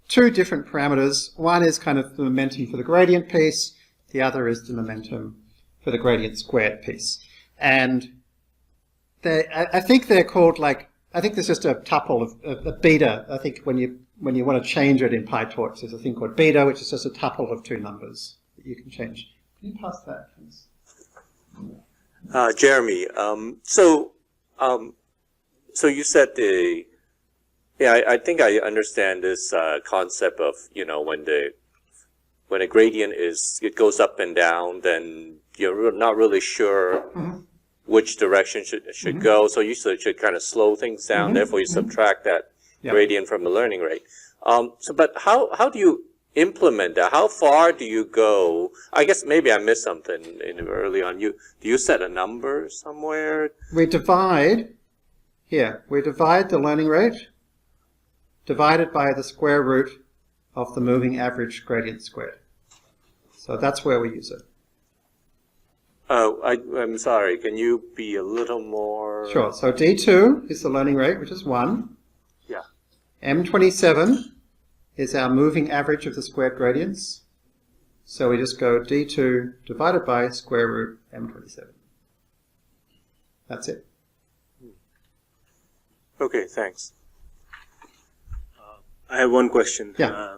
two different parameters. One is kind of the momentum for the gradient piece. The other is the momentum for the gradient squared piece. And I think they're called like, I think there's just a tuple of a beta. I think when you want to change it in PyTorch, there's a thing called beta, which is just a tuple of two numbers that you can change. Can you pass that, please? Jeremy, so you said I think I understand this concept of, when a gradient it goes up and down, then you're not really sure which direction should go, so you should kind of slow things down, therefore you subtract that gradient from the learning rate. But how do you implement that? How far do you go? I guess maybe I missed something early on. Do you set a number somewhere? We divide the learning rate divided by the square root of the moving average gradient squared. So that's where we use it. Oh, I'm sorry. Can you be a little more... Sure. So D2 is the learning rate, which is 1. Yeah. M27 is our moving average of the squared gradients. So we just go D2 divided by square root M27. That's it. Okay, thanks. I have one question. Yeah.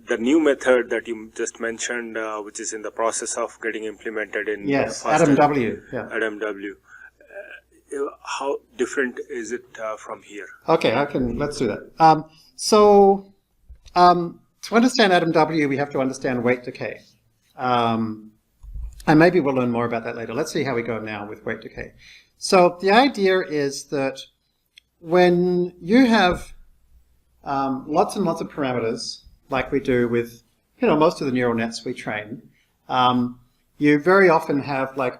The new method that you just mentioned, which is in the process of getting implemented in Yes, AdamW. Yeah. AdamW. How different is it from here? Okay, let's do that. To understand AdamW, we have to understand weight decay. And maybe we'll learn more about that later. Let's see how we go now with weight decay. So the idea is that when you have lots and lots of parameters, like we do with most of the neural nets we train, you very often have like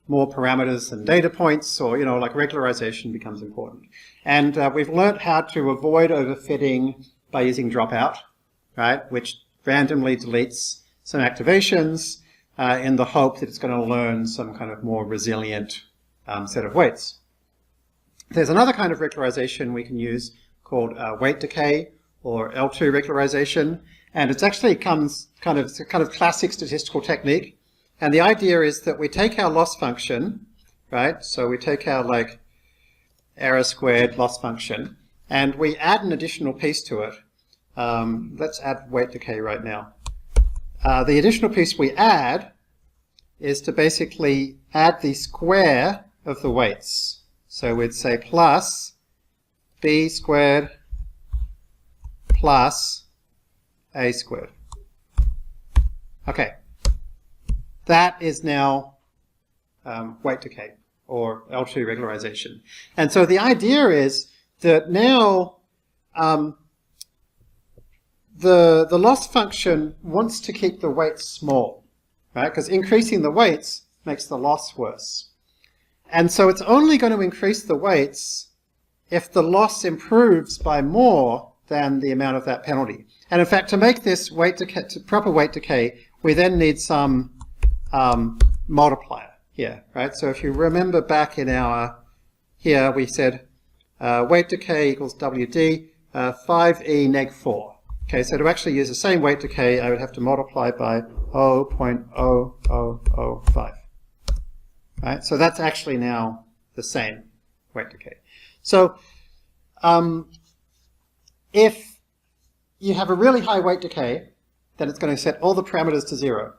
more parameters than data points, or like regularization becomes important. And we've learnt how to avoid overfitting by using dropout, right, which randomly deletes some activations in the hope that it's going to learn some kind of more resilient set of weights. There's another kind of regularization we can use called weight decay, or L2 regularization, and it's actually comes kind of classic statistical technique. And the idea is that we take our loss function, right? So we take our like error squared loss function, and we add an additional piece to it. Let's add weight decay right now. The additional piece we add is to basically add the square of the weights. So we'd say plus b squared plus a squared. Okay, that is now weight decay, or L2 regularization. And so the idea is that now the loss function wants to keep the weights small, right? Because increasing the weights makes the loss worse. And so it's only going to increase the weights if the loss improves by more than the amount of that penalty. And in fact, to make this weight decay, proper weight decay, we then need some multiplier here, right? So if you remember back in our, here we said weight decay equals WD, 5e neg 4. Okay, so to actually use the same weight decay, I would have to multiply by 0.0005. Right? So that's actually now the same weight decay. So if you have a really high weight decay, then it's going to set all the parameters to 0.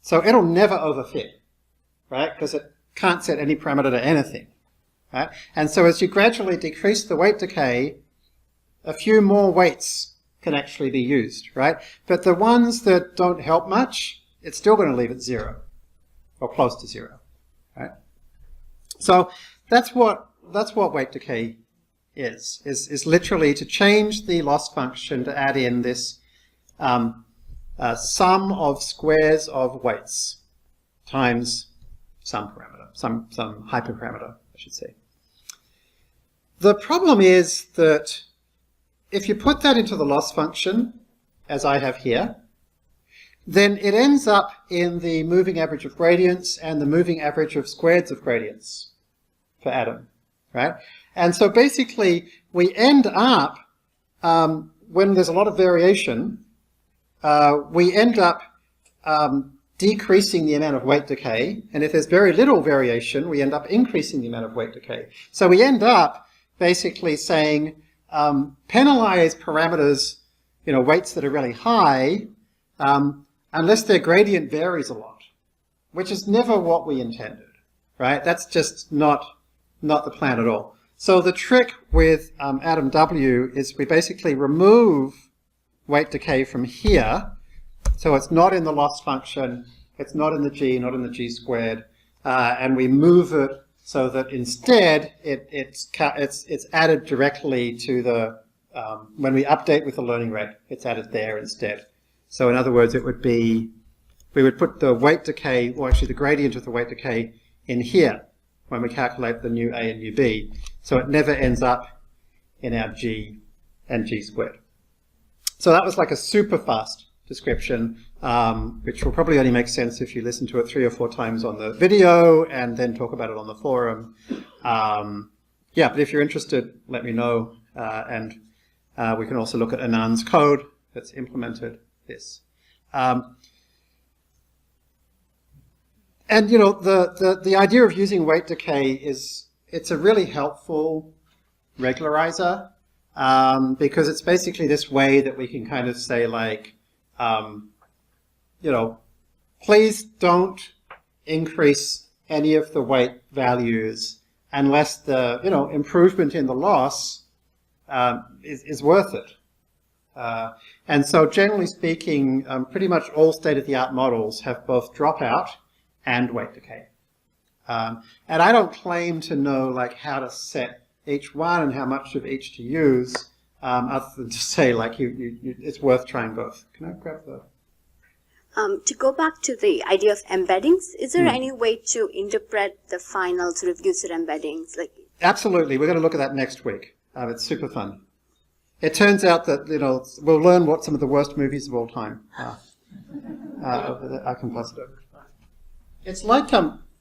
So it'll never overfit, right? Because it can't set any parameter to anything, right? And so as you gradually decrease the weight decay, a few more weights can actually be used, right? But the ones that don't help much, it's still going to leave it 0, or close to 0, right? So that's what weight decay is literally to change the loss function to add in this sum of squares of weights times some parameter, some hyperparameter, I should say. The problem is that if you put that into the loss function, as I have here, then it ends up in the moving average of gradients and the moving average of squareds of gradients for Adam, right? And so basically, we end up, when there's a lot of variation, we end up decreasing the amount of weight decay, and if there's very little variation, we end up increasing the amount of weight decay. So we end up basically saying, penalize parameters, weights that are really high, unless their gradient varies a lot, which is never what we intended, right? That's just not the plan at all. So the trick with Adam W is we basically remove weight decay from here, so it's not in the loss function, it's not in the G, not in the G squared, and we move it so that instead it's added directly to the, when we update with the learning rate, it's added there instead. So in other words, it would be, we would put the weight decay, or actually the gradient of the weight decay in here when we calculate the new A and new B. So it never ends up in our G and G squared. So that was like a super fast description, which will probably only make sense if you listen to it 3 or 4 times on the video and then talk about it on the forum. Yeah, but if you're interested, let me know. And we can also look at Anand's code that's implemented this. And the idea of using weight decay is, it's a really helpful regularizer, because it's basically this way that we can kind of say like, please don't increase any of the weight values unless the improvement in the loss is worth it. And so generally speaking, pretty much all state-of-the-art models have both dropout and weight decay. And I don't claim to know like how to set each one and how much of each to use, other than to say like it's worth trying both. Can I grab the... To go back to the idea of embeddings, is there any way to interpret the final sort of user embeddings? Absolutely. We're going to look at that next week. It's super fun. It turns out that, we'll learn what some of the worst movies of all time are composited. It's like,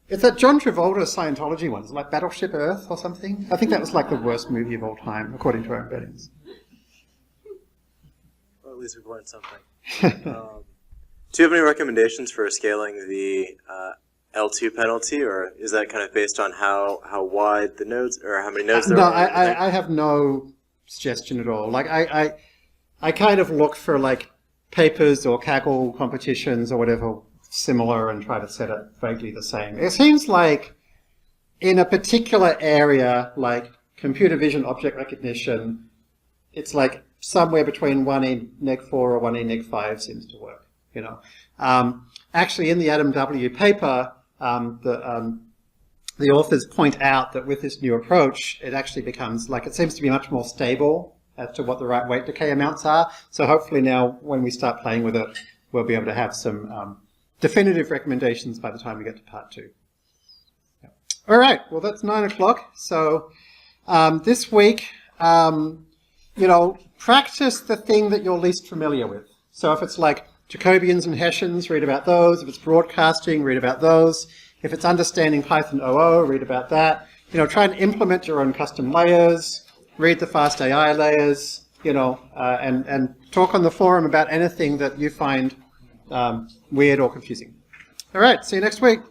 it's that John Travolta Scientology one. It's like Battleship Earth or something. I think that was like the worst movie of all time, according to our embeddings. Well, at least we've learned something. Do you have any recommendations for scaling the L2 penalty, or is that kind of based on how wide the nodes, or how many nodes there are? No, I have no suggestion at all. Like I kind of look for like papers or Kaggle competitions or whatever similar and try to set it vaguely the same. It seems like in a particular area like computer vision object recognition, it's like somewhere between 1e neg 4 or 1e neg 5 seems to work. Actually in the Adam W paper, the authors point out that with this new approach, it actually becomes like, it seems to be much more stable as to what the right weight decay amounts are. So hopefully now when we start playing with it, we'll be able to have some definitive recommendations by the time we get to part 2. Yeah. All right, well that's 9 o'clock. So this week, practice the thing that you're least familiar with. So if it's like Jacobians and Hessians, read about those. If it's broadcasting, read about those. If it's understanding Python 00, read about that. Try and implement your own custom layers, read the fast AI layers, and talk on the forum about anything that you find weird or confusing. All right, see you next week.